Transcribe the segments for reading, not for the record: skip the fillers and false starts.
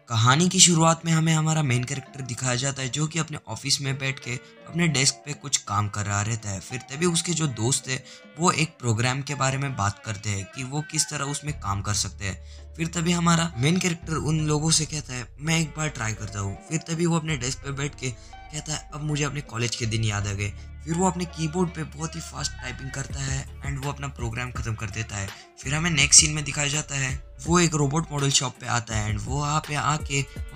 कहानी की शुरुआत में हमें हमारा मेन कैरेक्टर दिखाया जाता है जो कि अपने ऑफिस में बैठ के अपने डेस्क पे कुछ काम कर रहा रहता है। फिर तभी उसके जो दोस्त है वो एक प्रोग्राम के बारे में बात करते हैं कि वो किस तरह उसमें काम कर सकते हैं। फिर तभी हमारा मेन कैरेक्टर उन लोगों से कहता है मैं एक बार ट्राई करता हूँ। फिर तभी वो अपने डेस्क पे बैठ के कहता है अब मुझे अपने कॉलेज के दिन याद आ गए। फिर वो अपने कीबोर्ड पे बहुत ही फास्ट टाइपिंग करता है एंड वो अपना प्रोग्राम खत्म कर देता है। फिर हमें नेक्स्ट सीन में दिखाया जाता है वो एक रोबोट मॉडल शॉप पे आता है एंड वो वहाँ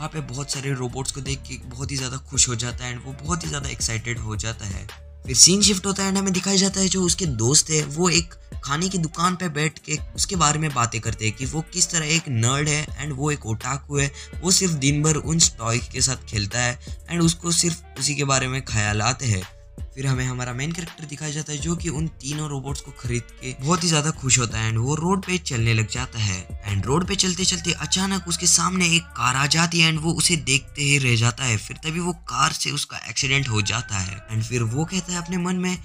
पे बहुत सारे रोबोट्स को देख के बहुत ही ज़्यादा खुश हो जाता है एंड वो बहुत ही ज़्यादा एक्साइटेड हो जाता है। फिर सीन शिफ्ट होता है एंड हमें दिखाया जाता है जो उसके दोस्त है वो एक खाने की दुकान पे बैठ के उसके बारे में बातें करते हैं कि वो किस तरह एक नर्ड है एंड वो एक ओटाकू है। वो सिर्फ दिन भर उन टॉय के साथ खेलता है एंड उसको सिर्फ उसी के बारे में ख्यालात है। फिर हमें हमारा मेन कैरेक्टर दिखाया जाता है जो कि उन तीनों रोबोट्स को खरीद के बहुत ही ज्यादा खुश होता है एंड वो रोड पे चलने लग जाता है। एंड रोड पे चलते चलते अचानक उसके सामने एक कार आ जाती है एंड वो उसे देखते ही रह जाता है। फिर तभी वो कार से उसका एक्सीडेंट हो जाता है एंड फिर वो कहता है अपने मन में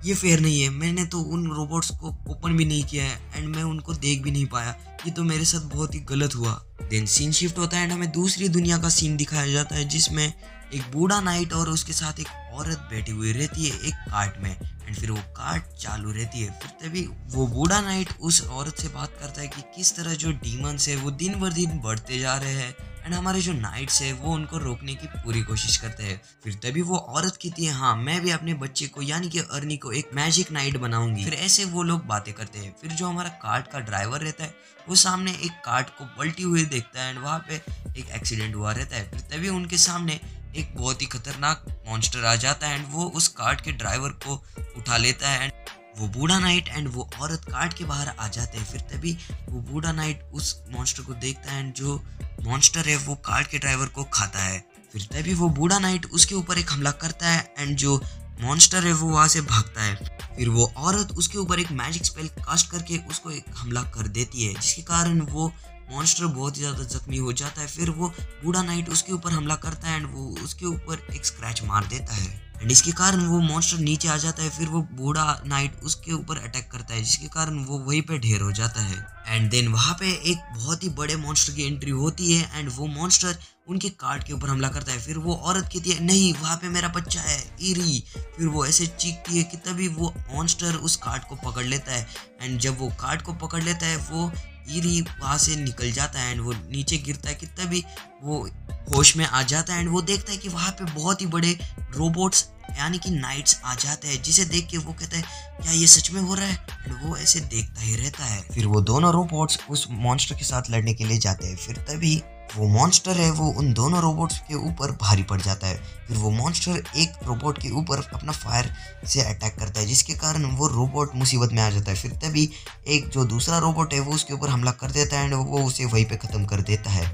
ये फेयर नहीं है, मैंने तो उन रोबोट्स को ओपन भी नहीं किया है एंड मैं उनको देख भी नहीं पाया, ये तो मेरे साथ बहुत ही गलत हुआ। देन सीन शिफ्ट होता है एंड हमें दूसरी दुनिया का सीन दिखाया जाता है जिसमें एक बूढ़ा नाइट और उसके साथ एक औरत बैठी हुई रहती है एक कार्ट में एंड फिर वो कार्ट चालू रहती है। फिर तभी वो बूढ़ा नाइट उस औरत से बात करता है कि किस तरह जो डीमंस है वो दिन ब दिन बढ़ते जा रहे हैं एंड हमारे जो नाइट्स है वो उनको रोकने की पूरी कोशिश करते हैं। फिर तभी वो औरत कहती है हाँ मैं भी अपने बच्चे को यानी कि अर्नी को एक मैजिक नाइट बनाऊंगी। फिर ऐसे वो लोग बातें करते हैं। फिर जो हमारा कार्ट का ड्राइवर रहता है वो सामने एक कार्ट को पलटी हुई देखता है एंड वहाँ पे एक एक्सीडेंट हुआ रहता है। फिर तभी उनके सामने एक बहुत ही खतरनाक मॉन्स्टर आ जाता है एंड वो उस कार्ट के ड्राइवर को उठा लेता है एंड वो बूढ़ा नाइट एंड वो औरत कार्ट के बाहर आ जाते हैं। फिर तभी वो बूढ़ा नाइट उस मॉन्स्टर को देखता है एंड जो मॉन्स्टर है वो कार्ट के ड्राइवर को खाता है। फिर तभी वो बूढ़ा नाइट उसके ऊपर एक हमला करता है एंड जो मॉन्स्टर है वो वहां से भागता है। फिर वो औरत उसके ऊपर एक मैजिक स्पेल कास्ट करके उसको एक हमला कर देती है जिसके कारण वो मॉन्स्टर बहुत ही ज़्यादा जख्मी हो जाता है। फिर वो बूढ़ा नाइट उसके ऊपर हमला करता है एंड वो उसके ऊपर एक स्क्रैच मार देता है एंड इसके कारण वो मॉन्स्टर नीचे आ जाता है। फिर वो बूढ़ा नाइट उसके ऊपर अटैक करता है जिसके कारण वो वहीं पे ढेर हो जाता है एंड देन वहाँ पे एक बहुत ही बड़े मॉन्स्टर की एंट्री होती है एंड वो मॉन्स्टर उनके कार्ट के ऊपर हमला करता है। फिर वो औरत कहती है नहीं वहाँ पे मेरा बच्चा है ईरी। फिर वो ऐसे चीखती है कि तभी वो मॉन्स्टर उस कार्ट को पकड़ लेता है एंड जब वो कार्ट को पकड़ लेता है वो ईरी वहाँ से निकल जाता है एंड वो नीचे गिरता है कि तभी वो होश में आ जाता है एंड वो देखता है कि वहाँ पे बहुत ही बड़े रोबोट्स यानी कि नाइट्स आ जाते हैं जिसे देख के वो कहता है क्या ये सच में हो रहा है एंड वो ऐसे देखता ही रहता है। फिर वो दोनों रोबोट्स उस मॉन्स्टर के साथ लड़ने के लिए जाते हैं। फिर तभी वो मॉन्स्टर है वो उन दोनों रोबोट्स के ऊपर भारी पड़ जाता है। फिर वो मॉन्स्टर एक रोबोट के ऊपर अपना फायर से अटैक करता है जिसके कारण वो रोबोट मुसीबत में आ जाता है। फिर तभी एक जो दूसरा रोबोट है वो उसके ऊपर हमला कर देता है एंड वो उसे वहीं पे खत्म कर देता है।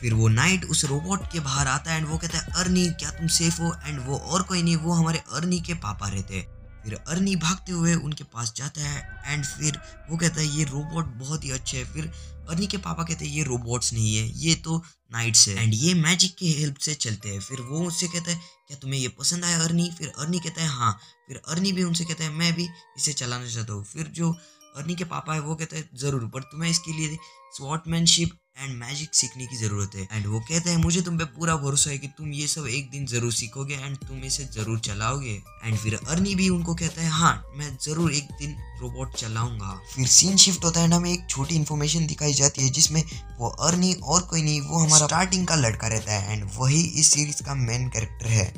फिर वो नाइट उस रोबोट के बाहर आता है एंड वो कहता है अर्नी क्या तुम सेफ हो एंड वो और कोई नहीं वो हमारे अर्नी के पापा रहते हैं। फिर अर्नी भागते हुए उनके पास जाता है एंड फिर वो कहता है ये रोबोट बहुत ही अच्छे है। फिर अर्नी के पापा कहते हैं ये रोबोट्स नहीं है ये तो नाइट्स है एंड ये मैजिक की हेल्प से चलते हैं। फिर वो उससे कहता है क्या तुम्हें ये पसंद आया अर्नी। फिर अर्नी कहता है हाँ। फिर अर्नी भी उनसे कहता है मैं भी इसे चलाना चाहता हूँ। फिर जो अर्नी के पापा है वो कहते हैं जरूर पर तुम्हें इसके लिए स्वॉर्डमैनशिप एंड मैजिक सीखने की जरूरत है एंड वो कहते हैं मुझे तुम पे पूरा भरोसा है कि तुम ये सब एक दिन जरूर सीखोगे एंड तुम इसे जरूर चलाओगे। एंड फिर अर्नी भी उनको कहता है हाँ मैं जरूर एक दिन रोबोट चलाऊंगा। फिर सीन शिफ्ट होता है एंड हमें एक छोटी इन्फॉर्मेशन दिखाई जाती है जिसमें वो अर्नी और कोई नहीं वो हमारा स्टार्टिंग का लड़का रहता है एंड वही इस सीरीज का मेन कैरेक्टर है।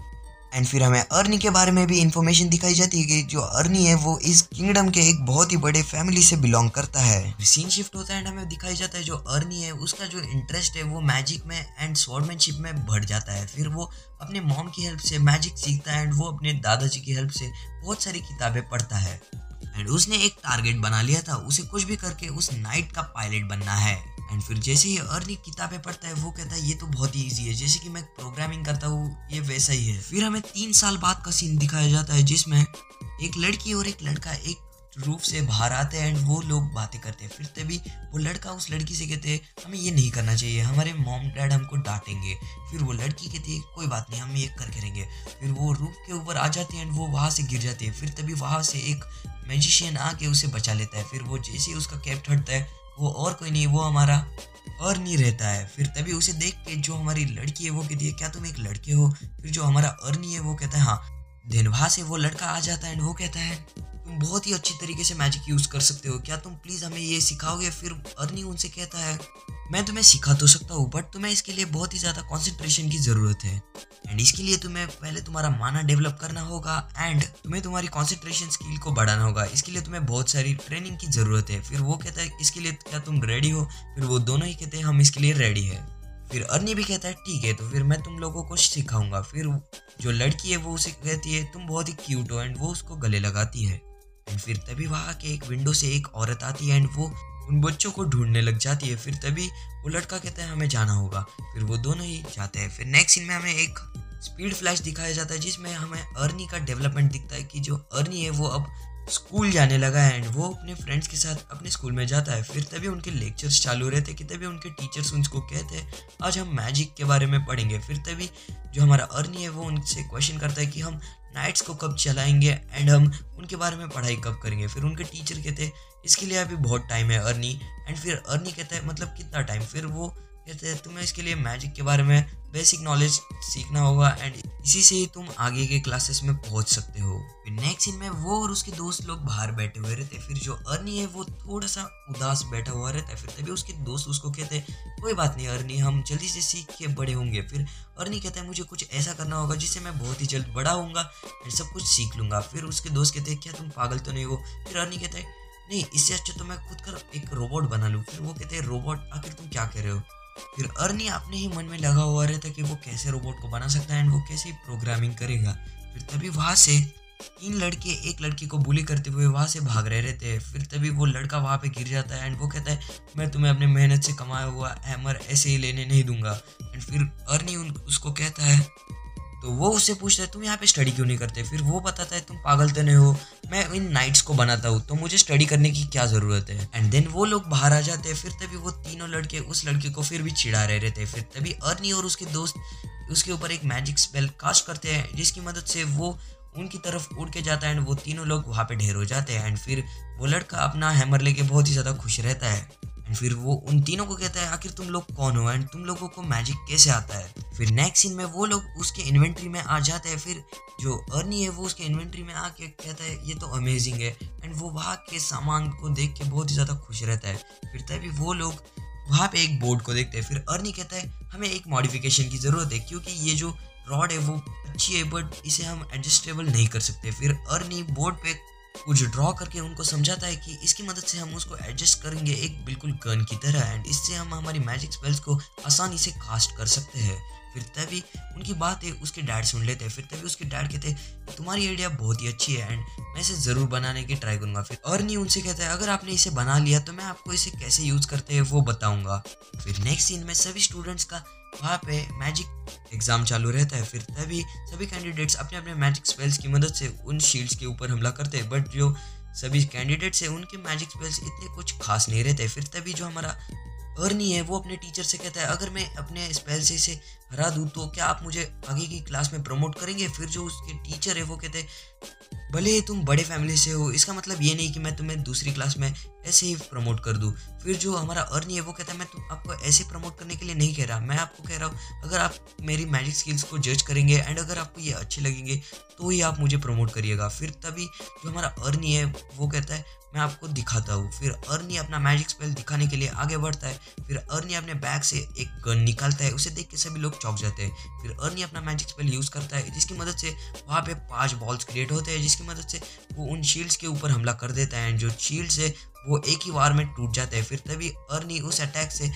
एंड फिर हमें अर्नी के बारे में भी इंफॉर्मेशन दिखाई जाती है कि जो अर्नी है वो इस किंगडम के एक बहुत ही बड़े फैमिली से बिलोंग करता है। सीन शिफ्ट होता है एंड हमें दिखाई जाता है जो अर्नी है उसका जो इंटरेस्ट है वो मैजिक में एंड स्वॉर्डमैनशिप में बढ़ जाता है। फिर वो अपने मॉम की हेल्प से मैजिक सीखता है एंड वो अपने दादाजी की हेल्प से बहुत सारी किताबें पढ़ता है एंड उसने एक टारगेट बना लिया था उसे कुछ भी करके उस नाइट का पायलट बनना है। एंड फिर जैसे ही अर्नी किताबें पढ़ता है वो कहता है ये तो बहुत ही ईजी है जैसे कि मैं प्रोग्रामिंग करता हूँ ये वैसा ही है। फिर हमें 3 साल बाद का सीन दिखाया जाता है जिसमें एक लड़की और एक लड़का एक रूफ से बाहर आते हैं एंड वो लोग बातें करते हैं। फिर तभी वो लड़का उस लड़की से कहते हैं हमें ये नहीं करना चाहिए हमारे मॉम डैड हमको डांटेंगे। फिर वो लड़की कहती है कोई बात नहीं हम ये करके रहेंगे। फिर वो रूफ के ऊपर आ जाती है एंड वो वहाँ से गिर जाती है। फिर तभी वहाँ से एक मैजिशियन आके उसे बचा लेता है। फिर वो जैसे ही उसका कैप हटता है वो और कोई नहीं, वो हमारा अर्नी रहता है। फिर तभी उसे देख के जो हमारी लड़की है वो कहती है क्या तुम एक लड़के हो? फिर जो हमारा अर्नी है वो कहता है हाँ। देन वहाँ से वो लड़का आ जाता है एंड वो कहता है तुम बहुत ही अच्छी तरीके से मैजिक यूज कर सकते हो, क्या तुम प्लीज हमें ये सिखाओगे? फिर अर्नी उनसे कहता है मैं तुम्हें सिखा तो सकता हूँ बट तुम्हें इसके लिए बहुत ही ज्यादा कंसंट्रेशन की जरूरत है एंड इसके लिए तुम्हें पहले तुम्हारा माना डेवलप करना होगा एंड तुम्हें तुम्हारी कंसंट्रेशन स्किल को बढ़ाना होगा। इसके लिए तुम्हें बहुत सारी ट्रेनिंग की जरूरत है। फिर वो कहता है इसके लिए क्या तुम रेडी हो? फिर वो दोनों ही कहते हैं हम इसके लिए रेडी है। फिर अर्नी भी कहता है ठीक है तो फिर मैं तुम लोगों को सिखाऊंगा। फिर जो लड़की है वो उसे कहती है तुम बहुत ही क्यूट हो एंड वो उसको गले लगाती है। एंड फिर तभी वहाँ के एक विंडो से एक औरत आती है एंड वो उन बच्चों को ढूंढने लग जाती है। फिर तभी वो लड़का कहता है हमें जाना होगा। फिर वो दोनों ही जाते हैं। फिर नेक्स्ट सीन में हमें एक स्पीड फ्लैश दिखाया जाता है जिसमें हमें अर्नी का डेवलपमेंट दिखता है कि जो अर्नी है वो अब स्कूल जाने लगा है एंड वो अपने फ्रेंड्स के साथ अपने स्कूल में जाता है। फिर तभी उनके लेक्चर्स चालू रहते हैं कि तभी उनके टीचर्स उनको कहते हैं आज हम मैजिक के बारे में पढ़ेंगे। फिर तभी जो हमारा अर्नी है वो उनसे क्वेश्चन करता है कि हम नाइट्स को कब चलाएंगे एंड हम उनके बारे में पढ़ाई कब करेंगे। फिर उनके टीचर कहते हैं इसके लिए अभी बहुत टाइम है अर्नी। एंड फिर अर्नी कहता है मतलब कितना टाइम? फिर वो कहते हैं तुम्हें इसके लिए मैजिक के बारे में बेसिक नॉलेज सीखना होगा एंड इसी से ही तुम आगे के क्लासेस में पहुंच सकते हो। फिर नेक्स्ट सीन में वो और उसके दोस्त लोग बाहर बैठे हुए रहते हैं। फिर जो अर्नी है वो थोड़ा सा उदास बैठा हुआ रहता है। फिर तभी उसके दोस्त उसको कहते हैं कोई बात नहीं अर्नी, हम जल्दी से सीख के बड़े होंगे। फिर अर्नी कहता है मुझे कुछ ऐसा करना होगा जिससे मैं बहुत ही जल्द बड़ा होऊंगा एंड सब कुछ सीख लूंगा। फिर उसके दोस्त कहते हैं क्या तुम पागल तो नहीं हो? फिर अर्नी कहता है नहीं, इससे अच्छा तो मैं खुद का एक रोबोट बना लूँ। फिर वो कहते हैं रोबोट? आखिर तुम क्या कह रहे हो? फिर अर्नी अपने ही मन में लगा हुआ रहता है कि वो कैसे रोबोट को बना सकता है एंड वो कैसे प्रोग्रामिंग करेगा। फिर तभी वहाँ से 3 लड़के एक लड़की को बुली करते हुए वहाँ से भाग रहे रहते हैं। फिर तभी वो लड़का वहाँ पे गिर जाता है एंड वो कहता है मैं तुम्हें अपने मेहनत से कमाया हुआ हैमर ऐसे ही लेने नहीं दूंगा। एंड फिर अर्नी उसको कहता है तो वो उससे पूछता है तुम यहाँ पे स्टडी क्यों नहीं करते? फिर वो बताता है तुम पागल तो नहीं हो, मैं इन नाइट्स को बनाता हूँ तो मुझे स्टडी करने की क्या जरूरत है। एंड देन वो लोग बाहर आ जाते हैं। फिर तभी वो तीनों लड़के उस लड़के को फिर भी चिढ़ा रहे रहते हैं। फिर तभी अर्नी और उसके दोस्त उसके ऊपर एक मैजिक स्पेल कास्ट करते हैं जिसकी मदद से वो उनकी तरफ उड़ के जाता है एंड वो तीनों लोग वहाँ पे ढेर हो जाते हैं। एंड फिर वो लड़का अपना हैमर लेके बहुत ही ज़्यादा खुश रहता है। एंड फिर वो उन तीनों को कहता है आखिर तुम लोग कौन हो एंड तुम लोगों को मैजिक कैसे आता है? फिर नेक्स्ट सीन में वो लोग उसके इन्वेंट्री में आ जाते हैं। फिर जो अर्नी है वो उसके इन्वेंट्री में आके कहता है ये तो अमेजिंग है एंड वो वहाँ के सामान को देख के बहुत ही ज़्यादा खुश रहता है। फिर तभी वो लोग वहाँ पे एक बोर्ड को देखते हैं। फिर अर्नी कहता है हमें एक मॉडिफिकेशन की ज़रूरत है क्योंकि ये जो रॉड है वो अच्छी है बट इसे हम एडजस्टेबल नहीं कर सकते। फिर अर्नी बोर्ड पे कुछ ड्रॉ करके उनको समझाता है कि इसकी मदद से हम उसको एडजस्ट करेंगे एक बिल्कुल गन की तरह एंड इससे हम हमारी मैजिक स्पेल्स को आसानी से कास्ट कर सकते हैं। फिर तभी उनकी बातें उसके डैड सुन लेते हैं। फिर तभी उसके डैड कहते हैं तुम्हारी आइडिया बहुत ही अच्छी है एंड मैं इसे ज़रूर बनाने की ट्राई करूँगा। फिर अर्नी उनसे कहता है अगर आपने इसे बना लिया तो मैं आपको इसे कैसे यूज़ करते हैं वो बताऊँगा। फिर नेक्स्ट सीन में सभी स्टूडेंट्स का वहाँ पे मैजिक एग्जाम चालू रहता है। फिर तभी सभी कैंडिडेट्स अपने अपने मैजिक स्पेल्स की मदद से उन शील्ड्स के ऊपर हमला करते हैं बट जो सभी कैंडिडेट्स हैं उनके मैजिक स्पेल्स इतने कुछ खास नहीं रहते। फिर तभी जो हमारा अर्नी है वो अपने टीचर से कहता है अगर मैं अपने स्पेल से इसे हरा दूँ तो क्या आप मुझे आगे की क्लास में प्रमोट करेंगे? फिर जो उसके टीचर है वो कहते हैं भले ही तुम बड़े फैमिली से हो इसका मतलब ये नहीं कि मैं तुम्हें दूसरी क्लास में ऐसे ही प्रमोट कर दूँ। फिर जो हमारा अर्नी है वो कहता है मैं तुम आपको ऐसे प्रमोट करने के लिए नहीं कह रहा, मैं आपको कह रहा हूँ अगर आप मेरी मैजिक स्किल्स को जज करेंगे एंड अगर आपको ये अच्छे लगेंगे तो ही आप मुझे प्रमोट करिएगा। फिर तभी जो हमारा अर्नी है वो कहता है मैं आपको दिखाता हूँ। फिर अर्नी अपना मैजिक स्पेल दिखाने के लिए आगे बढ़ता है। फिर अर्नी अपने बैग से एक गन निकालता है, उसे देख के सभी लोग चौंक जाते हैं। फिर अर्नी अपना मैजिक स्पेल यूज़ करता है जिसकी मदद से वहाँ पे 5 बॉल्स क्रिएट होते हैं जिसकी मदद से वो उन शील्ड्स के ऊपर हमला कर देता है एंड जो शील्ड्स है वो एक ही वार में टूट जाते हैं। फिर तभी अर्नी उस अटैक से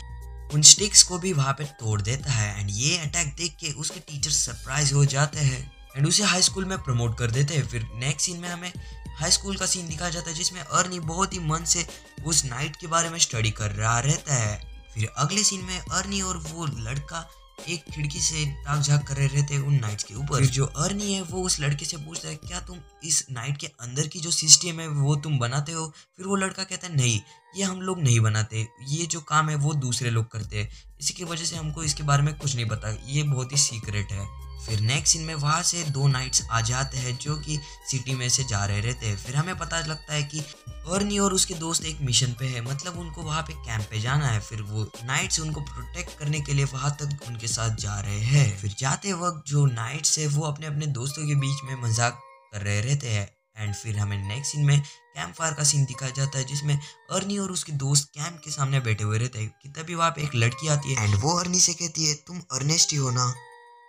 उन स्टिक्स को भी वहाँ पे तोड़ देता है एंड ये अटैक देख के उसके टीचर सरप्राइज हो जाते हैं एंड उसे हाई स्कूल में प्रमोट कर देते हैं। फिर नेक्स्ट सीन में हमें हाई स्कूल का सीन दिखाया जाता है जिसमें अर्नी बहुत ही मन से उस नाइट के बारे में स्टडी कर रहा रहता है। फिर अगले सीन में अर्नी और वो लड़का एक खिड़की से ताक झाँक कर रहे रहते हैं उन नाइट्स के ऊपर। फिर जो अर्नी है वो उस लड़के से पूछता है क्या तुम इस नाइट के अंदर की जो सिस्टम है वो तुम बनाते हो? फिर वो लड़का कहता है नहीं, ये हम लोग नहीं बनाते, ये जो काम है वो दूसरे लोग करते हैं, इसी की वजह से हमको इसके बारे में कुछ नहीं पता, ये बहुत ही सीक्रेट है। फिर नेक्स्ट सीन में वहाँ से दो नाइट्स आ जाते हैं जो कि सिटी में से जा रहे रहते हैं। फिर हमें पता लगता है कि अर्नी और उसके दोस्त एक मिशन पे है, मतलब उनको वहाँ पे कैंप पे जाना है। फिर वो नाइट्स उनको प्रोटेक्ट करने के लिए वहाँ तक उनके साथ जा रहे हैं। फिर जाते वक्त जो नाइट्स है वो अपने अपने दोस्तों के बीच में मजाक कर रहे रहते हैं। एंड फिर हमें नेक्स्ट सीन में कैंप फायर का सीन दिखाया जाता है जिसमें अर्नी और उसके दोस्त कैंप के सामने बैठे हुए रहते हैं कि तभी वहाँ पे एक लड़की आती है एंड वो अर्नी से कहती है, तुम अर्नेस्ट ही हो ना,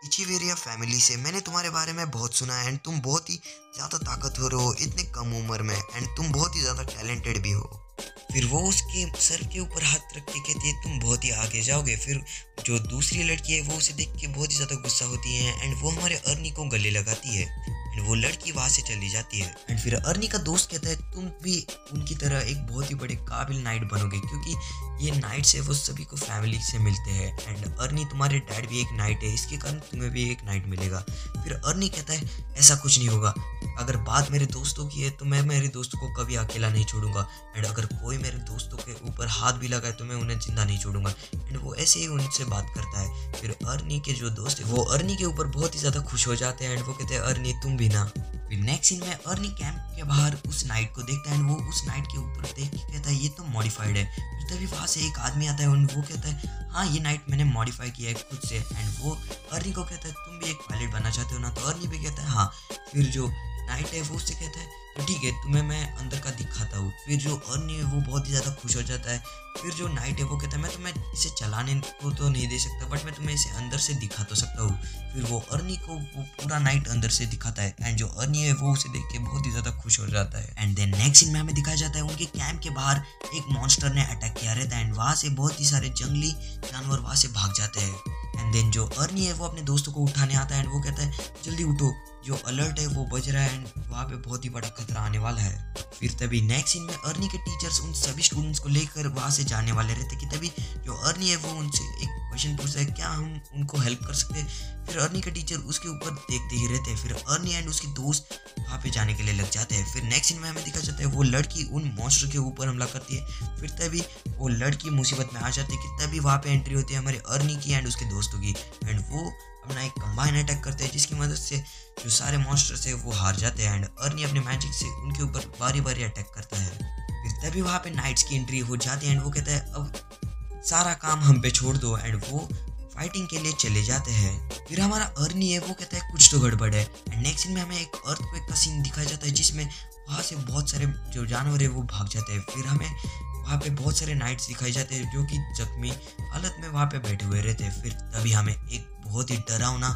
इचीवेरिया फैमिली से। मैंने तुम्हारे बारे में बहुत सुना है एंड तुम बहुत ही ज़्यादा ताकतवर हो इतने कम उम्र में, एंड तुम बहुत ही ज़्यादा टैलेंटेड भी हो। फिर वो उसके सर के ऊपर हाथ रख के कहती है, तुम बहुत ही आगे जाओगे। फिर जो दूसरी लड़की है वो उसे देख के बहुत ही ज़्यादा गुस्सा होती है एंड वो हमारे अर्नी को गले लगाती है एंड वो लड़की वहाँ से चली जाती है। एंड फिर अर्नी का दोस्त कहता है, तुम भी उनकी तरह एक बहुत ही बड़े काबिल नाइट बनोगे, क्योंकि ये नाइट्स है वो सभी को फैमिली से मिलते हैं एंड अर्नी तुम्हारे डैड भी एक नाइट है, इसके कारण तुम्हें भी एक नाइट मिलेगा। फिर अर्नी कहता है, ऐसा कुछ नहीं होगा, अगर बात मेरे दोस्तों की है तो मैं मेरे दोस्तों को कभी अकेला नहीं छोड़ूंगा एंड अगर कोई मेरे दोस्तों के ऊपर हाथ भी लगाए तो मैं उन्हें जिंदा नहीं छोड़ूंगा। एंड वो ऐसे ही उनसे बात करता है। फिर अर्नी के जो दोस्त है वो अर्नी के ऊपर बहुत ही ज़्यादा खुश हो जाते हैं एंड वो कहते हैं, अर्नी तुम भी ना। फिर नेक्स्ट सीन में अर्नी कैंप के बाहर उस नाइट को देखता है एंड वो उस नाइट के ऊपर देख के कहता है, ये तो मॉडिफाइड है। फिर तभी वहाँ से एक आदमी आता है और वो कहता है, हाँ ये नाइट मैंने मॉडिफाई किया है खुद से। एंड वो अर्नी को कहता है, तुम भी एक पायलट बनना चाहते हो ना? तो अर्नी भी कहता है हाँ। फिर जो नाइट है वो उससे कहता है, तो ठीक है तुम्हें मैं अंदर का दिखाता हूँ। फिर जो अर्नी है वो बहुत ही ज़्यादा खुश हो जाता है। फिर जो नाइट है वो कहता है, मैं तुम्हें इसे चलाने को तो नहीं दे सकता बट मैं तुम्हें इसे अंदर से दिखा तो सकता हूँ। फिर वो अर्नी को वो पूरा नाइट अंदर से दिखाता है एंड जो अर्नी है वो उसे देख के बहुत ही ज़्यादा खुश हो जाता है। एंड देन नेक्स्ट सीन में हमें दिखाया जाता है उनके कैंप के बाहर एक मॉन्स्टर ने अटैक किया रहता है एंड वहाँ से बहुत ही सारे जंगली जानवर वहाँ से भाग जाते हैं। एंड देन जो अर्नी है वो अपने दोस्तों को उठाने आता है एंड वो कहता है, जल्दी उठो, जो अलर्ट है वो बज रहा है एंड वहाँ पे बहुत ही बड़ा खतरा आने वाला है। फिर तभी नेक्स्ट सीन में अर्नी के टीचर्स उन सभी स्टूडेंट्स को लेकर वहाँ से जाने वाले रहते कि तभी जो अर्नी है वो उनसे एक क्वेश्चन पूछता है, क्या हम उनको हेल्प कर सकते हैं? फिर अर्नी के टीचर उसके ऊपर देखते ही रहते हैं। फिर अर्नी एंड उसके दोस्त वहाँ पे जाने के लिए लग जाते हैं। फिर नेक्स्ट सीन में हमें दिखा जाता है वो लड़की उन मॉन्स्टर के ऊपर हमला करती है। फिर तभी वो लड़की मुसीबत में आ जाती है कि तभी वहाँ पे एंट्री होती है हमारे अर्नी की एंड उसके दोस्तों की एंड वो अपना एक कंबाइन अटैक करते हैं जिसकी मदद से जो सारे मॉन्स्टर्स है वो हार जाते हैं एंड अर्नी अपने मैजिक से उनके ऊपर बारी बारी अटैक करता है। फिर तभी वहाँ पे नाइट्स की एंट्री हो जाती है एंड वो कहता है, अब सारा काम हम पे छोड़ दो एंड वो फाइटिंग के लिए चले जाते हैं। फिर हमारा अर्नी है वो कहता है, कुछ तो गड़बड़ है। एंड नेक्स्ट सीन में हमें एक अर्थक्वेक का सीन दिखाया जाता है जिसमें वहाँ से बहुत सारे जो जानवर है वो भाग जाते हैं। फिर हमें वहाँ पे बहुत सारे नाइट्स दिखाए जाते हैं जो कि जख्मी हालत में वहाँ पे बैठे हुए रहते हैं। फिर तभी हमें एक बहुत ही डरावना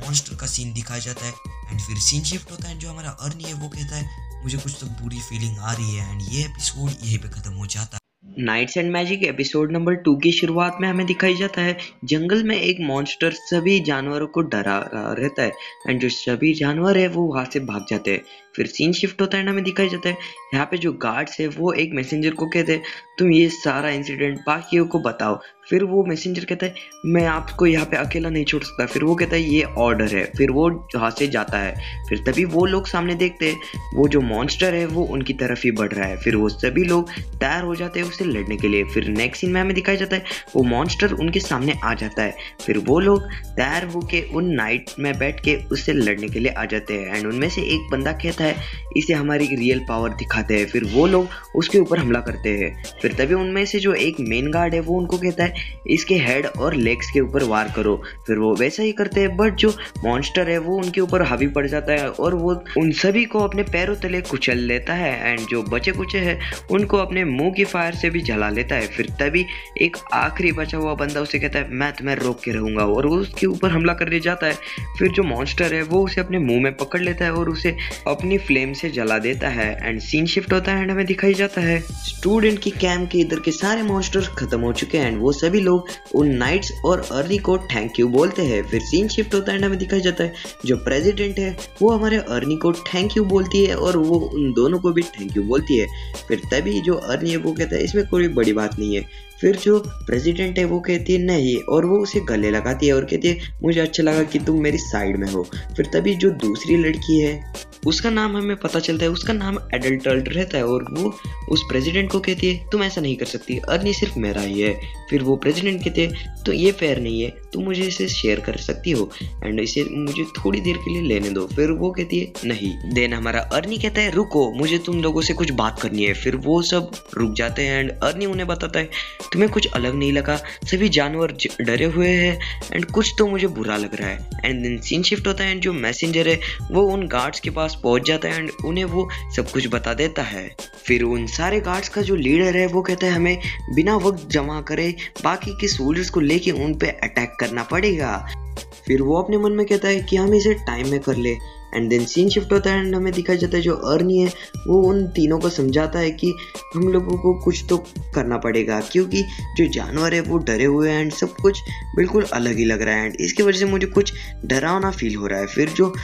मॉन्स्टर का सीन दिखाया जाता है एंड फिर सीन शिफ्ट होता है। जो हमारा अर्नी है वो कहता है, मुझे कुछ तो बुरी फीलिंग आ रही है एंड ये एपिसोड यहीं पे खत्म हो जाता है। Knights and Magic episode number 2 की शुरुआत में हमें दिखाई जाता है जंगल में एक मॉन्स्टर सभी जानवरों को डरा रहा रहता है एंड जो सभी जानवर है वो वहाँ से भाग जाते हैं। फिर सीन शिफ्ट होता है एंड हमें दिखाई जाता है यहाँ पे जो गार्ड्स है वो एक मैसेंजर को कहते हैं, तुम ये सारा इंसिडेंट बाकियों को बताओ। फिर वो मैसेंजर कहता है, मैं आपको यहाँ पे अकेला नहीं छोड़ सकता। फिर वो कहता है, ये ऑर्डर है। फिर वो वहाँ से जाता है। फिर तभी वो लोग सामने देखते हैं वो जो मॉन्स्टर है वो उनकी तरफ ही बढ़ रहा है। फिर वो सभी लोग तैयार हो जाते हैं उससे लड़ने के लिए। फिर नेक्स्ट सीन में हमें दिखाया जाता है वो मॉन्स्टर उनके सामने आ जाता है। फिर वो लोग तैयार होके उन नाइट में बैठ के उससे लड़ने के लिए आ जाते हैं एंड उनमें से एक बंदा कहता है, इसे हमारी रियल पावर दिखाते हैं। फिर वो लोग उसके ऊपर हमला करते हैं। फिर तभी उनमें से जो एक मेन गार्ड है वो उनको कहता है, इसके हेड और लेग्स के ऊपर वार करो। फिर वो वैसा ही करते हैं बट जो मॉन्स्टर है वो उनके ऊपर हावी पड़ जाता है और वो उन सभी को अपने पैरों तले कुचल लेता है एंड जो बचे कुचे हैं उनको अपने मुंह की फायर से भी जला लेता है। फिर तभी एक आखिरी बचा हुआ बंदा उसे कहता है, मैं तुम्हें रोक के रहूंगा, और वो उसके ऊपर हमला करने जाता है। फिर जो मॉन्स्टर है वो उसे अपने मुंह में पकड़ लेता है और उसे अपनी फ्लेम से जला देता है एंड सीन शिफ्ट होता है एंड हमें दिखाई जाता है स्टूडेंट की कैंप के इधर के सारे मॉन्स्टर्स खत्म हो चुके हैं एंड वो सभी लोग उन नाइट्स और अर्ली को थैंक यू बोलते हैं। फिर सीन शिफ्ट होता है एंड हमें दिखाई जाता है जो प्रेसिडेंट है वो हमारे अर्नी को थैंक यू बोलती है और वो उन दोनों को भी थैंक यू बोलती है। फिर तभी जो अर्नी है वो कहता है, इसमें कोई बड़ी बात नहीं है। फिर जो प्रेसिडेंट है वो कहती है नहीं, और वो उसे गले लगाती है और कहती है, मुझे अच्छा लगा कि तुम मेरी साइड में हो। फिर तभी जो दूसरी लड़की है उसका नाम हमें पता चलता है, उसका नाम एडल्ट रहता है और वो उस प्रेसिडेंट को कहती है तुम ऐसा नहीं कर सकती, अर्नी सिर्फ मेरा ही है। फिर वो प्रेसिडेंट कहते हैं तो ये फेयर नहीं है, तुम मुझे इसे शेयर कर सकती हो एंड इसे मुझे थोड़ी देर के लिए लेने दो। फिर वो कहती है नहीं। देन हमारा अर्नी कहता है रुको, मुझे तुम लोगों से कुछ बात करनी है। फिर वो सब रुक जाते हैं एंड अर्नी उन्हें बताता है तुम्हें कुछ अलग नहीं लगा, सभी जानवर डरे हुए हैं एंड कुछ तो मुझे बुरा लग रहा है। एंड देन सीन शिफ्ट होता है एंड जो मैसेंजर है वो उन गार्ड्स के पास पहुंच जाता है एंड उन्हें वो सब कुछ बता देता है। फिर उन सारे गार्ड्स का जो लीडर है वो कहता है हमें बिना वक्त जमा करे बाकी के सोल्जर्स को लेके उन पे अटैक करना पड़ेगा। फिर वो अपने मन में कहता है कि हम इसे टाइम में कर ले। एंड देन सीन शिफ्ट होता है एंड हमें दिखाया जाता है जो अर्नी है वो उन तीनों को समझाता है कि हम लोगों को कुछ तो करना पड़ेगा क्योंकि जो जानवर है वो डरे हुए हैं एंड सब कुछ बिल्कुल अलग ही लग रहा है एंड इसकी वजह से मुझे कुछ डरावना फील हो रहा है। फिर जो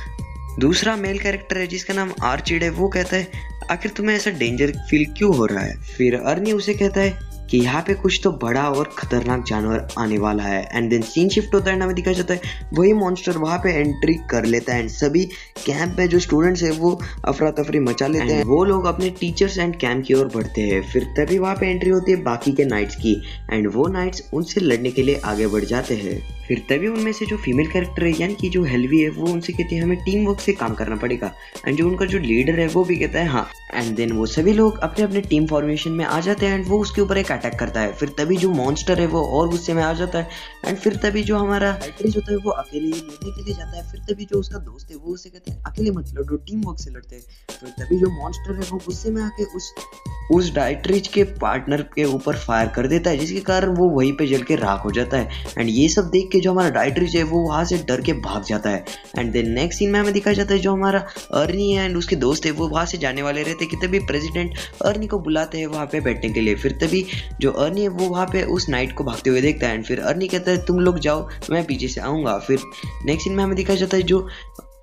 दूसरा मेल कैरेक्टर है जिसका नाम आर्चिड है वो कहता है आखिर तुम्हें ऐसा डेंजर फील क्यों हो रहा है। फिर अर्नी उसे कहता है कि यहाँ पे कुछ तो बड़ा और खतरनाक जानवर आने वाला है। एंड देन सीन शिफ्ट होता है एंड हमें दिखाया जाता है वही मॉन्स्टर वहाँ पे एंट्री कर लेता है एंड सभी कैंप में जो स्टूडेंट्स है वो अफरा तफरी मचा लेते हैं। वो लोग अपने टीचर्स एंड कैंप की ओर बढ़ते हैं। फिर तभी वहाँ पे एंट्री होती है बाकी के नाइट्स की एंड वो नाइट्स उनसे लड़ने के लिए आगे बढ़ जाते हैं। फिर तभी उनमें से जो फीमेल कैरेक्टर है यानी कि जो हेल्वी है वो उनसे कहती है हमें टीम वर्क से काम करना पड़ेगा एंड जो उनका जो लीडर है वो भी कहता है हाँ। एंड देन वो सभी लोग अपने अपने टीम फॉर्मेशन में आ जाते हैं एंड वो उसके ऊपर एक अटैक करता है। फिर तभी जो मॉन्स्टर है वो और गुस्से में आ जाता है एंड फिर तभी जो हमारा राइटर्स होता है वो अकेले ही लड़ने के लिए जाता है। फिर तभी जो उसका दोस्त है वो उसे कहते हैं अकेले मत लड़ो, टीम वर्क से लड़ते हैं। फिर तभी जो मॉन्स्टर है वो गुस्से में आके उस डाइट्रिच के पार्टनर के ऊपर फायर कर देता है जिसके कारण वो वहीं पे जल के राख हो जाता है। एंड ये सब देख के जो हमारा डाइट्रिच है वो वहां से डर के भाग जाता है। एंड देन नेक्स्ट सीन में हमें दिखाया जाता है जो हमारा अर्नी है एंड उसके दोस्त है वो वहां से जाने वाले रहते कि तभी प्रेसिडेंट अर्नी को बुलाते हैं वहां पे बैठने के लिए। फिर तभी जो अर्नी है वो वहां पे उस नाइट को भागते हुए देखता है एंड फिर अर्नी कहता है तुम लोग जाओ मैं पीछे से आऊंगा। फिर नेक्स्ट सीन में हमें दिखाया जाता है जो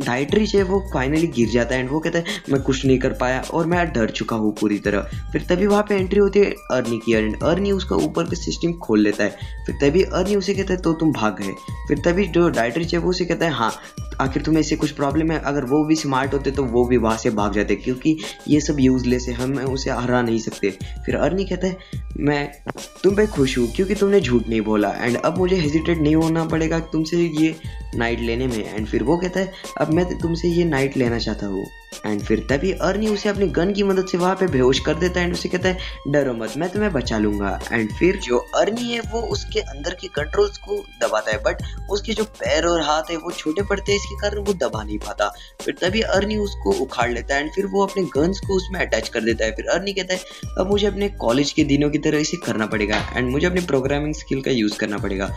डाइट्रिच है वो फाइनली गिर जाता है एंड वो कहता है मैं कुछ नहीं कर पाया और मैं डर चुका हूँ पूरी तरह। फिर तभी वहाँ पे एंट्री होती है अर्नी की एंड अर्नी उसका ऊपर का सिस्टम खोल लेता है। फिर तभी अर्नी उसे कहता है तो तुम भाग गए। फिर तभी जो डाइट्रिच है वो उसे कहता है हाँ आखिर तुम्हें इससे कुछ प्रॉब्लम है, अगर वो भी स्मार्ट होते तो वो भी वहाँ से भाग जाते क्योंकि ये सब यूजलेस है, हम उसे हरा नहीं सकते। फिर अर्नी कहता है मैं तुम पे खुश हूँ क्योंकि तुमने झूठ नहीं बोला एंड अब मुझे हेजिटेट नहीं होना पड़ेगा तुमसे ये नाइट लेने में। एंड फिर वो कहता है अब मैं तुमसे ये नाइट लेना चाहता हूँ। एंड फिर तभी अर्नी उसे अपनी गन की मदद से वहाँ पे बेहोश कर देता है एंड उसे कहता है डरो मत मैं तुम्हें बचा लूंगा। एंड फिर जो अर्नी है वो उसके अंदर के कंट्रोल्स को दबाता है बट उसके जो पैर और हाथ है वो छोटे पड़ते हैं इसके कारण वो दबा नहीं पाता। फिर तभी अर्नी उसको उखाड़ लेता है एंड फिर वो अपने गन्स को उसमें अटैच कर देता है। फिर अर्नी कहता है अब मुझे अपने कॉलेज के दिनों की तरह इसे करना पड़ेगा एंड मुझे अपनी प्रोग्रामिंग स्किल का यूज करना पड़ेगा।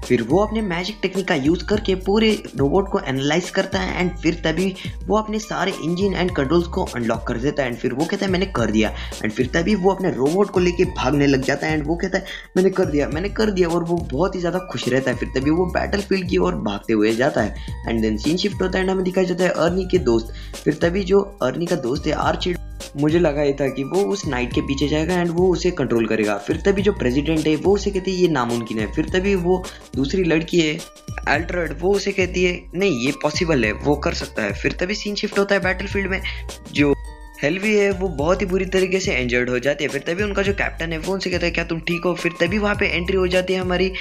फिर वो अपने मैजिक टेक्निक का यूज करके पूरे रोबोट को एनालाइज करता है एंड फिर तभी वो अपने सारे इंजन एंड कंट्रोल्स को अनलॉक कर देता है एंड फिर वो कहता है मैंने कर दिया। एंड फिर तभी वो अपने रोबोट को लेके भागने लग जाता है एंड वो कहता है मैंने कर दिया और वो बहुत ही ज़्यादा खुश रहता है। फिर तभी वो बैटल फील्ड की ओर भागते हुए जाता है एंड देन सीन शिफ्ट होता है एंड हमें दिखाया जाता है अर्नी के दोस्त। फिर तभी जो अर्नी का दोस्त है आर्चिड मुझे लगा ये था कि वो उस नाइट के पीछे जाएगा एंड वो उसे कंट्रोल करेगा। फिर तभी जो प्रेसिडेंट है वो उसे कहती है ये नामुमकिन है। फिर तभी वो दूसरी लड़की है अल्ट्रेड वो उसे कहती है नहीं ये पॉसिबल है, वो कर सकता है। फिर तभी सीन शिफ्ट होता है बैटलफील्ड में जो हेल्वी है वो बहुत ही बुरी तरीके से इंजर्ड हो जाती है। फिर तभी उनका जो कैप्टन है वो उनसे कहता है क्या तुम ठीक हो। फिर तभी वहाँ पे एंट्री हो जाती है हमारी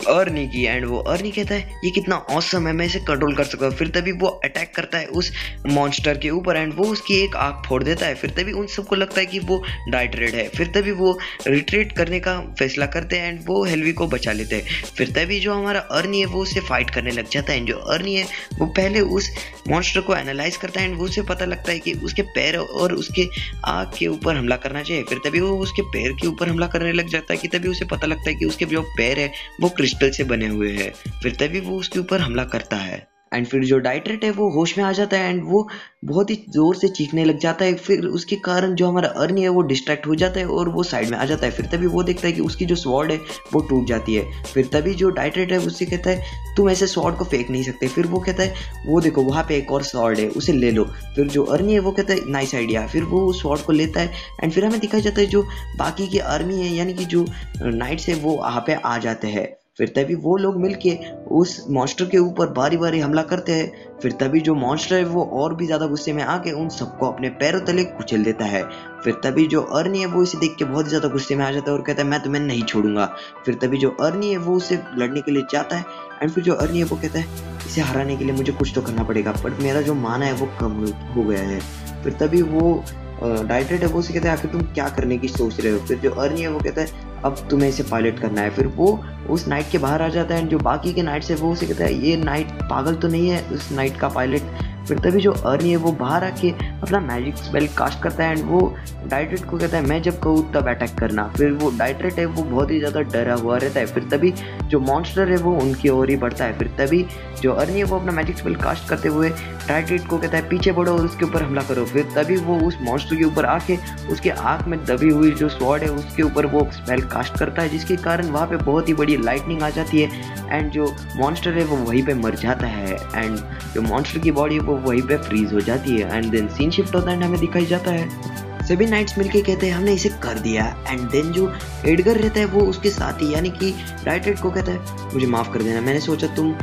अर्नी की एंड वो अर्नी कहता है ये कितना ऑसम है, मैं इसे कंट्रोल कर सकता हूँ। फिर तभी वो अटैक करता है उस मॉन्स्टर के ऊपर एंड वो उसकी एक आँख फोड़ देता है। फिर तभी उन सबको लगता है कि वो डाइट्रेड है। फिर तभी वो रिट्रीट करने का फैसला करते हैं एंड वो हेल्वी को बचा लेते हैं। फिर तभी जो हमारा अर्नी है वो उससे फाइट करने लग जाता है। जो अर्नी है वो पहले उस मॉन्स्टर को एनालाइज करता है एंड वो उसे पता लगता है कि उसके पैर और उसके आँख के ऊपर हमला करना चाहिए। फिर तभी वो उसके पैर के ऊपर हमला करने लग जाता है कि तभी उसे पता लगता है कि उसके जो पैर है वो क्रिस्टल से बने हुए हैं। फिर तभी वो उसके ऊपर हमला करता है एंड फिर जो डाइट्रेट है वो होश में आ जाता है एंड वो बहुत ही जोर से चीखने लग जाता है। फिर उसके कारण जो हमारा अर्नी है वो डिस्ट्रैक्ट हो जाता है और वो साइड में आ जाता है। फिर तभी वो देखता है कि उसकी जो स्वॉर्ड है वो टूट जाती है। फिर तभी जो डाइट्रेट है उससे कहता है तुम ऐसे स्वॉर्ड को फेंक नहीं सकते। फिर वो कहता है वो देखो वहाँ पे एक और स्वॉर्ड है उसे ले लो। फिर जो अर्नी है वो कहता है नाइस आइडिया। फिर वो उस स्वॉर्ड को लेता है एंड फिर हमें दिखाया जाता है जो बाकी की आर्मी है यानी कि जो नाइट्स है वो वहाँ पे आ जाते हैं। फिर तभी वो लोग मिलके उस मॉन्स्टर के ऊपर बारी बारी हमला करते हैं। फिर तभी जो मॉन्स्टर है वो और भी ज्यादा गुस्से में आके उन सबको अपने पैरों तले कुचल देता है। फिर तभी जो अर्नी है वो इसे देख के बहुत ही ज्यादा गुस्से में आ जाता है और कहता है मैं तुम्हें नहीं छोड़ूंगा। फिर तभी जो अर्नी है वो उसे लड़ने के लिए जाता है एंड फिर जो अर्नी है वो कहता है इसे हराने के लिए मुझे कुछ तो करना पड़ेगा, बट मेरा जो माना है वो कम हो गया है। फिर तभी वो डाइट्रेट है वो उसे कहता है आखिर तुम क्या करने की सोच रहे हो। फिर जो अर्नी है वो कहता है अब तुम्हें इसे पायलट करना है। फिर वो उस नाइट के बाहर आ जाता है एंड जो बाकी के नाइट्स है वो उसे कहता है ये नाइट पागल तो नहीं है उस नाइट का पायलट। फिर तभी जो अर्नी है वो बाहर आके अपना मैजिक स्पेल कास्ट करता है एंड वो डाइट्रेट को कहता है मैं जब कहूँ तब अटैक करना। फिर वो डाइट्रेट है वो बहुत ही ज़्यादा डरा हुआ रहता है। फिर तभी जो मॉन्स्टर है वो उनकी ओर ही बढ़ता है। फिर तभी जो अर्नी है वो अपना मैजिक स्पेल कास्ट करते हुए डाइट्रेट को कहता है पीछे बढ़ो और उसके ऊपर हमला करो। फिर तभी वो उस मॉन्स्टर के ऊपर आके उसके आँख में दबी हुई जो स्वॉर्ड है उसके ऊपर वो स्पेल कास्ट करता है, जिसके कारण वहाँ पे बहुत ही बड़ी लाइटनिंग आ जाती है एंड जो मॉन्स्टर है वो वहीं पे मर जाता है एंड जो मॉन्स्टर की बॉडी है वो वहीं पे फ्रीज हो जाती है। एंड देन सीन शिफ्ट होता है एंड हमें दिखाई जाता है सभी नाइट्स मिलके कहते हैं हमने इसे कर दिया। एंड देन जो एडगर रहता है वो उसके साथ ही यानी कि डाइट्रेट को कहता है मुझे माफ़ कर देना, मैंने सोचा तुम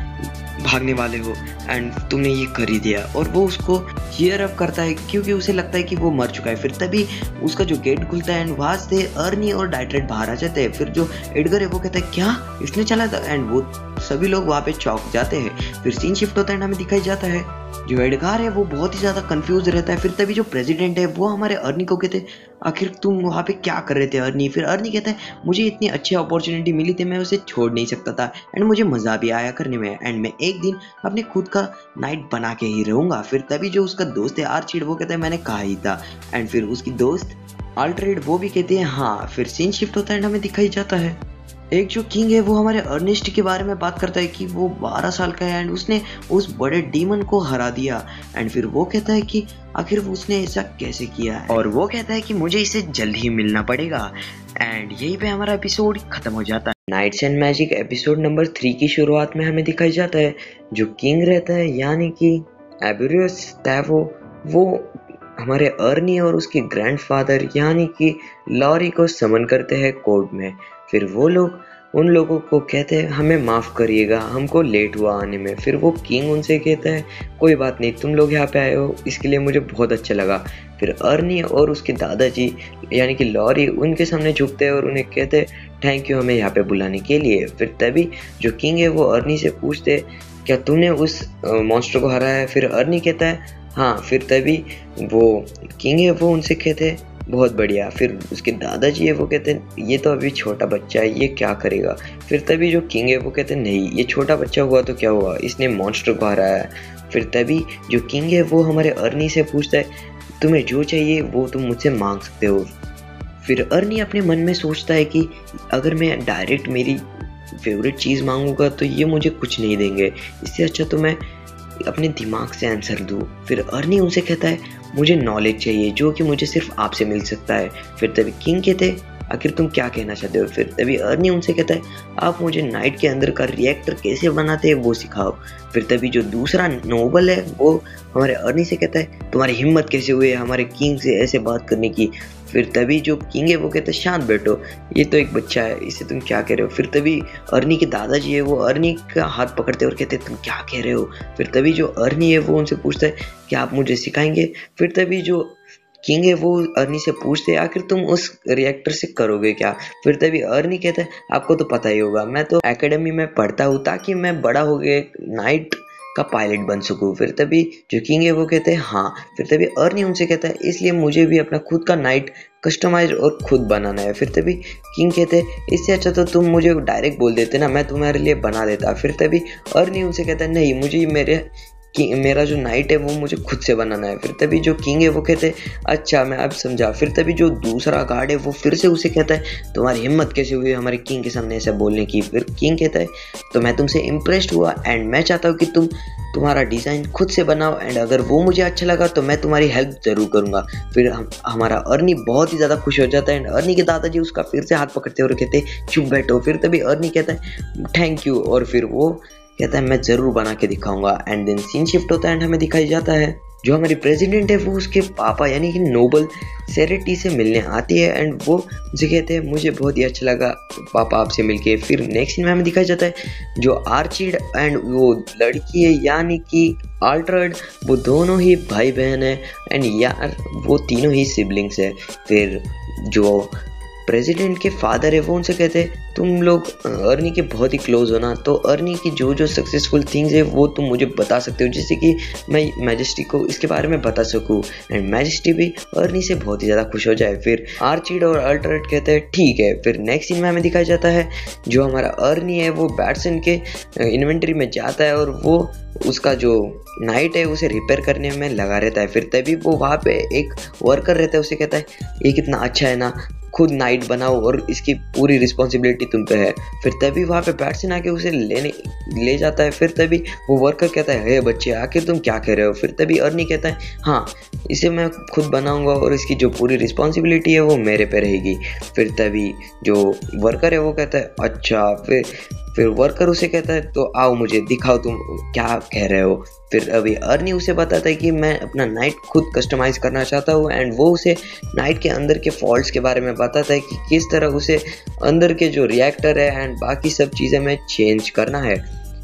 भागने वाले हो एंड तुमने ये कर ही दिया। और वो उसको चीयर अप करता है क्योंकि उसे लगता है कि वो मर चुका है। फिर तभी उसका जो गेट खुलता है एंड वहाँ से अर्नी और डाइट्रेट बाहर आ जाते हैं। फिर जो एडगर है वो कहता है क्या इसने चला था एंड वो सभी लोग वहाँ पे चौंक जाते हैं। फिर सीन शिफ्ट होता है एंड हमें दिखाई जाता है जो एडगार है वो बहुत ही ज़्यादा कंफ्यूज रहता है। फिर तभी जो प्रेसिडेंट है वो हमारे अर्नी को कहते हैं आखिर तुम वहाँ पे क्या कर रहे थे अर्नी। फिर अर्नी कहता है मुझे इतनी अच्छी अपॉर्चुनिटी मिली थी मैं उसे छोड़ नहीं सकता था एंड मुझे मज़ा भी आया करने में एंड मैं एक दिन अपने खुद का नाइट बना के ही रहूँगा। फिर तभी जो उसका दोस्त है आर्चिड वो कहता है मैंने कहा ही था एंड फिर उसकी दोस्त अल्ट्रेड वो भी कहती है हाँ। फिर सीन शिफ्ट होता है एंड हमें दिखाई जाता है एक जो किंग है वो हमारे अर्नेस्ट के बारे में बात करता है कि वो 12 साल का है एंड उसने उस बड़े डीमन को हरा दिया। एंड फिर वो कहता है कि आखिर उसने ऐसा कैसे किया है और वो कहता है कि मुझे इसे जल्द ही मिलना पड़ेगा। एंड यहीं पे हमारा एपिसोड खत्म हो जाता है। Knights and Magic episode number 3 की शुरुआत में हमें दिखाई जाता है जो किंग रहता है यानी कि एबेरियस टैवो वो हमारे अर्नी और उसके ग्रैंडफादर यानी कि लॉरी को समन करते हैं कोर्ट में। फिर वो लोग उन लोगों को कहते हैं हमें माफ़ करिएगा हमको लेट हुआ आने में। फिर वो किंग उनसे कहता है कोई बात नहीं तुम लोग यहाँ पे आए हो इसके लिए मुझे बहुत अच्छा लगा। फिर अर्नी और उसके दादाजी यानी कि लॉरी उनके सामने झुकते हैं और उन्हें कहते हैं थैंक यू हमें यहाँ पे बुलाने के लिए। फिर तभी जो किंग है वो अर्नी से पूछते क्या तूने उस मॉन्स्टर को हराया है। फिर अर्नी कहता है हाँ। फिर तभी वो किंग है वो उनसे कहते हैं बहुत बढ़िया। फिर उसके दादाजी है वो कहते हैं ये तो अभी छोटा बच्चा है ये क्या करेगा। फिर तभी जो किंग है वो कहते हैं नहीं ये छोटा बच्चा हुआ तो क्या हुआ इसने मॉन्स्टर को हराया है। फिर तभी जो किंग है वो हमारे अर्नी से पूछता है तुम्हें जो चाहिए वो तुम मुझसे मांग सकते हो। फिर अर्नी अपने मन में सोचता है कि अगर मैं डायरेक्ट मेरी फेवरेट चीज़ मांगूंगा तो ये मुझे कुछ नहीं देंगे, इससे अच्छा तो मैं अपने दिमाग से आंसर दूँ। फिर अर्नी उनसे कहता है मुझे नॉलेज चाहिए जो कि मुझे सिर्फ आपसे मिल सकता है। फिर तभी किंग कहते आखिर तुम क्या कहना चाहते हो। फिर तभी अर्नी उनसे कहता है आप मुझे नाइट के अंदर का रिएक्टर कैसे बनाते हैं वो सिखाओ। फिर तभी जो दूसरा नोबल है वो हमारे अर्नी से कहता है तुम्हारी हिम्मत कैसे हुई है हमारे किंग से ऐसे बात करने की। फिर तभी जो किंग है वो कहता है शांत बैठो ये तो एक बच्चा है इसे तुम क्या कह रहे हो। फिर तभी अर्नी के दादाजी है वो अर्नी का हाथ पकड़ते और कहते तुम क्या कह रहे हो। फिर तभी जो अर्नी है वो उनसे पूछता है क्या आप मुझे सिखाएंगे। फिर तभी जो किंग है वो अर्नी से पूछते हैं आखिर तुम उस रिएक्टर से करोगे क्या। फिर तभी अर्नी कहता है आपको तो पता ही होगा मैं तो एकेडमी में पढ़ता हूँ ताकि मैं बड़ा हो गया नाइट का पायलट बन सकूं। फिर तभी जो किंग है वो कहते हैं हाँ। फिर तभी अर्नी उनसे कहता है इसलिए मुझे भी अपना खुद का नाइट कस्टमाइज और खुद बनाना है। फिर तभी किंग कहते हैं इससे अच्छा तो तुम मुझे डायरेक्ट बोल देते ना मैं तुम्हारे लिए बना देता। फिर तभी अर्नी उनसे कहता है नहीं मुझे मेरा जो नाइट है वो मुझे खुद से बनाना है। फिर तभी जो किंग है वो कहते हैं अच्छा मैं अब समझा। फिर तभी जो दूसरा गार्ड है वो फिर से उसे कहता है तुम्हारी हिम्मत कैसे हुई हमारे किंग के सामने ऐसा बोलने की। फिर किंग कहता है तो मैं तुमसे इम्प्रेस्ड हुआ एंड मैं चाहता हूँ कि तुम तुम्हारा डिज़ाइन खुद से बनाओ एंड अगर वो मुझे अच्छा लगा तो मैं तुम्हारी हेल्प ज़रूर करूँगा। फिर हमारा अर्नी बहुत ही ज़्यादा खुश हो जाता है एंड अर्नी के दादाजी उसका फिर से हाथ पकड़ते और कहते चुप बैठो। फिर तभी अर्नी कहता है थैंक यू और फिर वो कहता है मैं ज़रूर बना के दिखाऊंगा। एंड देन सीन शिफ्ट होता है एंड हमें दिखाई जाता है जो हमारी प्रेसिडेंट है वो उसके पापा यानी कि नोबल सेरेटी से मिलने आती है एंड वो मुझे कहते हैं मुझे बहुत ही अच्छा लगा पापा आपसे मिलके। फिर नेक्स्ट सीन में हमें दिखाया जाता है जो आर्चिड एंड वो लड़की है यानी कि आल्ट्राइड, वो दोनों ही भाई बहन है एंड यार वो तीनों ही सिबलिंग्स है। फिर जो प्रेसिडेंट के फादर है वो उनसे कहते हैं तुम लोग अर्नी के बहुत ही क्लोज हो ना, तो अर्नी की जो जो सक्सेसफुल थिंग्स है वो तुम मुझे बता सकते हो जिससे कि मैं मैजेस्टी को इसके बारे में बता सकूँ एंड मैजेस्टी भी अर्नी से बहुत ही ज़्यादा खुश हो जाए। फिर आर्चिड और अल्ट्रेट कहते हैं ठीक है। फिर नेक्स्ट सीन में हमें दिखाया जाता है जो हमारा अर्नी है वो बैटसन के इन्वेंट्री में जाता है और वो उसका जो नाइट है उसे रिपेयर करने में लगा रहता है। फिर तभी वो वहाँ पे एक वर्कर रहता है, उसे कहता है ये कितना अच्छा है ना, खुद नाइट बनाओ और इसकी पूरी रिस्पॉन्सिबिलिटी तुम पे है। फिर तभी वहाँ पे बैटसन आके उसे ले जाता है। फिर तभी वो वर्कर कहता है हे बच्चे आखिर तुम क्या कह रहे हो। फिर तभी अर्नी कहता है हाँ इसे मैं खुद बनाऊंगा और इसकी जो पूरी रिस्पॉन्सिबिलिटी है वो मेरे पे रहेगी। फिर तभी जो वर्कर है वो कहता है अच्छा। फिर वर्कर उसे कहता है तो आओ मुझे दिखाओ तुम क्या कह रहे हो। फिर अभी अर्नी उसे बताता है कि मैं अपना नाइट खुद कस्टमाइज़ करना चाहता हूँ एंड वो उसे नाइट के अंदर के फॉल्ट्स के बारे में बताता है कि किस तरह उसे अंदर के जो रिएक्टर है एंड बाकी सब चीज़ें में चेंज करना है।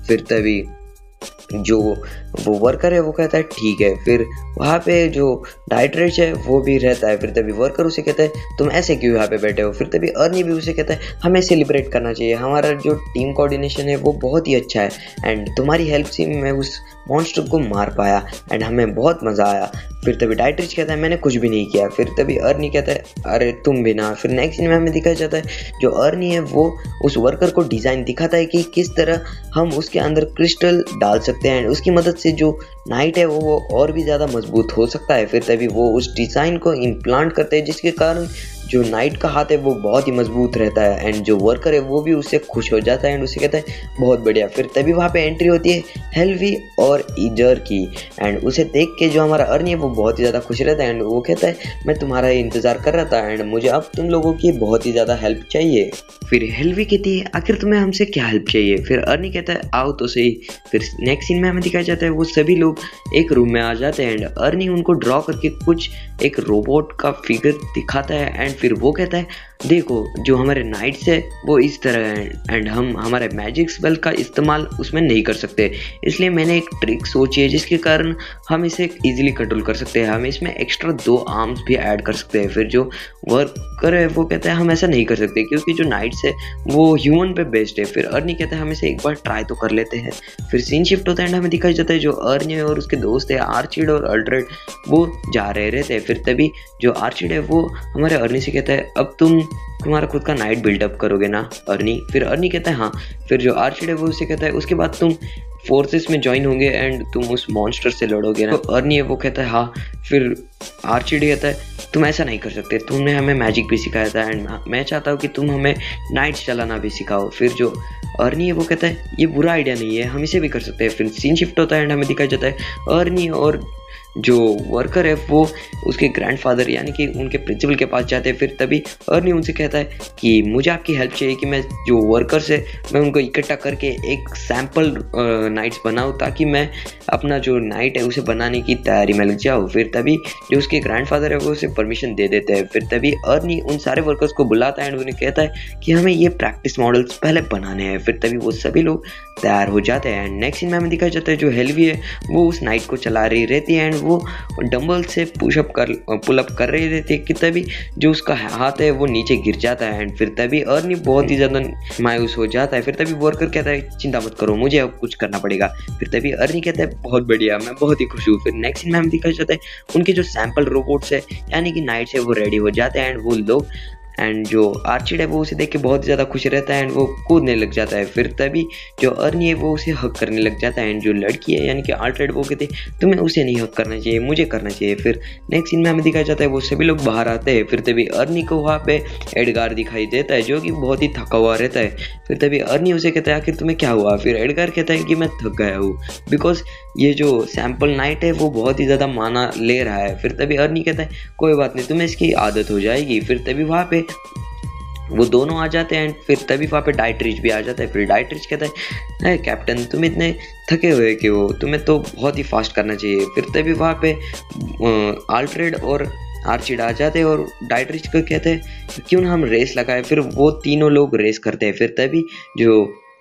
फिर तभी जो वो वर्कर है वो कहता है ठीक है। फिर वहाँ पे जो डाइट्रेच है वो भी रहता है। फिर तभी वर्कर उसे कहता है तुम ऐसे क्यों यहाँ पे बैठे हो। फिर तभी अर्नी भी उसे कहता है हमें सेलिब्रेट करना चाहिए, हमारा जो टीम कोऑर्डिनेशन है वो बहुत ही अच्छा है एंड तुम्हारी हेल्प से मैं उस मॉन्स्टर को मार पाया एंड हमें बहुत मज़ा आया। फिर तभी डाइट्रिच कहता है मैंने कुछ भी नहीं किया। फिर तभी अर्नी कहता है अरे तुम भी ना। फिर नेक्स्ट सीन में हमें दिखाया जाता है जो अर्नी है वो उस वर्कर को डिज़ाइन दिखाता है कि किस तरह हम उसके अंदर क्रिस्टल डाल सकते हैं एंड उसकी मदद से जो नाइट है वो और भी ज़्यादा मजबूत हो सकता है। फिर तभी वो उस डिज़ाइन को इम्प्लांट करते हैं जिसके कारण जो नाइट का हाथ है वो बहुत ही मजबूत रहता है एंड जो वर्कर है वो भी उससे खुश हो जाता है एंड उसे कहता है बहुत बढ़िया। फिर तभी वहाँ पे एंट्री होती है हेल्वी और ईजर की एंड उसे देख के जो हमारा अर्नी है वो बहुत ही ज़्यादा खुश रहता है एंड वो कहता है मैं तुम्हारा इंतज़ार कर रहा था एंड मुझे अब तुम लोगों की बहुत ही ज़्यादा हेल्प चाहिए। फिर हेल्वी कहती है आखिर तुम्हें हमसे क्या हेल्प चाहिए। फिर अर्नी कहता है आओ तो सही। फिर नेक्स्ट सीन में हमें दिखाया जाता है वो सभी लोग एक रूम में आ जाते हैं एंड अर्नी उनको ड्रॉ करके कुछ एक रोबोट का फिगर दिखाता है एंड फिर वो कहता है देखो जो हमारे नाइट्स है वो इस तरह है एंड हम हमारे मैजिक स्पेल का इस्तेमाल उसमें नहीं कर सकते, इसलिए मैंने एक ट्रिक सोची है जिसके कारण हम इसे इजीली कंट्रोल कर सकते हैं। हम इसमें एक्स्ट्रा 2 आर्म्स भी ऐड कर सकते हैं। फिर जो वर्कर है वो कहता है हम ऐसा नहीं कर सकते क्योंकि जो नाइट्स है वो ह्यूमन पे बेस्ड है। फिर अर्नी कहता है हम इसे एक बार ट्राई तो कर लेते हैं। फिर सीन शिफ्ट होता है एंड हमें दिखाई जाता है जो अर्नी और उसके दोस्त है आर्चिड और अल्ट्रेड वो जा रहे रहते हैं। फिर तभी जो आर्चिड है वो हमारे अर्नी से कहता है अब तुम्हारा खुद का नाइट बिल्डअप करोगे ना अर्नी। फिर अर्नी कहता है हाँ। फिर जो आर्चिड है वो उसे कहता है उसके बाद तुम फोर्सेस में ज्वाइन होंगे एंड तुम उस मॉन्स्टर से लड़ोगे ना। तो अर्नी है वो कहता है हाँ। फिर आर्चिड कहता है तुम ऐसा नहीं कर सकते, तुमने हमें मैजिक भी सिखाया था एंड मैं चाहता हूँ कि तुम हमें नाइट्स चलाना भी सिखाओ। फिर जो अर्नी है वो कहता है ये बुरा आइडिया नहीं है, हम इसे भी कर सकते हैं। फिर सीन शिफ्ट होता है एंड हमें दिखाया जाता है अर्नी और जो वर्कर है वो उसके ग्रैंडफादर यानी कि उनके प्रिंसिपल के पास जाते हैं। फिर तभी अर्नी उनसे कहता है कि मुझे आपकी हेल्प चाहिए कि मैं जो वर्कर्स है मैं उनको इकट्ठा करके एक सैम्पल नाइट्स बनाऊँ ताकि मैं अपना जो नाइट है उसे बनाने की तैयारी में लग जाऊँ। फिर तभी जो उसके ग्रैंडफादर है वो उसे परमिशन दे देते हैं। फिर तभी अर्नी उन सारे वर्कर्स को बुलाता है एंड उन्हें कहता है कि हमें ये प्रैक्टिस मॉडल्स पहले बनाने हैं। फिर तभी वो सभी लोग तैयार हो जाते हैं एंड नेक्स्ट सीन में हमें दिखाया जाता है जो हेल्वी है वो उस नाइट को चला रही रहती है एंड वो डंबल से पुल अप कर रही रहती है कि तभी जो उसका हाथ है वो नीचे गिर जाता है एंड फिर तभी अर्नी बहुत ही ज़्यादा मायूस हो जाता है। फिर तभी वर्कर कहता है चिंता मत करो मुझे अब कुछ करना पड़ेगा। फिर तभी अर्नी कहता है बहुत बढ़िया, मैं बहुत ही खुश हूँ। फिर नेक्स्ट सीन में हम दिखाया जाता है उनके जो सैम्पल रोबोट्स है यानी कि नाइट्स है वो रेडी हो जाते हैं एंड वो लोग एंड जो आर्चिड है वो उसे देख के बहुत ज़्यादा खुश रहता है एंड वो कूदने लग जाता है। फिर तभी जो अर्नी है वो उसे हक करने लग जाता है एंड जो लड़की है यानी कि आल्ट्रेड वो कहते हैं तुम्हें उसे नहीं हक करना चाहिए, मुझे करना चाहिए। फिर नेक्स्ट सीन में हमें दिखाया जाता है वो सभी लोग बाहर आते हैं। फिर तभी अर्नी को वहाँ पे एडगार दिखाई देता है जो कि बहुत ही थका हुआ रहता है। फिर तभी अर्नी उसे कहता है आखिर तुम्हें क्या हुआ। फिर एडगार कहता है कि मैं थक गया हूँ बिकॉज ये जो सैम्पल नाइट है वो बहुत ही ज़्यादा माना ले रहा है। फिर तभी अर्नी कहता है कोई बात नहीं तुम्हें इसकी आदत हो जाएगी। फिर तभी वहाँ पे वो दोनों आ जाते हैं एंड फिर तभी वहाँ पे डाइटरिच भी आ जाता है। फिर डाइटरिच कहता है कैप्टन तुम इतने थके हुए क्यों हो, तुम्हें तो बहुत ही फास्ट करना चाहिए। फिर तभी वहाँ पे अल्फ्रेड और आर्चिड आ जाते हैं और डाइटरिच को कहते हैं क्यों ना हम रेस लगाए। फिर वो तीनों लोग रेस करते हैं। फिर तभी जो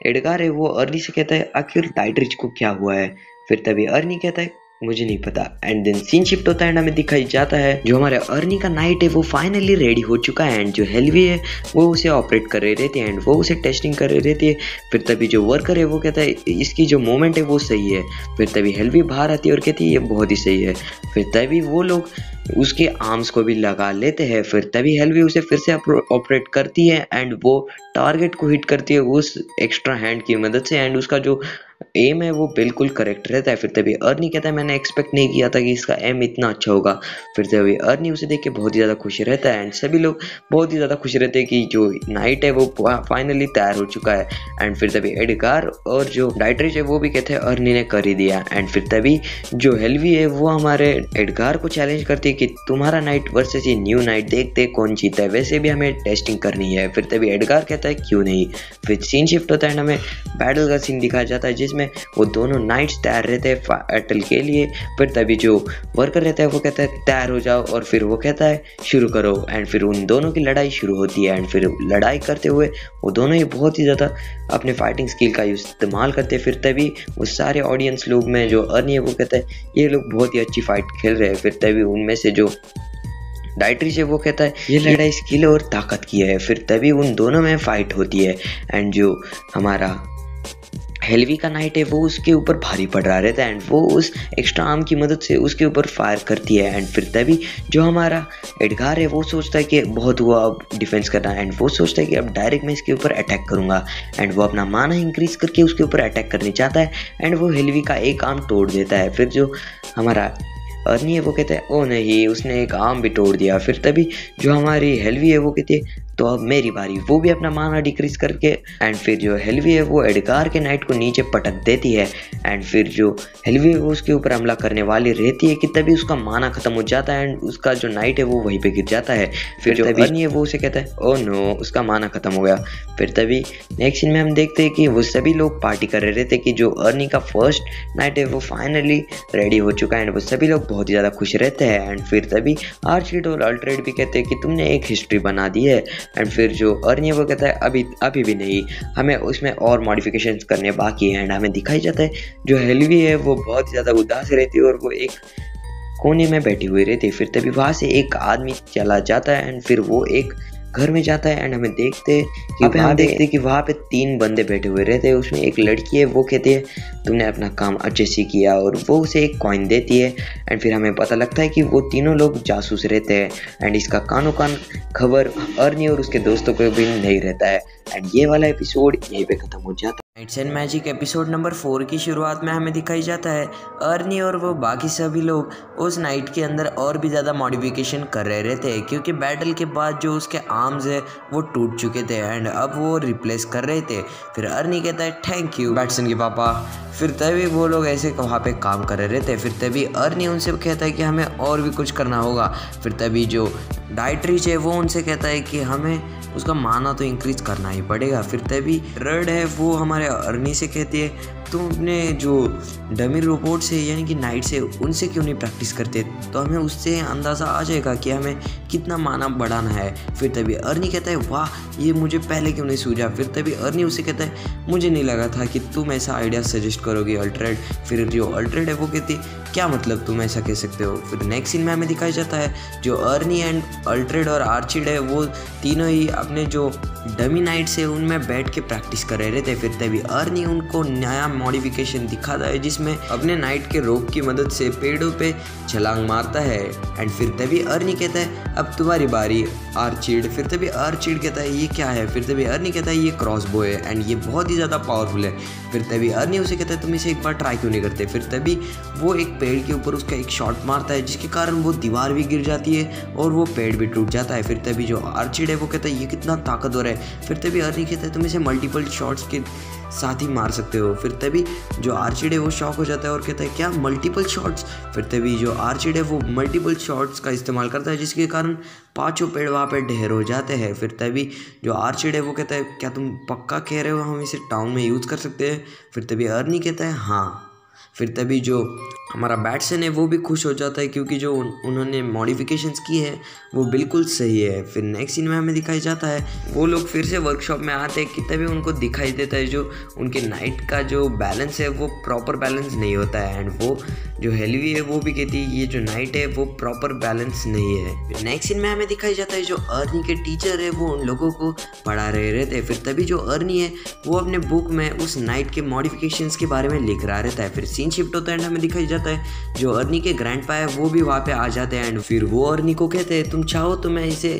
एडगार है वो अर्नी से कहता है आखिर डाइटरिच को क्या हुआ है। फिर तभी अर्नी कहता है मुझे नहीं पता। एंड देन सीन शिफ्ट होता है एंड हमें दिखाई जाता है जो हमारे अर्नी का नाइट है वो फाइनली रेडी हो चुका है एंड जो हेल्वी है वो उसे ऑपरेट कर रही रहती है एंड वो उसे टेस्टिंग कर रही रहती है। फिर तभी जो वर्कर है वो कहता है इसकी जो मूवमेंट है वो सही है। फिर तभी हेल्वी बाहर आती है और कहती है ये बहुत ही सही है। फिर तभी वो लोग उसके आर्म्स को भी लगा लेते हैं। फिर तभी हेल्वी उसे फिर से ऑपरेट करती है एंड वो टारगेट को हिट करती है उस एक्स्ट्रा हैंड की मदद से एंड उसका जो एम है वो बिल्कुल करेक्ट रहता है। फिर तभी अर्नी कहता है मैंने एक्सपेक्ट नहीं किया था कि इसका एम इतना अच्छा होगा। फिर तभी अर्नी उसे देख के बहुत ही ज़्यादा खुश रहता है एंड सभी लोग बहुत ही ज़्यादा खुश रहते हैं कि जो नाइट है वो फाइनली तैयार हो चुका है। एंड फिर तभी एडगार और जो डाइटरिच है वो भी कहते हैं अर्नी ने कर ही दिया। एंड फिर तभी जो हेल्वी है वो हमारे एडगार को चैलेंज करती है कि तुम्हारा नाइट वर्सेस ये न्यू नाइट, देखते कौन जीता है, वैसे भी हमें टेस्टिंग करनी है। फिर तभी एडगार कहता है क्यों नहीं। फिर सीन शिफ्ट होता है, हमें बैटल का सीन दिखाया जाता है जिसमें वो दोनों नाइट्स तैयार रहते हैं बैटल के लिए। फिर तभी जो वर्कर रहता है वो कहता है तैयार हो जाओ और फिर वो कहता है शुरू करो। एंड फिर उन दोनों की लड़ाई शुरू होती है एंड फिर लड़ाई करते हुए वो दोनों ही बहुत ही ज़्यादा अपने फाइटिंग स्किल का इस्तेमाल करते हैं। फिर तभी वो सारे ऑडियंस लोग में जो अर्नी है वो कहता है ये लोग बहुत ही अच्छी फाइट खेल रहे हैं। फिर तभी उनमें से जो डाइटरिच है वो कहता है ये लड़ाई स्किल और ताकत की है। फिर तभी उन दोनों में फाइट होती है एंड जो हमारा हेल्वी का नाइट है वो उसके ऊपर भारी पड़ रहा रहता है एंड वो उस एक्स्ट्रा आर्म की मदद से उसके ऊपर फायर करती है। एंड फिर तभी जो हमारा एडगार है वो सोचता है कि बहुत हुआ अब डिफेंस करना एंड वो सोचता है कि अब डायरेक्ट मैं इसके ऊपर अटैक करूंगा एंड वो अपना माना इंक्रीज करके उसके ऊपर अटैक करने चाहता है एंड वो हेल्वी का एक आर्म तोड़ देता है। फिर जो हमारा अर्नी है वो कहता है ओ नहीं उसने एक आर्म भी तोड़ दिया। फिर तभी जो हमारी हेल्वी है वो कहती है तो अब मेरी बारी, वो भी अपना माना डिक्रीज करके एंड फिर जो हेल्वी है वो एडगार के नाइट को नीचे पटक देती है एंड फिर जो हेल्वी है वो उसके ऊपर हमला करने वाली रहती है कि तभी उसका माना खत्म हो जाता है एंड उसका जो नाइट है वो वहीं पे गिर जाता है। फिर जो अर्नी है वो उसे कहता है ओ नो उसका माना खत्म हो गया। फिर तभी नेक्स्ट सीन में हम देखते हैं कि वो सभी लोग पार्टी कर रहे थे कि जो अर्नी का फर्स्ट नाइट है वो फाइनली रेडी हो चुका है एंड वो सभी लोग बहुत ही ज़्यादा खुश रहते हैं। एंड फिर तभी आर्चिड और अल्ट्रेड भी कहते हैं कि तुमने एक हिस्ट्री बना दी है। एंड फिर जो अर्नी है वो कहता है अभी भी नहीं, हमें उसमें और मॉडिफिकेशन करने बाकी है। एंड हमें दिखाई जाता है जो हेल्वी है वो बहुत ज़्यादा उदास रहती है और वो एक कोने में बैठी हुई रहती है। फिर तभी वहाँ से एक आदमी चला जाता है एंड फिर वो एक घर में जाता है एंड हमें देखते हैं कि वहाँ पे 3 बंदे बैठे हुए रहते हैं। उसमें एक लड़की है वो कहती है तुमने अपना काम अच्छे से किया और वो उसे एक कॉइन देती है। एंड फिर हमें पता लगता है कि वो तीनों लोग जासूस रहते हैं एंड इसका कानो कान खबर अर्नी और उसके दोस्तों को भी नहीं रहता है। एंड ये वाला एपिसोड यहीं पे खत्म हो जाता है। Knights and Magic episode number 4 की शुरुआत में हमें दिखाई जाता है अर्नी और वो बाकी सभी लोग उस नाइट के अंदर और भी ज़्यादा मॉडिफिकेशन कर रहे रहते हैं क्योंकि बैटल के बाद जो उसके आर्म्स है वो टूट चुके थे एंड अब वो रिप्लेस कर रहे थे। फिर अर्नी कहता है थैंक यू बैटसन के पापा। फिर तभी वो लोग ऐसे वहाँ पे काम कर रहे रहते हैं। फिर तभी अर्नी उनसे कहता है कि हमें और भी कुछ करना होगा। फिर तभी जो डाइटरिच है वो उनसे कहता है कि हमें उसका माना तो इंक्रीज करना ही पड़ेगा। फिर तभी रेड है वो हमारे अर्नी से कहती है तुम अपने जो डमी रोबोट से यानी कि नाइट से उनसे क्यों नहीं प्रैक्टिस करते, तो हमें उससे अंदाज़ा आ जाएगा कि हमें कितना माना बढ़ाना है। फिर तभी अर्नी कहता है वाह ये मुझे पहले क्यों नहीं सूझा। फिर तभी अर्नी उससे कहता है मुझे नहीं लगा था कि तुम ऐसा आइडिया सजेस्ट करोगे अल्ट्रेड। फिर जो अल्ट्रेड है वो कहती क्या मतलब तुम ऐसा कह सकते हो। फिर नेक्स्ट सीन में हमें दिखाया जाता है जो अर्नी एंड अल्ट्रेड और आर्चिड है वो तीनों ही अपने जो डमी नाइट्स है उनमें बैठ के प्रैक्टिस कर रहे थे। फिर तभी अर्नी उनको नया मॉडिफिकेशन दिखाता है जिसमें अपने नाइट के रोप की मदद से पेड़ों पे छलांग मारता है। एंड फिर तभी अर्नी कहता है अब तुम्हारी बारी आर्चिड। फिर तभी आर्चिड कहता है ये क्या है। फिर तभी अर्नी कहता है ये क्रॉसबो है एंड ये बहुत ही ज़्यादा पावरफुल है। फिर तभी अर्नी उसे कहता है तुम इसे एक बार ट्राई क्यों नहीं करते। फिर तभी वो एक पेड़ के ऊपर उसका एक शॉट मारता है जिसके कारण वो दीवार भी गिर जाती है और वो पेड़ भी टूट जाता है। फिर तभी जो आर्चिड है वो कहता है ये कितना ताकतवर है। फिर तभी अर्नी कहता है तुम इसे मल्टीपल शॉट्स के साथ ही मार सकते हो। फिर तभी जो आर्चिड है वो शॉक हो जाता है और कहता है क्या मल्टीपल शॉट्स। फिर तभी जो आर्चिड है वो मल्टीपल शॉट्स का इस्तेमाल करता है, जिसके कारण 5 पेड़ वहाँ पे ढेर हो जाते हैं। फिर तभी जो आर्चिड है वो कहता है क्या तुम पक्का कह रहे हो हम इसे टाउन में यूज़ कर सकते हैं। फिर तभी अर्नी कहता है हाँ। फिर तभी जो हमारा बैट्सन है वो भी खुश हो जाता है, क्योंकि जो उन्होंने मॉडिफिकेशंस की है वो बिल्कुल सही है। फिर नेक्स्ट सीन में हमें दिखाई जाता है वो लोग फिर से वर्कशॉप में आते हैं कि तभी उनको दिखाई देता है जो उनके नाइट का जो बैलेंस है वो प्रॉपर बैलेंस नहीं होता है। एंड वो जो हेल्वी है वो भी कहती है ये जो नाइट है वो प्रॉपर बैलेंस नहीं है। फिर नेक्स्ट सीन में हमें दिखाई जाता है जो अर्नी के टीचर है वो उन लोगों को पढ़ा रहे रहते हैं। फिर तभी जो अर्नी है वो अपने बुक में उस नाइट के मॉडिफिकेशंस के बारे में लिख रहा रहता है। फिर सीन शिफ्ट होता है एंड हमें दिखाई जाता है जो अर्नी के ग्रैंडपा है वो भी वहाँ पे आ जाते हैं। एंड फिर वो अर्नी को कहते हैं तुम चाहो तो मैं इसे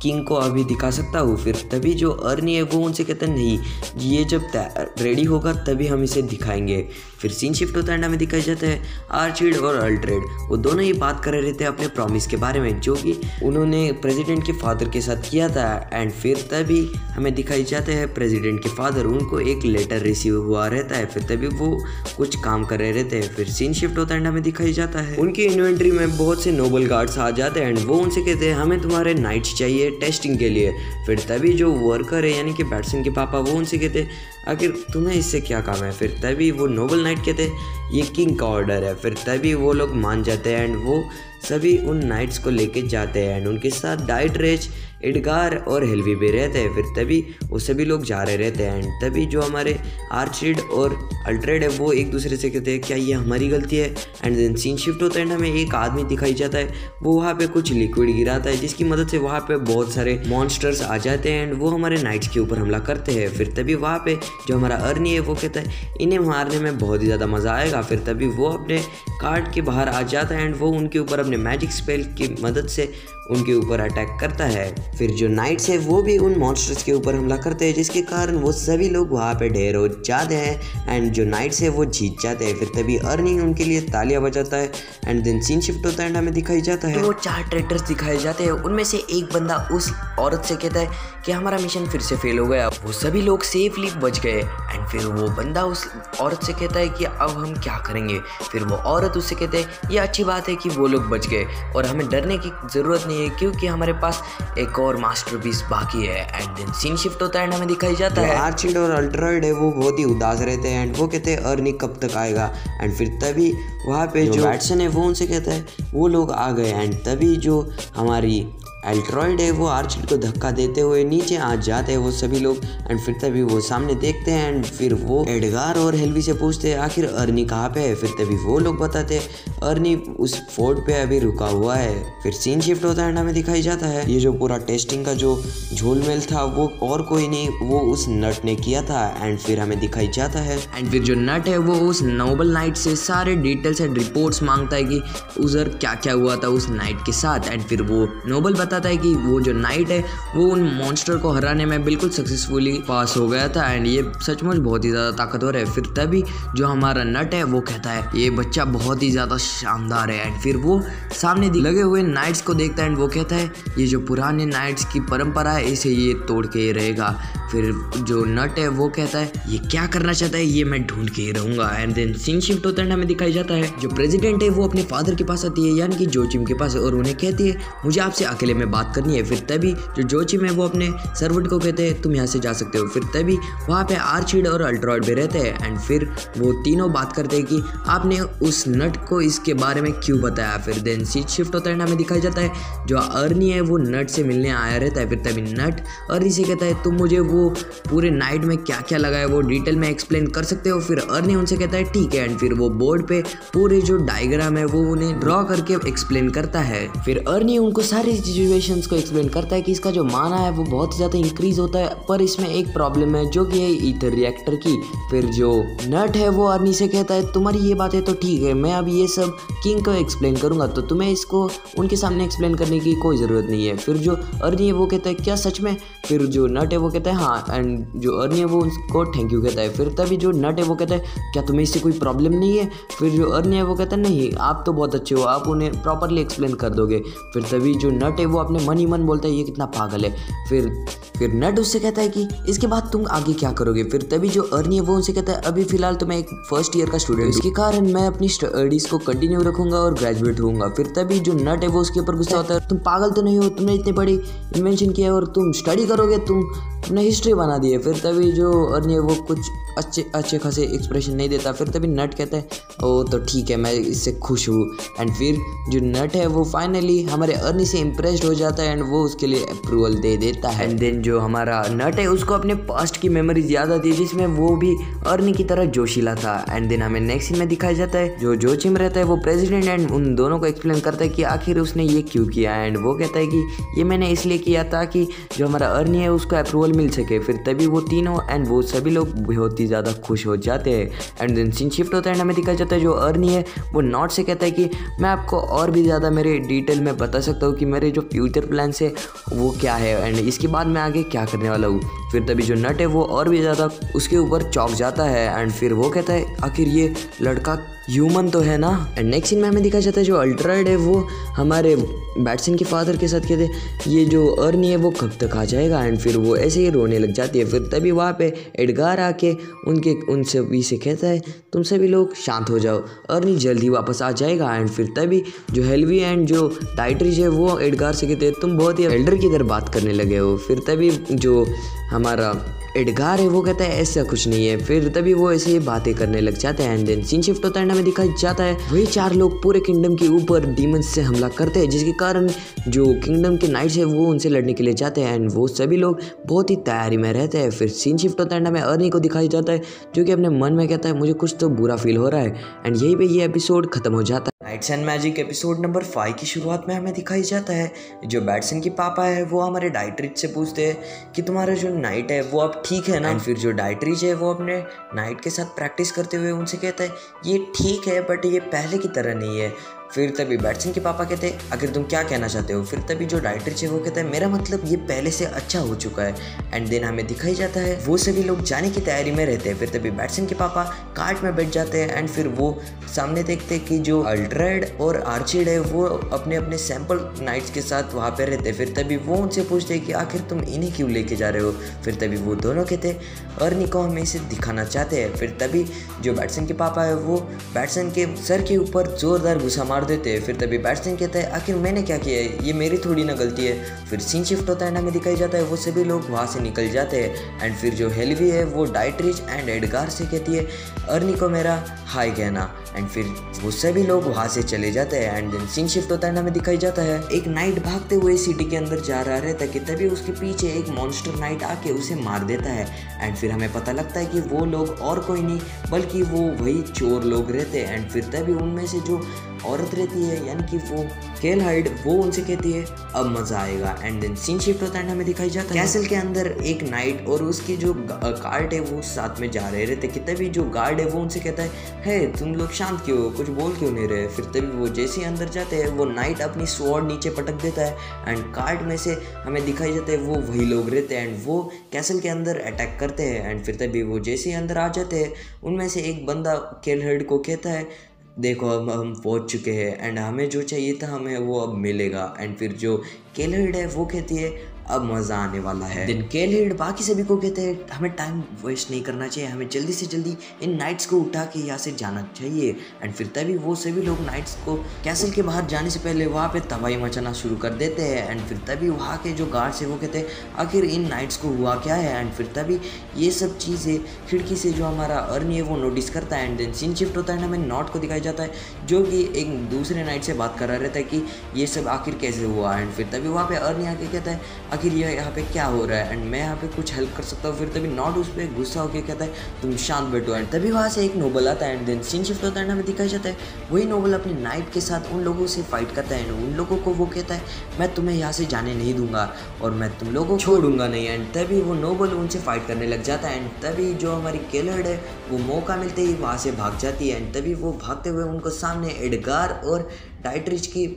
किंग को अभी दिखा सकता हूँ। फिर तभी जो अर्नी है वो उनसे कहता है नहीं, ये जब रेडी होगा तभी हम इसे दिखाएंगे। फिर सीन शिफ्ट होता है एंड हमें दिखाई जाता है आर्चिड और अल्ट्रेड वो दोनों ही बात कर रहे रहते हैं अपने प्रॉमिस के बारे में जो कि उन्होंने प्रेसिडेंट के फादर के साथ किया था। एंड फिर तभी हमें दिखाई जाते हैं प्रेसिडेंट के फादर उनको एक लेटर रिसीव हुआ रहता है। फिर तभी वो कुछ काम कर रहे रहते हैं। फिर सीन शिफ्ट होता है एंड हमें दिखाई जाता है उनकी इन्वेंट्री में बहुत से नोबल गार्ड्स आ जाते हैं एंड वो उनसे कहते हैं हमें तुम्हारे नाइट्स चाहिए टेस्टिंग के लिए। फिर तभी जो वर्कर है यानी कि बैट्सन के पापा वो उनसे कहते हैं आखिर तुम्हें इससे क्या काम है। फिर तभी वो नोबल नाइट कहते हैं ये किंग का ऑर्डर है। फिर तभी वो लोग मान जाते हैं एंड वो सभी उन नाइट्स को लेके जाते हैं एंड उनके साथ डाइट्रेच एडगार और हेल्वी भी रहते हैं। फिर तभी वो सभी लोग जा रहे रहते हैं एंड तभी जो हमारे आर्चिड और अल्ट्रेड है वो एक दूसरे से कहते हैं क्या ये हमारी गलती है। एंड देन सीन शिफ्ट होता है एंड हमें एक आदमी दिखाई जाता है वो वहाँ पे कुछ लिक्विड गिराता है जिसकी मदद से वहाँ पे बहुत सारे मॉन्स्टर्स आ जाते हैं एंड वो हमारे नाइट्स के ऊपर हमला करते हैं। फिर तभी वहाँ पे जो हमारा अर्नी है वो कहता है इन्हें मारने में बहुत ही ज़्यादा मज़ा आएगा। फिर तभी वो अपने कार्ड के बाहर आ जाता है एंड वो उनके ऊपर अपने मैजिक स्पेल की मदद से उनके ऊपर अटैक करता है। फिर जो नाइट्स है वो भी उन मॉन्स्टर्स के ऊपर हमला करते हैं जिसके कारण वो सभी लोग वहाँ पे ढेर हो जाते हैं एंड जो नाइट्स है वो जीत जाते हैं। फिर तभी अर्नी उनके लिए तालियां बजाता है एंड देन सीन शिफ्ट होता है एंड हमें दिखाई जाता है तो वो 4 ट्रेटर्स दिखाए जाते हैं। उनमें से एक बंदा उस औरत से कहता है कि हमारा मिशन फिर से फेल हो गया। वो सभी लोग सेफली बच गए एंड फिर वो बंदा उस औरत से कहता है कि अब हम क्या करेंगे। फिर वो औरत उससे कहते हैं ये अच्छी बात है कि वो लोग बच गए और हमें डरने की ज़रूरत नहीं है क्योंकि हमारे पास एक और मास्टरपीस बाकी है। एंड देन सीन शिफ्ट होता है एंड हमें दिखाई जाता है आर्चिड और अल्ट्रॉइड है वो बहुत ही उदास रहते हैं एंड वो कहते हैं अर्नी कब तक आएगा। एंड फिर तभी वहाँ पे जो बैट्सन है वो उनसे कहता है वो लोग आ गए एंड तभी जो हमारी अल्ट्रॉइड है वो आर्चिड को धक्का देते हुए नीचे आ जाते हैं वो सभी लोग। एंड फिर तभी वो सामने देखते हैं एंड फिर वो एडगार और हेल्वी से पूछते हैं आखिर अर्नी कहाँ पे है। फिर तभी वो लोग बताते हैं अर्नी उस फोर्ट पे अभी रुका हुआ है। फिर सीन शिफ्ट होता है एंड हमें दिखाई जाता है ये जो पूरा टेस्टिंग का जो झोलमेल था वो और कोई नहीं वो उस नट ने किया था। एंड फिर हमें दिखाई जाता है एंड फिर जो नट है वो उस नोबल नाइट से सारे डिटेल्स एंड रिपोर्ट्स मांगता है कि उधर क्या क्या हुआ था उस नाइट के साथ। एंड फिर वो नोबल बताता है कि वो जो नाइट है वो उन मॉन्स्टर को हराने में बिल्कुल सक्सेसफुली पास हो गया था एंड ये सचमुच बहुत ही ज़्यादा ताकतवर है। फिर तभी जो हमारा नट है वो कहता है ये बच्चा बहुत ही ज़्यादा शानदार है। एंड फिर वो सामने लगे हुए नाइट्स को देखता है एंड वो कहता है ये जो पुराने नाइट्स की परंपरा है इसे ये तोड़ के ही रहेगा। फिर जो नट है वो कहता है ये क्या करना चाहता है ये मैं ढूंढ के ही रहूँगा। एंड देन सीन शिफ्ट होता है हमें दिखाई जाता है जो प्रेसिडेंट है वो अपने फादर के पास आती है यानी कि जोचिम के पास और उन्हें कहती है मुझे आपसे अकेले में बात करनी है। फिर तभी जो जोचिम है वो अपने सर्वेंट को कहते हैं तुम यहाँ से जा सकते हो। फिर तभी वहाँ पे आर्चिड और अल्ट्रॉइड भी रहते हैं एंड फिर वो तीनों बात करते हैं कि आपने उस नट को इसके बारे में क्यों बताया। फिर देन सीन शिफ्ट होता है हमें दिखाई जाता है जो अर्नी है वो नट से मिलने आया रहता है। फिर तभी नट अर्नी से कहता है तुम मुझे वो पूरे नाइट में क्या क्या लगा है वो डिटेल में एक्सप्लेन कर सकते हो। फिर अर्नी उनसे कहता है ठीक है। एंड फिर वो बोर्ड पे पूरे जो डायग्राम है वो उन्हें ड्रॉ करके एक्सप्लेन करता है। फिर अर्नी उनको सारी सिचुएशंस को एक्सप्लेन करता है कि इसका जो माना है वो बहुत ज़्यादा इंक्रीज होता है पर इसमें एक प्रॉब्लम है जो कि है ईथर रिएक्टर की। फिर जो नट है वो अर्नी से कहता है तुम्हारी ये बातें तो ठीक है मैं अब ये सब किंग को एक्सप्लेन करूंगा तो तुम्हें इसको उनके सामने एक्सप्लेन करने की कोई ज़रूरत नहीं है। फिर जो अर्नी है वो कहता है क्या सच में। फिर जो नट है वो कहता है हाँ एंड जो अर्नी है वो उसको थैंक यू कहता है। फिर तभी जो नट है वो कहता है क्या तुम्हें इससे कोई प्रॉब्लम नहीं है। फिर जो अर्नी है वो कहता है नहीं आप तो बहुत अच्छे हो आप उन्हें प्रॉपरली एक्सप्लेन कर दोगे। फिर तभी जो नट है वो वो अपने मन ही मन बोलता है ये कितना पागल है। फिर नट उससे कहता है कि इसके बाद तुम आगे क्या करोगे। फिर तभी जो अर्नी है वो उनसे कहता है अभी फिलहाल तो मैं एक फर्स्ट ईयर का स्टूडेंट, इसके कारण मैं अपनी स्टडीज को कंटिन्यू रखूंगा और ग्रेजुएट होऊंगा। फिर तभी जो नट है वो उसके ऊपर गुस्सा होता है, तुम पागल तो नहीं हो, तुमने इतनी बड़ी इन्वेंशन किया है और तुम स्टडी करोगे, तुमने हिस्ट्री बना दी है। फिर तभी जो अर्नी है वो कुछ अच्छे खासे एक्सप्रेशन नहीं देता। फिर तभी नट कहता है ओ तो ठीक है, मैं इससे खुश हूँ। एंड फिर जो नट है वो फाइनली हमारे अर्नी से इम्प्रेस्ड हो जाता है एंड वो उसके लिए अप्रूवल दे देता है। एंड देन जो हमारा नट है उसको अपने पास्ट की मेमोरीज याद आती है जिसमें वो भी अर्नी की तरह जोशीला था। एंड देन हमें नेक्स्ट सीन में दिखाया जाता है जो जोचिम रहता है वो प्रेसिडेंट एंड उन दोनों को एक्सप्लेन करता है कि आखिर उसने ये क्यों किया। एंड वो कहता है कि ये मैंने इसलिए किया ताकि जो हमारा अर्नी है उसको अप्रूवल मिल सके। फिर तभी वो तीनों एंड वो सभी लोग बहुत ही ज़्यादा खुश हो जाते हैं। एंड देन सीन शिफ्ट होता है एंड हमें दिखाया जाता है जो अर्नी है वो नॉट से कहता है कि मैं आपको और भी ज़्यादा मेरे डिटेल में बता सकता हूँ कि मेरे जो फ्यूचर प्लान्स है वो क्या है एंड इसके बाद मैं आगे क्या करने वाला हूँ। फिर तभी जो नट है वो और भी ज़्यादा उसके ऊपर चौंक जाता है एंड फिर वो कहता है आखिर ये लड़का ह्यूमन तो है ना। एंड नेक्स्ट सीन में हमें दिखाया जाता है जो अल्ट्राइड है वो हमारे बैटसन के फादर के साथ कहते हैं ये जो अर्नी है वो कब तक आ जाएगा। एंड फिर वो ऐसे ही रोने लग जाती है। फिर तभी वहाँ पे एडगार आके उन सभी से कहता है तुम सभी लोग शांत हो जाओ, अर्नी जल्दी वापस आ जाएगा। एंड फिर तभी जो हेल्वी एंड जो टाइट्रिज है वो एडगार से कहते हैं तुम बहुत ही एल्डर की तरह बात करने लगे हो। फिर तभी जो हमारा एडगार है वो कहता है ऐसा कुछ नहीं है। फिर तभी वो ऐसे ही बातें करने लग जाते हैं एंड देन सीन शिफ्ट होता है, हमें दिखाई जाता है वही 4 लोग पूरे किंगडम के ऊपर डीमंस से हमला करते हैं जिसके कारण जो किंगडम के नाइट्स है वो उनसे लड़ने के लिए जाते हैं एंड वो सभी लोग बहुत ही तैयारी में रहते हैं। फिर सीन शिफ्ट होता है, हमें अर्नी को दिखाई जाता है जो कि अपने मन में कहता है मुझे कुछ तो बुरा फील हो रहा है। एंड यही पे ये एपिसोड खत्म हो जाता है। Knights and Magic episode number 5 की शुरुआत में हमें दिखाई जाता है जो बैटसन की पापा है वो हमारे डाइट्रिज से पूछते हैं कि तुम्हारा जो नाइट है वो अब ठीक है ना। एंड फिर जो डाइट्रिज है वो अपने नाइट के साथ प्रैक्टिस करते हुए उनसे कहता है ये ठीक है बट ये पहले की तरह नहीं है। फिर तभी बैटसन के पापा कहते हैं आखिर तुम क्या कहना चाहते हो। फिर तभी जो डाइट्रिज है वो कहता है मेरा मतलब ये पहले से अच्छा हो चुका है। एंड देन हमें दिखाई जाता है वो सभी लोग जाने की तैयारी में रहते हैं। फिर तभी बैटसन के पापा कार्ट में बैठ जाते हैं एंड फिर वो सामने देखते हैं कि जो अल्ट्राइड और आर्चिड है वो अपने अपने सैम्पल नाइट्स के साथ वहाँ पे रहते हैं। फिर तभी वो उनसे पूछते हैं कि आखिर तुम इन्हें क्यों लेके जा रहे हो। फिर तभी वो दोनों कहते हैं अर्नी को हम इसे दिखाना चाहते हैं। फिर तभी जो बैटसन के पापा है वो बैटसन के सर के ऊपर जोरदार घुसा मार देते हैं। फिर तभी बैटसन कहता है आखिर मैंने क्या किया है, ये मेरी थोड़ी ना गलती है। फिर सीन शिफ्ट होता है, हमें दिखाई जाता है वो सभी लोग वहाँ से निकल जाते हैं। एंड फिर जो हेल्वी है वो डाइट्रिज एंड एडगार से कहती है अर्नी को मेरा हाय कहना। एंड फिर वो सभी लोग वहाँ से चले जाते हैं। एंड देन सीन शिफ्ट होता है, हमें दिखाई जाता है एक नाइट भागते हुए सिटी के अंदर जा रहा रहता है कि तभी उसके पीछे एक मॉन्स्टर नाइट आके उसे मार देता है। एंड फिर हमें पता लगता है कि वो लोग और कोई नहीं बल्कि वो वही चोर लोग रहते हैं। एंड फिर तभी उनमें से जो औरत रहती है यानी कि वो केलहाइड वो उनसे कहती है अब मज़ा आएगा। एंड देन सीन शिफ्ट होता है, हमें दिखाई जाता है कैसल के अंदर एक नाइट और उसकी जो गार्ड है वो साथ में जा रहे रहते कि तभी जो गार्ड है वो उनसे कहता है तुम लोग शांत क्यों हो, कुछ बोल क्यों नहीं रहे। फिर तभी वो जैसे ही अंदर जाते हैं वो नाइट अपनी स्वॉर्ड नीचे पटक देता है एंड कार्ड में से हमें दिखाई जाता है वो वही लोग रहते हैं एंड वो कैसल के अंदर अटैक करते हैं। एंड फिर तभी वो जैसे ही अंदर आ जाते हैं उनमें से एक बंदा केलहाइड को कहता है देखो अब हम पहुंच चुके हैं एंड हमें जो चाहिए था हमें वो अब मिलेगा। एंड फिर जो केलहाइड है वो कहती है अब मज़ा आने वाला है। दिन केलहाइड बाकी सभी को कहते हैं हमें टाइम वेस्ट नहीं करना चाहिए, हमें जल्दी से जल्दी इन नाइट्स को उठा के यहाँ से जाना चाहिए। एंड फिर तभी वो सभी लोग नाइट्स को कैसल के बाहर जाने से पहले वहाँ पे तबाही मचाना शुरू कर देते हैं। एंड फिर तभी वहाँ के जो गार्ड्स है वो कहते हैं आखिर इन नाइट्स को हुआ क्या है। एंड फिर तभी ये सब चीज़ें खिड़की से जो हमारा अर्नी है वो नोटिस करता है। एंड देन सीन शिफ्ट होता है, हमें नॉट को दिखाया जाता है जो कि एक दूसरे नाइट से बात कर रहा रहता है कि ये सब आखिर कैसे हुआ। एंड फिर तभी वहाँ पे अर्नी आके कहता है आखिर ये यहाँ पे क्या हो रहा है एंड मैं यहाँ पे कुछ हेल्प कर सकता हूँ। फिर तभी नॉट उस पर गुस्सा होकर कहता है तुम शांत बैठो। एंड तभी वहाँ से एक नोबल आता है एंड देन सीन शिफ्ट होता है, हमें दिखाया जाता है वही नोबल अपने नाइट के साथ उन लोगों से फाइट करता है एंड उन लोगों को वो कहता है मैं तुम्हें यहाँ से जाने नहीं दूंगा और मैं तुम लोगों को छोड़ूंगा नहीं। एंड तभी वो नोबल उनसे फाइट करने लग जाता है एंड तभी जो हमारी केलहाइड है वो मौका मिलते ही वहाँ से भाग जाती है। एंड तभी वो भागते हुए उनको सामने एडगार और डाइट्रिज की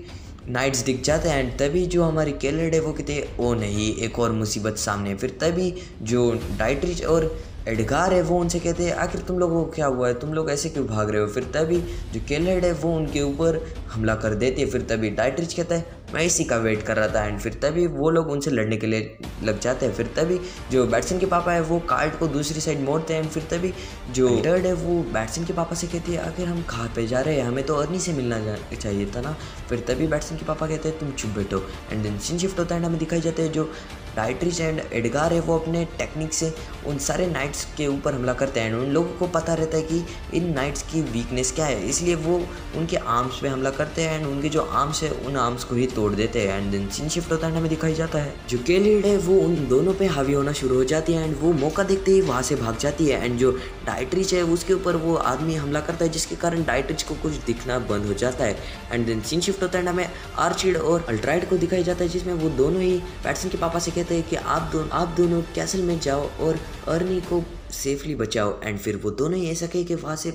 नाइट्स दिख जाते हैं। एंड तभी जो हमारी केलहाइड है वो कहते हैं ओ नहीं एक और मुसीबत सामने। फिर तभी जो डाइट्रिज और एडगार है वो उनसे कहते हैं आखिर तुम लोगों को क्या हुआ है, तुम लोग ऐसे क्यों भाग रहे हो। फिर तभी जो केलहाइड है वो उनके ऊपर हमला कर देती है। फिर तभी डाइट्रिज कहता है मैं इसी का वेट कर रहा था। एंड फिर तभी वो लोग उनसे लड़ने के लिए लग जाते हैं। फिर तभी जो बैट्सन के पापा है वो कार्ड को दूसरी साइड मोड़ते हैं। फिर तभी जो थर्ड है वो बैट्सन के पापा से कहती है आखिर हम कहाँ पे जा रहे हैं, हमें तो अर्नी से मिलना चाहिए था ना। फिर तभी बैट्सन के पापा कहते हैं तुम चुप बैठो। एंड देन सीन शिफ्ट होता है, हमें दिखाई जाते हैं जो डाइट्रिच एंड एडगार है वो अपने टेक्निक से उन सारे नाइट्स के ऊपर हमला करते हैं। उन लोगों को पता रहता है कि इन नाइट्स की वीकनेस क्या है, इसलिए वो उनके आर्म्स पे हमला करते हैं एंड उनके जो आर्म्स है उन आर्म्स को ही तोड़ देते हैं। एंड देन सीन शिफ्ट होता है, हमें दिखाई जाता है जो केलिड है वो उन दोनों पे हावी होना शुरू हो जाती है एंड वो मौका देखते ही वहाँ से भाग जाती है। एंड जो डाइट्रिच है उसके ऊपर वो आदमी हमला करता है जिसके कारण डाइट्रिच को कुछ दिखना बंद हो जाता है। एंड देन सीन शिफ्ट होता है, हमें आर्चिड और अल्ट्राइड को दिखाई जाता है जिसमें वो दोनों ही बैट्सन के पापा से कहते हैं कि आप दोनों कैसल में जाओ और अर्नी को सेफली बचाओ। एंड फिर वो दोनों ही ऐसा कहे कि वहाँ से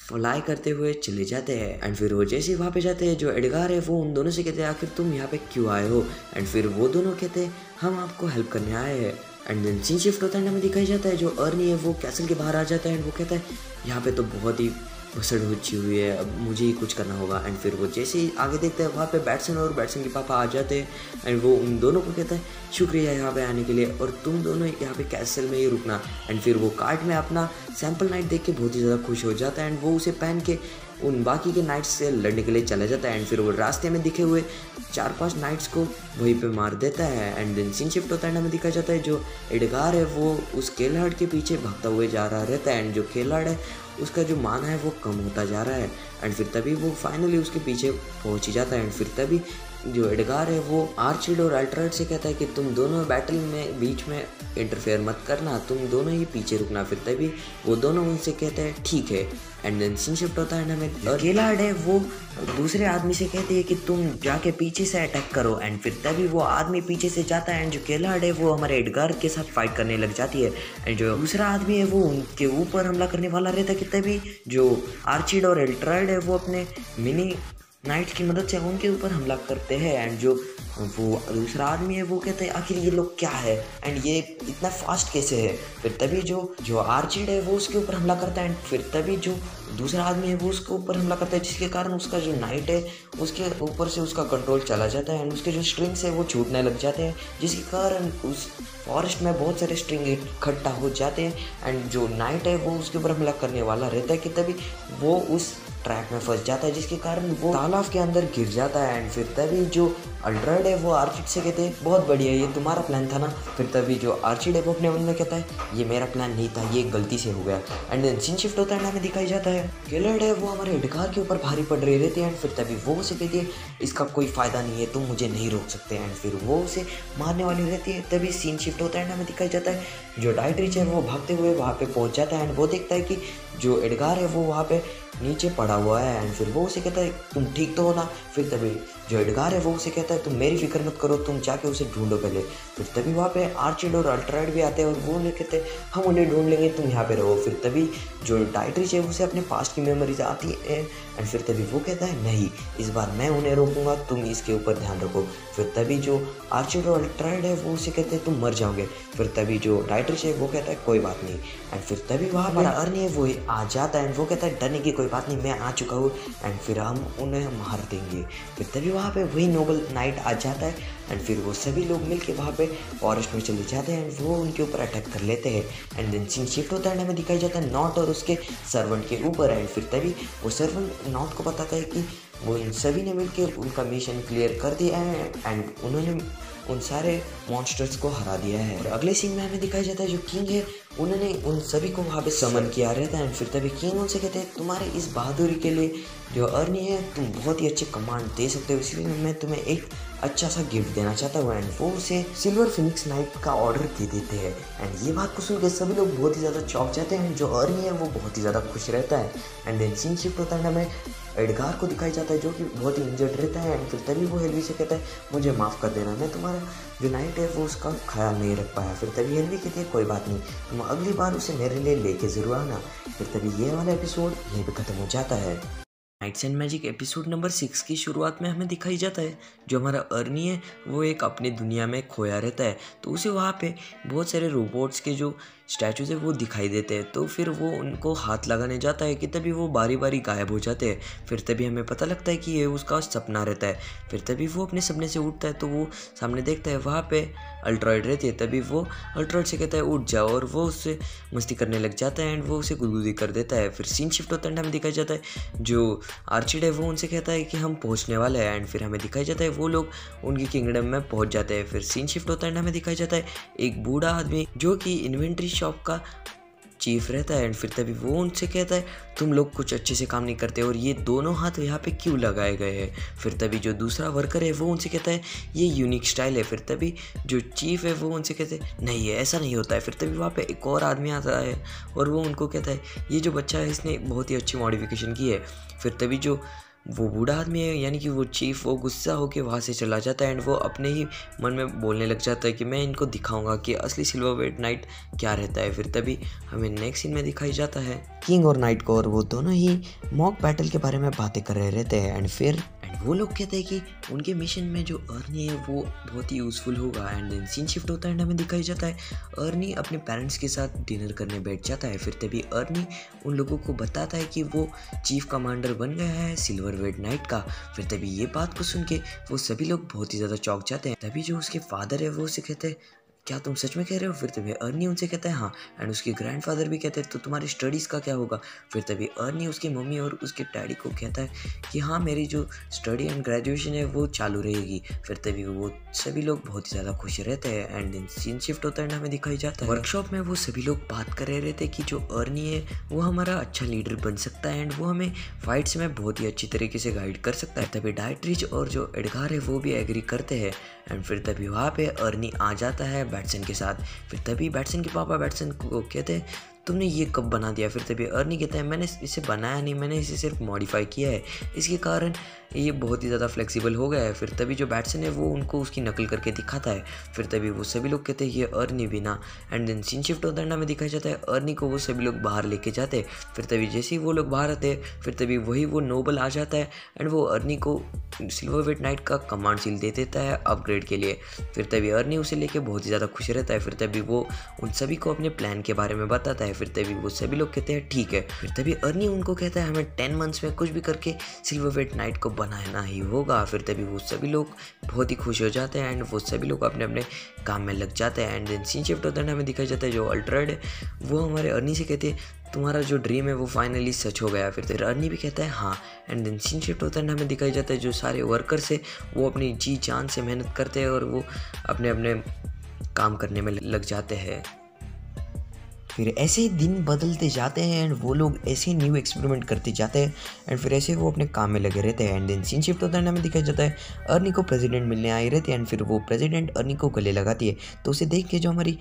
फ्लाई करते हुए चले जाते हैं। एंड फिर वो जैसे ही वहाँ पे जाते हैं जो एडगार है वो उन दोनों से कहते हैं आखिर तुम यहाँ पे क्यों आए हो। एंड फिर वो दोनों कहते हैं हम आपको हेल्प करने आए हैं। एंड देन सीन शिफ्ट होता है, हमें दिखाई जाता है जो अर्नी है वो कैसल के बाहर आ जाता है एंड वो कहता है यहाँ पे तो बहुत ही भसड़ मची हुई है, अब मुझे ही कुछ करना होगा। एंड फिर वो जैसे ही आगे देखते हैं वहाँ पे बैट्सन और बैट्सन के पापा आ जाते हैं एंड वो उन दोनों को कहता है शुक्रिया यहाँ पे आने के लिए और तुम दोनों यहाँ पे कैसल में ही रुकना। एंड फिर वो कार्ड में अपना सैम्पल नाइट देख के बहुत ही ज़्यादा खुश हो जाता है एंड वो उसे पहन के उन बाकी के नाइट्स से लड़ने के लिए चला जाता है। एंड फिर वो रास्ते में दिखे हुए 4-5 नाइट्स को वहीं पे मार देता है। एंड देन सीन शिफ्ट होता है, हमें दिखाया जाता है जो एडगार है वो उस केलहार्ड के पीछे भागता हुए जा रहा रहता है एंड जो केलहार्ड है उसका जो मान है वो कम होता जा रहा है। एंड फिर तभी वो फाइनली उसके पीछे पहुंच ही जाता है। एंड फिर तभी जो एडगार है वो आर्चिड और अल्ट्राइड से कहता है कि तुम दोनों बैटल में बीच में इंटरफेयर मत करना, तुम दोनों ही पीछे रुकना। फिर तभी वो दोनों उनसे कहते हैं ठीक है। एंड देन सीन शिफ्ट होता है, हमें केलहार्ड है वो दूसरे आदमी से कहती है कि तुम जाके पीछे से अटैक करो। एंड फिर तभी वो आदमी पीछे से जाता है एंड जो केलहार्ड है वो हमारे एडगार के साथ फाइट करने लग जाती है। एंड जो दूसरा आदमी है वो उनके ऊपर हमला करने वाला रहता है कि तभी जो आर्चिड और अल्ट्राइड है वो अपने मिनी नाइट की मदद से उनके ऊपर हमला करते हैं। एंड जो वो दूसरा आदमी है वो कहते हैं आखिर ये लोग क्या है एंड ये इतना फास्ट कैसे है। फिर तभी जो आर्चिड है वो उसके ऊपर हमला करता है एंड फिर तभी जो दूसरा आदमी है वो उसके ऊपर हमला करता है जिसके कारण उसका जो नाइट है उसके ऊपर से उसका कंट्रोल चला जाता है एंड उसके जो स्ट्रिंग्स है वो छूटने लग जाते हैं जिसके कारण उस फॉरेस्ट में बहुत सारे स्ट्रिंग इकट्ठा हो जाते हैं। एंड जो नाइट है वो उसके ऊपर हमला करने वाला रहता है कि तभी वो उस ट्रैक में फंस जाता है जिसके कारण वो तालाब के अंदर गिर जाता है। एंड फिर तभी जो अल्ट्राइड है वो आर्चिड से कहते हैं बहुत बढ़िया, ये तुम्हारा प्लान था ना। फिर तभी जो आर्चिड है वो अपने मन में कहता है ये मेरा प्लान नहीं था, ये गलती से हो गया। एंड देन सीन शिफ्ट होता है, हमें दिखाई जाता है केलहार्ड है वो हमारे एडगार के ऊपर भारी पड़ रही रहती है एंड फिर तभी वो उसे कहती है इसका कोई फायदा नहीं है, तुम मुझे नहीं रोक सकते। एंड फिर वो उसे मारने वाली रहती है। तभी सीन शिफ्ट होता है, हमें दिखाई जाता है जो डाइट्रिच है वो भागते हुए वहाँ पे पहुँच जाता है एंड वो देखता है कि जो एडगार है वो वहाँ पे नीचे पड़ा हुआ है। एंड फिर वो उसे कहता है तुम ठीक तो हो ना। फिर तभी जो एडगार है वो उसे कहता है तुम मेरी फिक्र मत करो, तुम जाके उसे ढूंढो पहले। फिर तभी वहाँ पे आर्चिड और अल्ट्राइड भी आते हैं और वो उन्हें कहते हैं हम उन्हें ढूंढ लेंगे, तुम यहाँ पे रहो। फिर तभी जो डाइट्रिच है उसे अपने पास्ट की मेमोरीज आती है एंड फिर तभी वो कहता है नहीं, इस बार मैं उन्हें रोकूंगा, तुम इसके ऊपर ध्यान रखो। फिर तभी जो आर्चिड और अल्ट्राइड है वो उसे कहते हैं तुम मर जाओगे। फिर तभी जो डाइट्रिच है वो कहता है कोई बात नहीं। एंड फिर तभी वहाँ हमारा अर्नी है वो आ जाता है एंड वो कहता है डरने की कोई बात नहीं, मैं आ चुका हूँ एंड फिर हम उन्हें मार देंगे। फिर तभी वहाँ पे वही नोबल नाइट आ जाता है एंड फिर वो सभी लोग मिलके वहाँ पे फॉरेस्ट में चले जाते हैं एंड वो उनके ऊपर अटैक कर लेते हैं। एंड देन सीन शिफ्ट होता है, हमें दिखाई जाता है नॉट और उसके सर्वेंट के ऊपर। एंड फिर तभी वो सर्वेंट नॉट को बताता है कि वो इन सभी ने मिलकर उनका मिशन क्लियर कर दिया है एंड उन्होंने उन सारे मॉन्स्टर्स को हरा दिया है। और अगले सीन में हमें दिखाया जाता है जो किंग है उन्होंने उन सभी को वहाँ पे समन किया रहता है एंड फिर तभी किंग उनसे कहते हैं तुम्हारे इस बहादुरी के लिए जो अर्नी है तुम बहुत ही अच्छे कमांड दे सकते हो, इसलिए मैं तुम्हें एक अच्छा सा गिफ्ट देना चाहता हूँ। एंड वो उसे सिल्वर फिनिक्स नाइट का ऑर्डर दे देते हैं एंड ये बात को सुनकर सभी लोग बहुत ही ज़्यादा चौंक जाते हैं। जो अर्नी है वो बहुत ही ज़्यादा खुश रहता है। एंड देन सीन शिफ्ट होता है, हमें एडगार को दिखाई जाता है जो कि बहुत ही इंजर्ड रहता है एंड फिर तभी वो हेल्वी से कहता है मुझे माफ़ कर देना, मैं तुम्हारा जो नाइट है वो उसका ख्याल नहीं रख पाया। फिर तभी हेल्वी कहती है कोई बात नहीं, तुम अगली बार उसे मेरे लिए लेके ज़रूर आना। फिर तभी ये वाला एपिसोड यहीं पे ख़त्म हो जाता है। Knights and Magic episode number 6 की शुरुआत में हमें दिखाई जाता है जो हमारा अर्नी है वो एक अपनी दुनिया में खोया रहता है, तो उसे वहाँ पे बहुत सारे रोबोट्स के जो स्टैचूज है वो दिखाई देते हैं। तो फिर वो उनको हाथ लगाने जाता है कि तभी वो बारी बारी गायब हो जाते हैं। फिर तभी हमें पता लगता है कि ये उसका सपना रहता है। फिर तभी वो अपने सपने से उठता है तो वो सामने देखता है वहाँ पे अल्ट्रॉइड रहती है। तभी वो अल्ट्रॉइड से कहता है उठ जाओ, और वो उससे मस्ती करने लग जाता है एंड वो उसे गुदगुदी कर देता है। फिर सीन शिफ्ट होता है, हमें दिखाया जाता है जो आर्चिड है वो उनसे कहता है कि हम पहुंचने वाले हैं, एंड फिर हमें दिखाया जाता है वो लोग उनकी किंगडम में पहुंच जाते हैं। फिर सीन शिफ्ट होता है, हमें दिखाया जाता है एक बूढ़ा आदमी जो कि इन्वेंट्री शॉप का चीफ रहता है। एंड फिर तभी वो उनसे कहता है तुम लोग कुछ अच्छे से काम नहीं करते और ये दोनों हाथ यहाँ पे क्यों लगाए गए हैं। फिर तभी जो दूसरा वर्कर है वो उनसे कहता है ये यूनिक स्टाइल है। फिर तभी जो चीफ है वो उनसे कहते हैं नहीं है, ऐसा नहीं होता है। फिर तभी वहाँ पे एक और आदमी आता है और वो उनको कहता है ये जो बच्चा है इसने बहुत ही अच्छी मॉडिफिकेशन की है। फिर तभी जो वो बूढ़ा आदमी है यानी कि वो चीफ, वो गुस्सा होकर वहाँ से चला जाता है एंड वो अपने ही मन में बोलने लग जाता है कि मैं इनको दिखाऊंगा कि असली सिल्वरवेट नाइट क्या रहता है। फिर तभी हमें नेक्स्ट सीन में दिखाई जाता है किंग और नाइट को, और वो दोनों ही मॉक बैटल के बारे में बातें कर रहे रहते हैं। एंड फिर वो लोग कहते हैं कि उनके मिशन में जो अर्नी है वो बहुत ही यूज़फुल होगा। एंड देन सीन शिफ्ट होता है एंड हमें दिखाई जाता है अर्नी अपने पेरेंट्स के साथ डिनर करने बैठ जाता है। फिर तभी अर्नी उन लोगों को बताता है कि वो चीफ कमांडर बन गया है सिल्वरवेट नाइट का। फिर तभी ये बात को सुन के वो सभी लोग बहुत ही ज़्यादा चौंक जाते हैं। तभी जो उसके फादर है वो उसे कहते हैं क्या तुम सच में कह रहे हो। फिर तभी अर्नी उनसे कहता है हाँ, एंड उसके ग्रैंडफादर भी कहते हैं तो तुम्हारी स्टडीज़ का क्या होगा। फिर तभी अर्नी उसकी मम्मी और उसके डैडी को कहता है कि हाँ मेरी जो स्टडी एंड ग्रेजुएशन है वो चालू रहेगी। फिर तभी वो सभी लोग बहुत ही ज़्यादा खुश रहते हैं। एंड देन सीन शिफ्ट होता है, हमें दिखाई जाता है वर्कशॉप में वो सभी लोग बात कर रहे थे कि जो अर्नी है वो हमारा अच्छा लीडर बन सकता है एंड वो हमें फाइट्स में बहुत ही अच्छी तरीके से गाइड कर सकता है। तभी डायट्रिच और जो एडगार है वो भी एग्री करते हैं। एंड फिर तभी वहाँ पे अर्नी आ जाता है बैटसन के साथ। फिर तभी बैटसन के पापा बैटसन को कहते हैं तुमने ये कब बना दिया। फिर तभी अर्नी कहता है मैंने इसे बनाया नहीं, मैंने इसे सिर्फ मॉडिफाई किया है, इसके कारण ये बहुत ही ज़्यादा फ्लेक्सिबल हो गया है। फिर तभी जो बैटसन है वो उनको उसकी नकल करके दिखाता है। फिर तभी वो सभी लोग कहते हैं ये अर्नी भी ना। एंड देन सीन शिफ्ट होता है, हमें दिखाया जाता है अर्नी को वो सभी लोग बाहर लेके जाते हैं। फिर तभी जैसे ही वो लोग बाहर आते हैं फिर तभी वही वो नोबल आ जाता है एंड वो अर्नी को सिल्वरवेट नाइट का कमांड सील दे देता है अपग्रेड के लिए। फिर तभी अर्नी उसे लेके बहुत ही ज़्यादा खुश रहता है। फिर तभी वो उन सभी को अपने प्लान के बारे में बताता है। फिर तभी वो सभी लोग कहते हैं ठीक है। फिर तभी अर्नी उनको कहता है हमें 10 मंथ्स में कुछ भी करके सिल्वरवेट नाइट को बनाना ही होगा। फिर तभी वो सभी लोग बहुत ही खुश हो जाते हैं एंड वो सभी लोग अपने अपने काम में लग जाते हैं। एंड देन सीन शिफ्ट होता है, हमें दिखाया जाता है जो अल्ट्राइड है वो हमारे अर्नी से कहते हैं तुम्हारा जो ड्रीम है वो फाइनली सच हो गया। फिर अर्नी भी कहता है हाँ। एंड देन सीन शिफ्ट होता है, हमें दिखाई जाता है जो सारे वर्कर्स है वो अपनी जी जान से मेहनत करते हैं और वो अपने अपने काम करने में लग जाते हैं। फिर ऐसे ही दिन बदलते जाते हैं एंड वो लोग ऐसे ही न्यू एक्सपेरिमेंट करते जाते हैं एंड फिर ऐसे वो अपने काम में लगे रहते हैं। एंड देन सीन शिफ्ट होता है, हमें दिखाया जाता है अर्नी को प्रेसिडेंट मिलने आई रहती है एंड फिर वो प्रेसिडेंट अर्नी को गले लगाती है। तो उसे देख के जो हमारी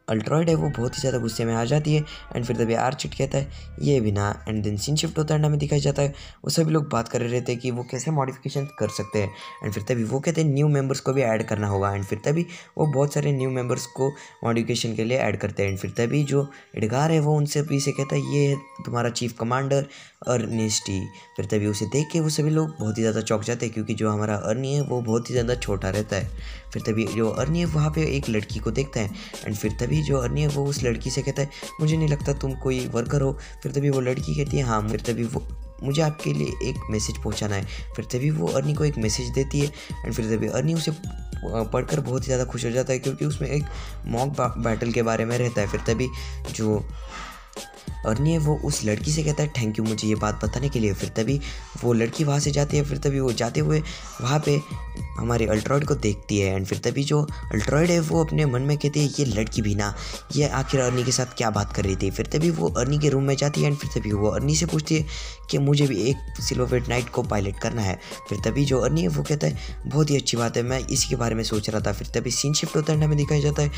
अल्ट्रॉइड है वो बहुत ही ज़्यादा गुस्से में आ जाती है एंड फिर तभी आर्चिड कहता है ये भी ना। एंड देन सीन शिफ्ट होता है, हमें दिखाया जाता है वो सभी लोग बात कर रहे रहते हैं कि वो कैसे मॉडिफिकेशन कर सकते हैं। एंड फिर तभी वो कहते हैं न्यू मेंबर्स को भी ऐड करना होगा। एंड फिर तभी वो बहुत सारे न्यू मेंबर्स को मॉडिफिकेशन के लिए ऐड करते हैं। एंड फिर तभी जो एडगार है वो उनसे भी से कहता है ये है तुम्हारा चीफ कमांडर अर्नेस्टी। फिर तभी उसे देख के वो सभी लोग बहुत ही ज़्यादा चौंक जाते हैं क्योंकि जो हमारा अर्नी है वो बहुत ही ज़्यादा छोटा रहता है। फिर तभी जो अर्नी है वहाँ पे एक लड़की को देखता है एंड फिर तभी जो अर्नी है वो उस लड़की से कहता है मुझे नहीं लगता तुम कोई वर्कर हो। फिर तभी वो लड़की कहती है हाँ। फिर तभी वो मुझे आपके लिए एक मैसेज पहुंचाना है। फिर तभी वो अर्नी को एक मैसेज देती है एंड फिर तभी अर्नी उसे पढ़कर बहुत ही ज़्यादा खुश हो जाता है क्योंकि उसमें एक मॉक बैटल के बारे में रहता है। फिर तभी जो अर्नी है वो उस लड़की से कहता है थैंक यू मुझे ये बात बताने के लिए। फिर तभी वो लड़की वहाँ से जाती है। फिर तभी वो जाते हुए वहाँ पे हमारे अल्ट्रॉइड को देखती है एंड फिर तभी जो अल्ट्रॉइड है वो अपने मन में कहती है ये लड़की भी ना, ये आखिर अर्नी के साथ क्या बात कर रही थी। फिर तभी वो अर्नी के रूम में जाती है एंड फिर तभी वो अर्नी से पूछती है कि मुझे भी एक सिल्वरवेट नाइट को पायलट करना है। फिर तभी जो अर्नी है वो कहता है बहुत ही अच्छी बात है, मैं इसी के बारे में सोच रहा था। फिर तभी सीन शिफ्ट होता है, हमें दिखाया जाता है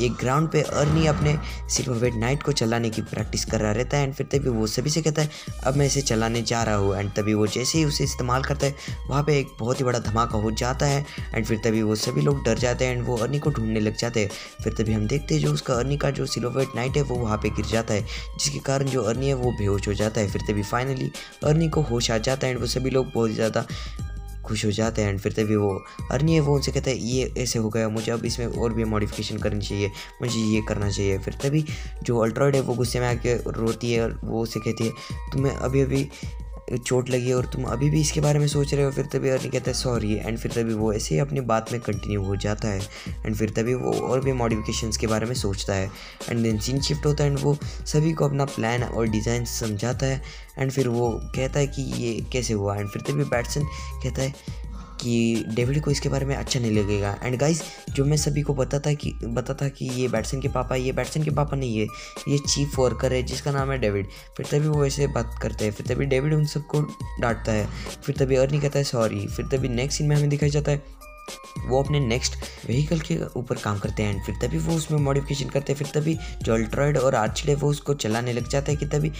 एक ग्राउंड पे अर्नी अपने सिल्वरवेट नाइट को चलाने की प्रैक्टिस कर रहा रहता है एंड फिर तभी वो सभी से कहता है अब मैं इसे चलाने जा रहा हूँ। एंड तभी वो जैसे ही उसे इस्तेमाल करता है वहाँ पे एक बहुत ही बड़ा धमाका हो जाता है एंड फिर तभी वो सभी लोग डर जाते हैं एंड वो अर्नी को ढूंढने लग जाते हैं। फिर तभी हम देखते हैं जो उसका अर्नी का जो सिल्वरवेट नाइट है वो वहाँ पे गिर जाता है जिसके कारण जो अर्नी है वो बेहोश हो जाता है। फिर तभी फाइनली अर्नी को होश आ जाता है एंड वो सभी लोग बहुत ज़्यादा खुश हो जाते हैं। एंड फिर तभी वो अर्नी है वो उनसे कहता है ये ऐसे हो गया, मुझे अब इसमें और भी मॉडिफिकेशन करनी चाहिए, मुझे ये करना चाहिए। फिर तभी जो अल्ट्रॉइड है वो गुस्से में आके रोती है और वो उसे कहती है तुम्हें अभी अभी चोट लगी है और तुम अभी भी इसके बारे में सोच रहे हो। फिर तभी अर्नी कहता है सॉरी। एंड फिर तभी वो ऐसे ही अपनी बात में कंटिन्यू हो जाता है। एंड फिर तभी वो और भी मॉडिफिकेशंस के बारे में सोचता है। एंड देन सीन शिफ्ट होता है एंड वो सभी को अपना प्लान और डिज़ाइन समझाता है। एंड फिर वो कहता है कि ये कैसे हुआ। एंड फिर तभी बैटसन कहता है कि डेविड को इसके बारे में अच्छा नहीं लगेगा। एंड गाइस जो मैं सभी को बताता कि ये बैटसन के पापा नहीं है, ये चीफ वर्कर है जिसका नाम है डेविड। फिर तभी वो ऐसे बात करते हैं। फिर तभी डेविड उन सबको डांटता है। फिर तभी अर्नी कहता है सॉरी। फिर तभी नेक्स्ट सीन में हमें दिखाई जाता है वो अपने नेक्स्ट व्हीकल के ऊपर काम करते हैं। फिर तभी वो उसमें मॉडिफिकेशन करते हैं। फिर तभी जो अल्ट्रॉइड और आर्चिड है वो उसको चलाने लग जाता है कि तभी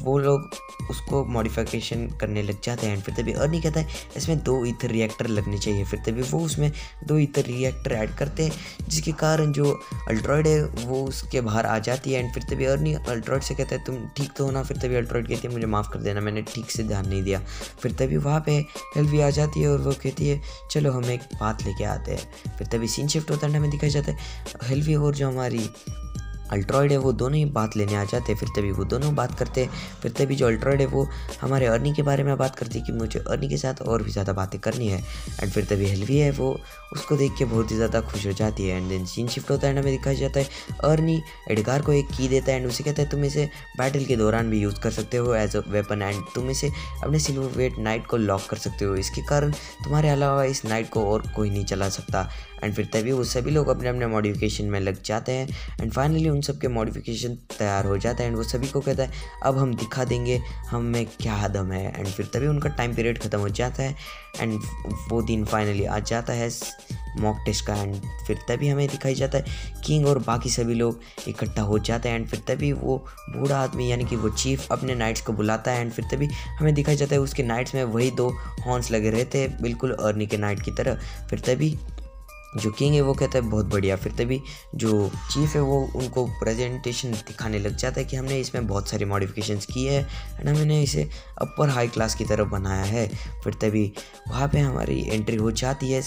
वो लोग उसको मॉडिफिकेशन करने लग जाते हैं। फिर तभी अर्नी कहता है इसमें 2 ईथर रिएक्टर लगने चाहिए। फिर तभी वो उसमें 2 ईथर रिएक्टर ऐड करते हैं जिसके कारण जो अल्ट्रॉइड है वो उसके बाहर आ जाती है। एंड फिर तभी अर्नी अल्ट्रॉइड से कहता है तुम ठीक तो हो ना। फिर तभी अल्ट्रॉइड कहती है मुझे माफ़ कर देना, मैंने ठीक से ध्यान नहीं दिया। फिर तभी वहाँ पे हेल्वी आ जाती है और वो कहती है चलो हम एक बात लेके आते हैं। फिर तभी सीन शिफ्ट होता है, हमें दिखाया जाता है हेल्वी और जो हमारी अल्ट्रॉइड है वो दोनों ही बात लेने आ जाते हैं। फिर तभी वो दोनों बात करते हैं। फिर तभी जो अल्ट्रॉइड है वो हमारे अर्नी के बारे में बात करती है कि मुझे अर्नी के साथ और भी ज़्यादा बातें करनी है। एंड फिर तभी हेल्वी है वो उसको देख के बहुत ही ज़्यादा खुश हो जाती है। एंड देन सीन शिफ्ट होता है, हमें दिखाया जाता है अर्नी एडगार को एक की देता है एंड उसे कहता है तुम इसे बैटल के दौरान भी यूज़ कर सकते हो एज अ वेपन। एंड तुम इसे अपने सिल्वरवेट नाइट को लॉक कर सकते हो, इसके कारण तुम्हारे अलावा इस नाइट को और कोई नहीं चला सकता। एंड फिर तभी वो सभी लोग अपने अपने मॉडिफिकेशन में लग जाते हैं। एंड फाइनली उन सब के मॉडिफिकेशन तैयार हो जाता है। एंड वो सभी को कहता है अब हम दिखा देंगे हम में क्या दम है। एंड फिर तभी उनका टाइम पीरियड ख़त्म हो जाता है। एंड वो दिन फाइनली आ जाता है मॉक टेस्ट का। एंड फिर तभी हमें दिखाई जाता है किंग और बाकी सभी लोग इकट्ठा हो जाते हैं। एंड फिर तभी वो बूढ़ा आदमी यानी कि वो चीफ अपने नाइट्स को बुलाता है। एंड फिर तभी हमें दिखाई जाता है उसके नाइट्स में वही 2 हॉर्न्स लगे रहते हैं बिल्कुल अर्नी के नाइट की तरह। फिर तभी जो किंग है वो कहता है बहुत बढ़िया। फिर तभी जो चीफ है वो उनको प्रेजेंटेशन दिखाने लग जाता है कि हमने इसमें बहुत सारी मॉडिफिकेशंस की है एंड हमने इसे अपर हाई क्लास की तरफ बनाया है। फिर तभी वहाँ पे हमारी एंट्री हो जाती है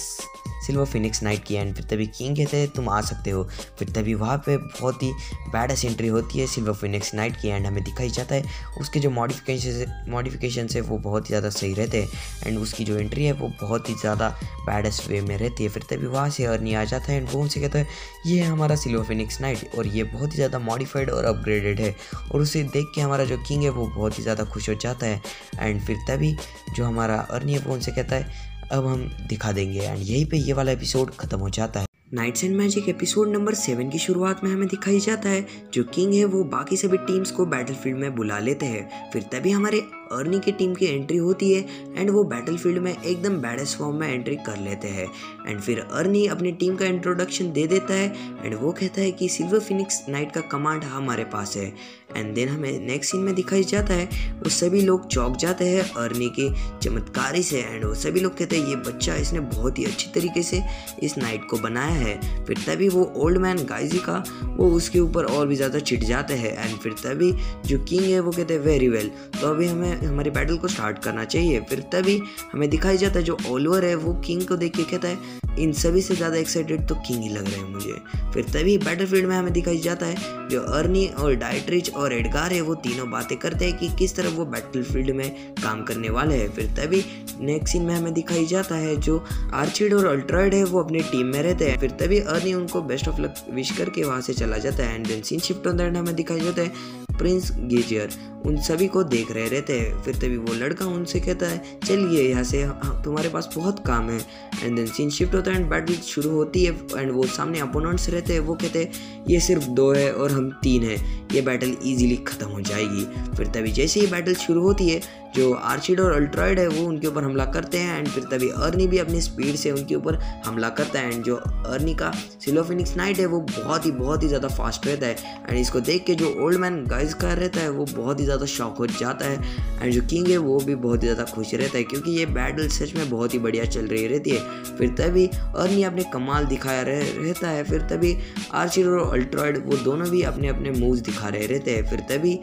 सिल्वर फिनिक्स नाइट की। एंड फिर तभी किंग कहते हैं तुम आ सकते हो। फिर तभी वहाँ पे बहुत ही बैडस एंट्री होती है सिल्वर फिनिक्स नाइट की। एंड हमें दिखाई जाता है उसके जो मॉडिफिकेशन है वो बहुत ही ज़्यादा सही रहते हैं एंड उसकी जो एंट्री है वो बहुत ही ज़्यादा बैडस वे में रहती है। फिर तभी वहाँ से अर्नी आ जाता है एंड वो उनसे कहता है ये है हमारा सिल्वर फिनिक्स नाइट और ये बहुत ही ज़्यादा मॉडिफाइड और अपग्रेडेड है। और उसे देख के हमारा जो किंग है वो बहुत ही ज़्यादा खुश हो जाता है। एंड फिर तभी जो हमारा अर्नी है वो उनसे कहता है अब हम दिखा देंगे। एंड यहीं पे ये वाला एपिसोड खत्म हो जाता है। Knights and Magic episode number 7 की शुरुआत में हमें दिखाई जाता है जो किंग है वो बाकी सभी टीम्स को बैटलफील्ड में बुला लेते हैं। फिर तभी हमारे अर्नी की टीम की एंट्री होती है एंड वो बैटलफील्ड में एकदम बैडस फॉर्म में एंट्री कर लेते हैं। एंड फिर अर्नी अपनी टीम का इंट्रोडक्शन दे देता है एंड वो कहता है कि सिल्वर फिनिक्स नाइट का कमांड हमारे पास है। एंड देन हमें नेक्स्ट सीन में दिखाई जाता है वो सभी लोग चौंक जाते हैं अर्नी के चमत्कारी से। एंड वो सभी लोग कहते हैं ये बच्चा इसने बहुत ही अच्छी तरीके से इस नाइट को बनाया है। फिर तभी वो ओल्ड मैन गाइजी का वो उसके ऊपर और भी ज़्यादा चिढ़ जाते हैं। एंड फिर तभी जो किंग है वो कहते हैं वेरी वेल, तो अभी हमें हमारी बैटल को स्टार्ट करना चाहिए। फिर तभी हमें दिखाई जाता है जो ओलिवर है वो किंग को देख के कहता है इन सभी से ज़्यादा एक्साइटेड तो किंग ही लग रहे हैं मुझे। फिर तभी बैटलफील्ड में हमें दिखाई जाता है जो अर्नी और डाइट्रिच और एडगार है वो तीनों बातें करते हैं कि किस तरह वो बैटलफील्ड में काम करने वाले हैं। फिर तभी नेक्स्ट सीन में हमें दिखाई जाता है जो आर्चिड और अल्ट्रॉइड है वो अपनी टीम में रहते हैं। फिर तभी अर्नी उनको बेस्ट ऑफ लक विश करके वहाँ से चला जाता है। एंड देन सीन शिफ्ट होता है, हमें दिखाई जाता है प्रिंस गेजियर उन सभी को देख रहे रहते हैं। फिर तभी वो लड़का उनसे कहता है चलिए यहाँ से, तुम्हारे पास बहुत काम है। एंड देन सीन शिफ्ट होता है एंड बैटल शुरू होती है एंड वो सामने अपोनेंट्स रहते हैं वो कहते हैं ये सिर्फ 2 है और हम 3 हैं, ये बैटल इजीली ख़त्म हो जाएगी। फिर तभी जैसे ही बैटल शुरू होती है जो आर्चिड और अल्ट्रॉइड है वो उनके ऊपर हमला करते हैं। एंड फिर तभी अर्नी भी अपनी स्पीड से उनके ऊपर हमला करता है। एंड जो अर्नी का सिल्वर फिनिक्स नाइट है वो बहुत ही ज़्यादा फास्ट रहता है। एंड इसको देख के जो ओल्ड मैन गाइज का रहता है वो बहुत ही ज़्यादा शॉक हो जाता है। एंड जो किंग है वो भी बहुत ही ज़्यादा खुश रहता है क्योंकि ये बैटल सच में बहुत ही बढ़िया चल रही रहती है। फिर तभी अर्नी अपने कमाल दिखाया रहता है। फिर तभी आर्चिड और अल्ट्रॉइड वो दोनों भी अपने अपने मूव्स दिखा रहे रहते हैं। फिर तभी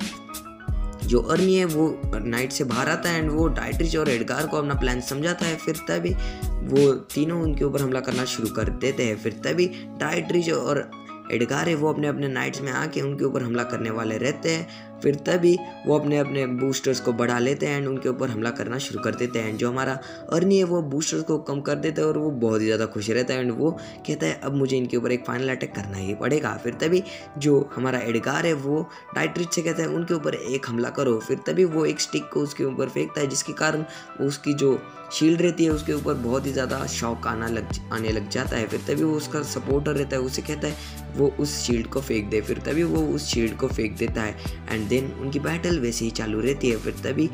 जो अर्नी है वो नाइट से बाहर आता है एंड वो डाइट्रिच और एडगार को अपना प्लान समझाता है। फिर तभी वो तीनों उनके ऊपर हमला करना शुरू कर देते हैं। फिर तभी डाइट्रिच और एडगार है वो अपने अपने नाइट्स में आके उनके ऊपर हमला करने वाले रहते हैं। फिर तभी वो अपने अपने बूस्टर्स को बढ़ा लेते हैं एंड उनके ऊपर हमला करना शुरू कर देते हैं। जो हमारा अर्नी है वो बूस्टर्स को कम कर देता है और वो बहुत ही ज़्यादा खुश रहता है एंड वो कहता है अब मुझे इनके ऊपर एक फाइनल अटैक करना ही पड़ेगा। फिर तभी जो हमारा एडगार है वो डाइट्रिच से कहता है उनके ऊपर एक हमला करो। फिर तभी वो एक स्टिक को उसके ऊपर फेंकता है जिसके कारण उसकी जो शील्ड रहती है उसके ऊपर बहुत ही ज़्यादा शॉक आने लग जाता है। फिर तभी वो उसका सपोर्टर रहता है उसे कहता है वो उस शील्ड को फेंक दे। फिर तभी वो उस शील्ड को फेंक देता है एंड देन उनकी बैटल वैसे ही चालू रहती है। फिर तभी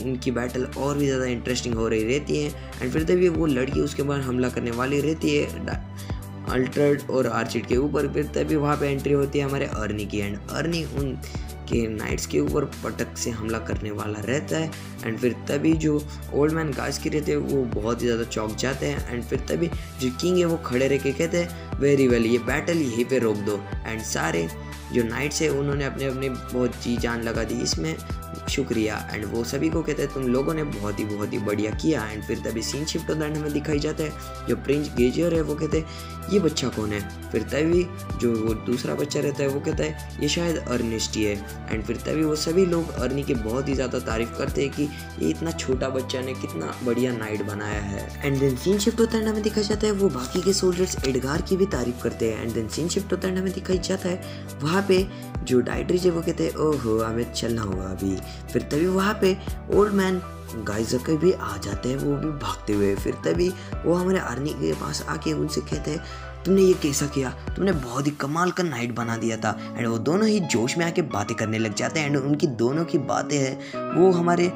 उनकी बैटल और भी ज़्यादा इंटरेस्टिंग हो रही रहती है एंड फिर तभी वो लड़की उसके बाद हमला करने वाली रहती है अल्ट्राइड और आर्चिड के ऊपर। फिर तभी वहाँ पे एंट्री होती है हमारे अर्नी की एंड अर्नी उन के नाइट्स के ऊपर पटक से हमला करने वाला रहता है एंड फिर तभी जो ओल्ड मैन गास्की रहते हैं वो बहुत ही ज़्यादा चौंक जाते हैं एंड फिर तभी जो किंग है वो खड़े रह के कहते हैं वेरी वेल ये बैटल यहीं पे रोक दो। एंड सारे जो नाइट्स है उन्होंने अपने अपने बहुत जी जान लगा दी इसमें, शुक्रिया। एंड वो सभी को कहते हैं तुम लोगों ने बहुत ही बढ़िया किया। एंड फिर तभी सीन शिफ्ट होता है, हमें दिखाई जाता है जो प्रिंस गेजियर है वो कहते हैं ये बच्चा कौन है। फिर तभी जो वो दूसरा बच्चा रहता है वो कहता है ये शायद अर्नेस्ट ही है। एंड फिर तभी वो सभी लोग अर्नी की बहुत ही ज़्यादा तारीफ करते हैं कि ये इतना छोटा बच्चा ने कितना बढ़िया नाइट बनाया है। एंड देन सीन शिफ्ट होता है, हमें दिखाई जाता है वो बाकी के सोल्जर्स एडगार की भी तारीफ करते हैं। एंड देन सीन शिफ्ट होता है, हमें दिखाई जाता है वहाँ पे जो डाइट्रिच है वो कहते हैं ओहो हमें चलना होगा अभी। फिर तभी वहाँ पे ओल्ड मैन गाइजर भी आ जाते हैं, वो भी भागते हुए। फिर तभी वो हमारे अर्नी के पास आके उनसे कहते हैं तुमने ये कैसा किया, तुमने बहुत ही कमाल का नाइट बना दिया था। एंड वो दोनों ही जोश में आके बातें करने लग जाते हैं एंड उनकी दोनों की बातें हैं वो हमारे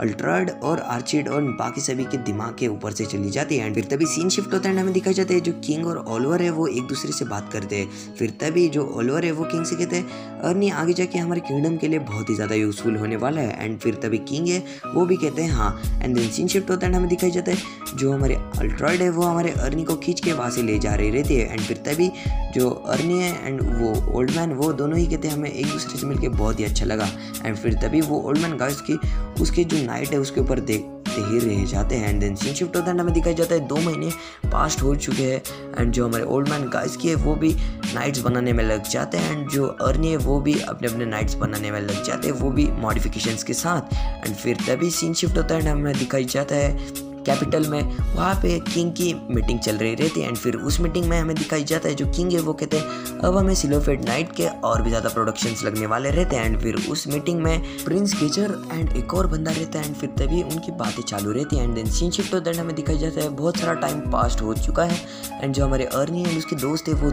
अल्ट्राइड और आर्चिड और बाकी सभी के दिमाग के ऊपर से चली जाती है। एंड फिर तभी सीन शिफ्ट होता है, हमें दिखाई जाता है जो किंग और ओलिवर है वो एक दूसरे से बात करते हैं। फिर तभी जो ओलिवर है वो किंग से कहते हैं अर्नी आगे जाके हमारे किंगडम के लिए बहुत ही ज़्यादा यूजफुल होने वाला है। एंड फिर तभी किंग है वो भी कहते हैं हाँ। एंड देन सीन शिफ्ट होता है, हमें दिखाई जाता है जो हमारे अल्ट्राइड है वो हमारे अर्नी को खींच के वहाँ से ले जा रही रहती है। एंड फिर तभी जो अर्नी है एंड वो ओल्ड मैन वो दोनों ही कहते हैं हमें एक दूसरे से मिलकर बहुत ही अच्छा लगा। एंड फिर तभी वो ओल्ड मैन गाइस की उसके जो नाइट है उसके ऊपर देखते ही रह जाते हैं। एंड देन सीन शिफ्ट होता है, हमें दिखाई जाता है 2 महीने पास्ट हो चुके हैं एंड जो हमारे ओल्ड मैन गाइस की है वो भी नाइट्स बनाने में लग जाते हैं एंड जो अर्नी है वो भी अपने अपने नाइट्स बनाने में लग जाते हैं, वो भी मॉडिफिकेशंस के साथ। एंड फिर तभी सीन शिफ्ट होता है, हमें दिखाई जाता है कैपिटल में वहाँ पे किंग की मीटिंग चल रही रहती है। एंड फिर उस मीटिंग में हमें दिखाई जाता है जो किंग है वो कहते हैं अब हमें सिलोफेड नाइट के और भी ज़्यादा प्रोडक्शंस लगने वाले रहते हैं। एंड फिर उस मीटिंग में प्रिंस गेजर एंड एक और बंदा रहता है एंड फिर तभी उनकी बातें चालू रहती हैं। एंड देन सीन शिफ्ट होता है, हमें दिखाई जाता है बहुत सारा टाइम पास्ट हो चुका है एंड जो हमारे अर्नी एंड उसके दोस्त है वो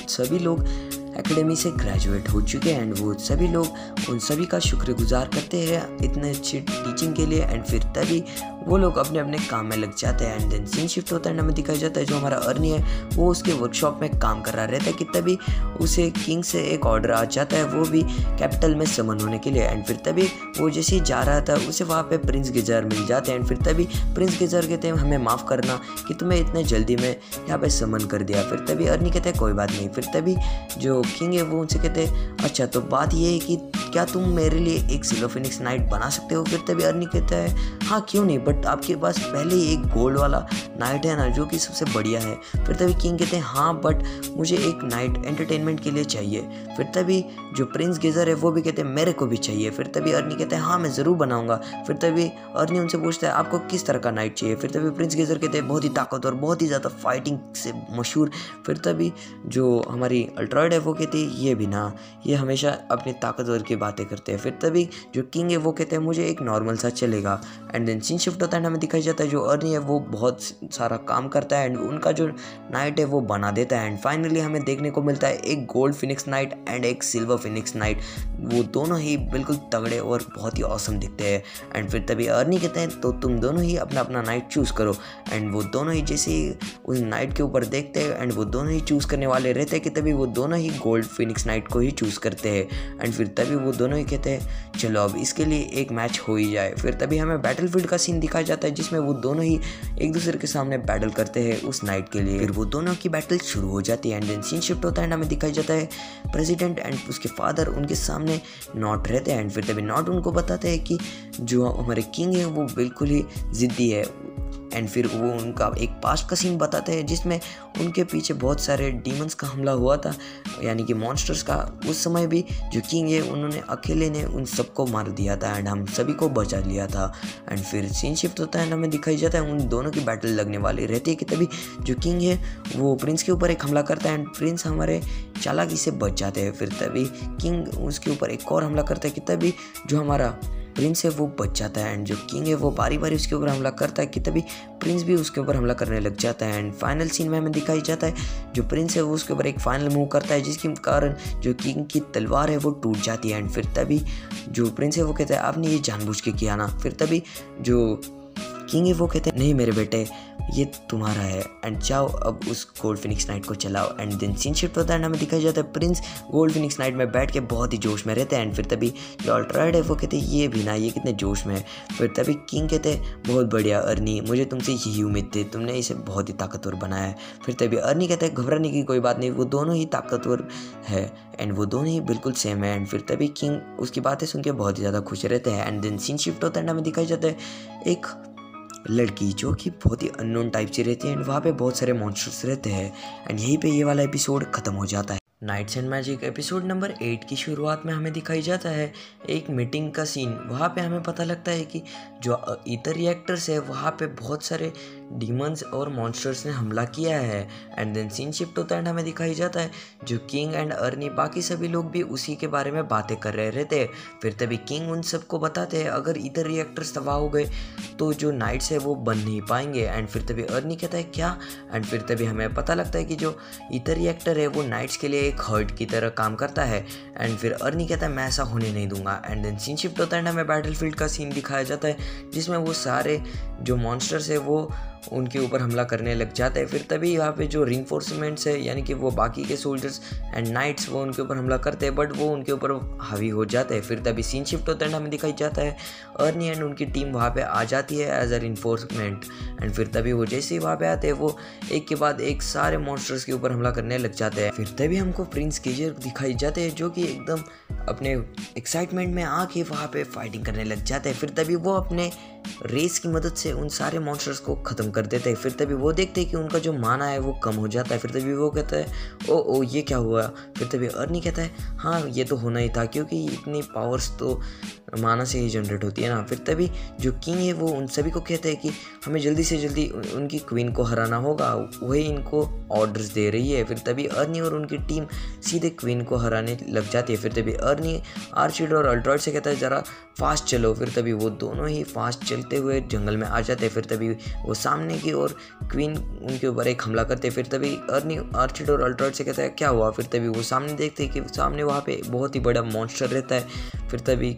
सभी लोग एकेडमी से ग्रेजुएट हो चुके हैं एंड वो सभी लोग उन सभी का शुक्रगुजार करते हैं इतने अच्छी टीचिंग के लिए। एंड फिर तभी वो लोग अपने अपने काम में लग जाते हैं। एंड देन सीन शिफ्ट होता है, हमें दिखाई जाता है जो हमारा अर्नी है वो उसके वर्कशॉप में काम कर रहा रहता है कि तभी उसे किंग से एक ऑर्डर आ जाता है वो भी कैपिटल में समन होने के लिए। एंड फिर तभी वो जैसे ही जा रहा था उसे वहाँ पे प्रिंस गेजर मिल जाते हैं एंड फिर तभी प्रिंस गेजर कहते हैं हमें माफ़ करना कि तुम्हें इतने जल्दी में यहाँ पे समन कर दिया। फिर तभी अर्नी कहते हैं कोई बात नहीं। फिर तभी जो किंग है वो उनसे कहते हैं अच्छा तो बात ये है कि क्या तुम मेरे लिए एक सिल्वर फिनिक्स नाइट बना सकते हो। फिर तभी अर्नी कहता है हाँ क्यों नहीं, बट आपके पास पहले ही एक गोल्ड वाला नाइट है ना जो कि सबसे बढ़िया है। फिर तभी किंग कहते हैं हाँ बट मुझे एक नाइट एंटरटेनमेंट के लिए चाहिए। फिर तभी जो प्रिंस गेजर है वो भी कहते हैं मेरे को भी चाहिए। फिर तभी अर्नी कहते हैं हाँ मैं ज़रूर बनाऊंगा। फिर तभी अर्नी उनसे पूछता है आपको किस तरह का नाइट चाहिए। फिर तभी प्रिंस गेजर कहते हैं बहुत ही ताकतवर, बहुत ही ज़्यादा फाइटिंग से मशहूर। फिर तभी जो हमारी अल्ट्राइड है वो कहती है ये भी ना, ये हमेशा अपनी ताकतवर की बातें करते हैं। फिर तभी जो किंग है वो कहते हैं मुझे एक नॉर्मल सा चलेगा। एंड देन सीन शिफ्ट होता है, हमें दिखाई जाता है जो अर्नी है वो बहुत सारा काम करता है एंड उनका जो नाइट है वो बना देता है। एंड फाइनली हमें देखने को मिलता है एक गोल्ड फिनिक्स नाइट एंड एक सिल्वर फिनिक्स नाइट, वो दोनों ही बिल्कुल तगड़े और बहुत ही ऑसम दिखते हैं। एंड फिर तभी अर्नी कहते हैं तो तुम दोनों ही अपना अपना नाइट चूज़ करो। एंड वो दोनों ही जैसे ही उस नाइट के ऊपर देखते हैं एंड वो दोनों ही चूज़ करने वाले रहते हैं कि तभी वो दोनों ही गोल्ड फिनिक्स नाइट को ही चूज़ करते हैं। एंड फिर तभी वो दोनों ही कहते हैं चलो अब इसके लिए एक मैच हो ही जाए। फिर तभी हमें बैटलफील्ड का सीन दिखाई दिखाया जाता है जिसमें वो दोनों ही एक दूसरे के सामने बैटल करते हैं उस नाइट के लिए। फिर वो दोनों की बैटल शुरू हो जाती है एंड देन सीन शिफ्ट होता है एंड हमें दिखाया जाता है प्रेसिडेंट एंड उसके फादर उनके सामने नॉट रहते हैं एंड फिर तभी नॉट उनको बताते हैं कि जो हमारे किंग है वो बिल्कुल ही ज़िद्दी है। एंड फिर वो उनका एक पास्ट का सीन बताते हैं जिसमें उनके पीछे बहुत सारे डीमंस का हमला हुआ था, यानी कि मॉन्स्टर्स का। उस समय भी जो किंग है उन्होंने अकेले ने उन सबको मार दिया था एंड हम सभी को बचा लिया था। एंड फिर सीन शिफ्ट होता है एंड हमें दिखाई जाता है उन दोनों की बैटल लगने वाली रहती है कि तभी जो किंग है वो प्रिंस के ऊपर एक हमला करता है एंड प्रिंस हमारे चालाकी से बच जाते हैं। फिर तभी किंग उसके ऊपर एक और हमला करता है कि तभी जो हमारा प्रिंस है वो बच जाता है एंड जो किंग है वो बारी बारी उसके ऊपर हमला करता है कि तभी प्रिंस भी उसके ऊपर हमला करने लग जाता है। एंड फाइनल सीन में हमें दिखाई जाता है जो प्रिंस है वो उसके ऊपर एक फाइनल मूव करता है जिसके कारण जो किंग की तलवार है वो टूट जाती है। एंड फिर तभी जो प्रिंस है वो कहता है आपने ये जानबूझ के किया ना। फिर तभी जो किंग है वो कहते हैं नहीं मेरे बेटे ये तुम्हारा है एंड जाओ अब उस गोल्ड फिनिक्स नाइट को चलाओ। एंड देन सीन शिफ्ट होता है एंड हमें दिखाया जाता है प्रिंस गोल्ड फिनिक्स नाइट में बैठ के बहुत ही जोश में रहते हैं। एंड फिर तभी जो अल्ट्राइड है वो कहते हैं ये भी ना ये कितने जोश में है। फिर तभी किंग कहते हैं बहुत बढ़िया अर्नी, मुझे तुमसे यही उम्मीद थी, तुमने इसे बहुत ही ताकतवर बनाया है। फिर तभी अर्नी कहते हैं घबराने की कोई बात नहीं, वो दोनों ही ताकतवर है एंड वो दोनों ही बिल्कुल सेम है। एंड फिर तभी किंग उसकी बातें सुन के बहुत ही ज़्यादा खुश रहते हैं। एंड देन सीन शिफ्ट होता है एंड हमें दिखाई जाता है एक लड़की जो कि बहुत ही अननोन टाइप से रहती है एंड वहाँ पे बहुत सारे मॉन्स्टर्स रहते हैं। एंड यहीं पे ये वाला एपिसोड ख़त्म हो जाता है। Knights and Magic episode number 8 की शुरुआत में हमें दिखाई जाता है एक मीटिंग का सीन। वहाँ पे हमें पता लगता है कि जो ईथर रिएक्टर्स है वहाँ पे बहुत सारे डीमंस और मॉन्स्टर्स ने हमला किया है। एंड देन सीन शिफ्ट होता है एंड हमें दिखाई जाता है जो किंग एंड अर्नी बाकी सभी लोग भी उसी के बारे में बातें कर रहे रहते हैं। फिर तभी किंग उन सबको बताते हैं अगर ईथर रिएक्टर्स तबाह हो गए तो जो नाइट्स है वो बन नहीं पाएंगे। एंड फिर तभी अर्नी कहता है क्या। एंड फिर तभी हमें पता लगता है कि जो ईथर रिएक्टर है वो नाइट्स के लिए एक हर्ट की तरह काम करता है। एंड फिर अर्नी कहता है मैं ऐसा होने नहीं दूंगा। एंड देन सीन शिफ्ट होता है एंड हमें बैटलफील्ड का सीन दिखाया जाता है जिसमें वो सारे जो मॉन्स्टर्स है वो उनके ऊपर हमला करने लग जाता है। फिर तभी यहाँ पे जो रिइंफोर्समेंट्स है यानी कि वो बाकी के सोल्जर्स एंड नाइट्स वो उनके ऊपर हमला करते हैं बट वो उनके ऊपर हावी हो जाते हैं। फिर तभी सीन शिफ्ट होता है एंड हमें दिखाई जाता है अर्नी एंड उनकी टीम वहाँ पे आ जाती है एज अ रिइंफोर्समेंट। एंड फिर तभी वो जैसे ही वहाँ पे आते हैं वो एक के बाद एक सारे मॉन्स्टर्स के ऊपर हमला करने लग जाते हैं। फिर तभी हमको प्रिंस केजर दिखाई जाते हैं जो कि एकदम अपने एक्साइटमेंट में आके वहाँ पे फाइटिंग करने लग जाते हैं। फिर तभी वो अपने रेस की मदद से उन सारे मॉन्स्टर्स को ख़त्म कर देते हैं। फिर तभी वो देखते हैं कि उनका जो माना है वो कम हो जाता है। फिर तभी वो कहता है ओ ये क्या हुआ। फिर तभी अर्नी कहता है हाँ ये तो होना ही था क्योंकि इतनी पावर्स तो माना से ही जनरेट होती है ना। फिर तभी जो किंग है वो उन सभी को कहते हैं कि हमें जल्दी से जल्दी उनकी क्वीन को हराना होगा, वही इनको ऑर्डर्स दे रही है। फिर तभी अर्नी और उनकी टीम सीधे क्वीन को हराने लग जाती है। फिर तभी अर्नी आर्चिड और अल्ट्रॉइड से कहता है ज़रा फास्ट चलो। फिर तभी वो दोनों ही फास्ट चलते हुए जंगल में आ जाते हैं। फिर तभी वो सामने की ओर क्वीन उनके ऊपर एक हमला करते हैं। फिर तभी अर्नी आर्चिड और अल्ट्रॉइड से कहता है क्या हुआ। फिर तभी वो सामने देखते हैं कि सामने वहाँ पे बहुत ही बड़ा मॉन्स्टर रहता है। फिर तभी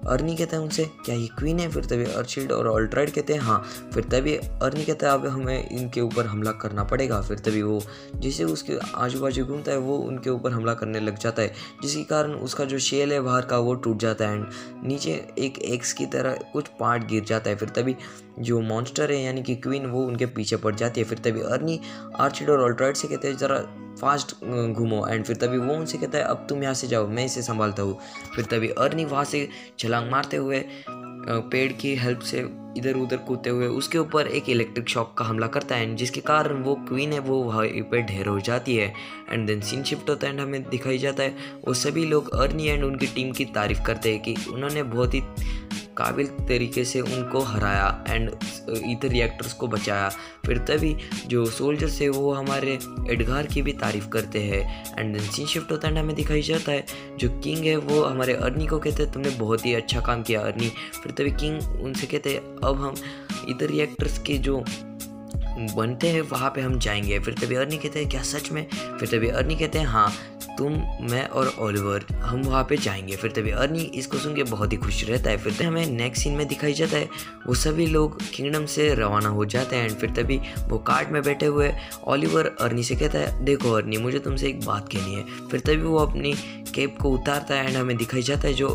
अर्नी कहता है उनसे क्या ये क्वीन है। फिर तभी आर्चिड और अल्ट्रॉइड कहते हैं हाँ। फिर तभी अर्नी कहता है अब हमें इनके ऊपर हमला करना पड़ेगा। फिर तभी वो जैसे उसके आजू बाजू घूमता है वो उनके ऊपर हमला करने लग जाता है जिसके कारण उसका जो शेल है बाहर का वो टूट जाता है एंड नीचे एक एक्स की तरह कुछ पार्ट गिर जाता है। फिर तभी जो मॉन्स्टर है यानी कि क्वीन वो उनके पीछे पड़ जाती है। फिर तभी अर्नी आर्चिड और अल्ट्रॉइड से कहते हैं ज़रा फास्ट घूमो। एंड फिर तभी वो उनसे कहता है अब तुम यहाँ से जाओ मैं इसे संभालता हूँ। फिर तभी अर्नी वहाँ से छलांग मारते हुए पेड़ की हेल्प से इधर उधर कूदते हुए उसके ऊपर एक इलेक्ट्रिक शॉक का हमला करता है जिसके कारण वो क्वीन है वो वहीं पे ढेर हो जाती है। एंड देन सीन शिफ्ट होता है एंड हमें दिखाई जाता है वो सभी लोग अर्नी एंड उनकी टीम की तारीफ करते हैं कि उन्होंने बहुत ही काबिल तरीके से उनको हराया एंड ईथर रिएक्टर्स को बचाया। फिर तभी जो सोल्जर्स है वो हमारे एडगार की भी तारीफ करते हैं। एंड देन सीन शिफ्ट होता है एंड हमें दिखाई जाता है जो किंग है वो हमारे अर्नी को कहते हैं तुमने बहुत ही अच्छा काम किया अर्नी। फिर तभी किंग उनसे कहते हैं अब हम ईथर रिएक्टर्स के जो बनते हैं वहाँ पे हम जाएंगे। फिर तभी अर्नी कहते हैं क्या सच में। फिर तभी अर्नी कहते हैं हाँ तुम, मैं और ओलिवर हम वहाँ पे जाएंगे। फिर तभी अर्नी इसको सुन के बहुत ही खुश रहता है। फिर तभी हमें नेक्स्ट सीन में दिखाई जाता है वो सभी लोग किंगडम से रवाना हो जाते हैं। एंड फिर तभी वो कार्ट में बैठे हुए ओलिवर अर्नी से कहता है, देखो अर्नी, मुझे तुमसे एक बात कहनी है। फिर तभी वो अपनी कैप को उतारता है एंड हमें दिखाई जाता है जो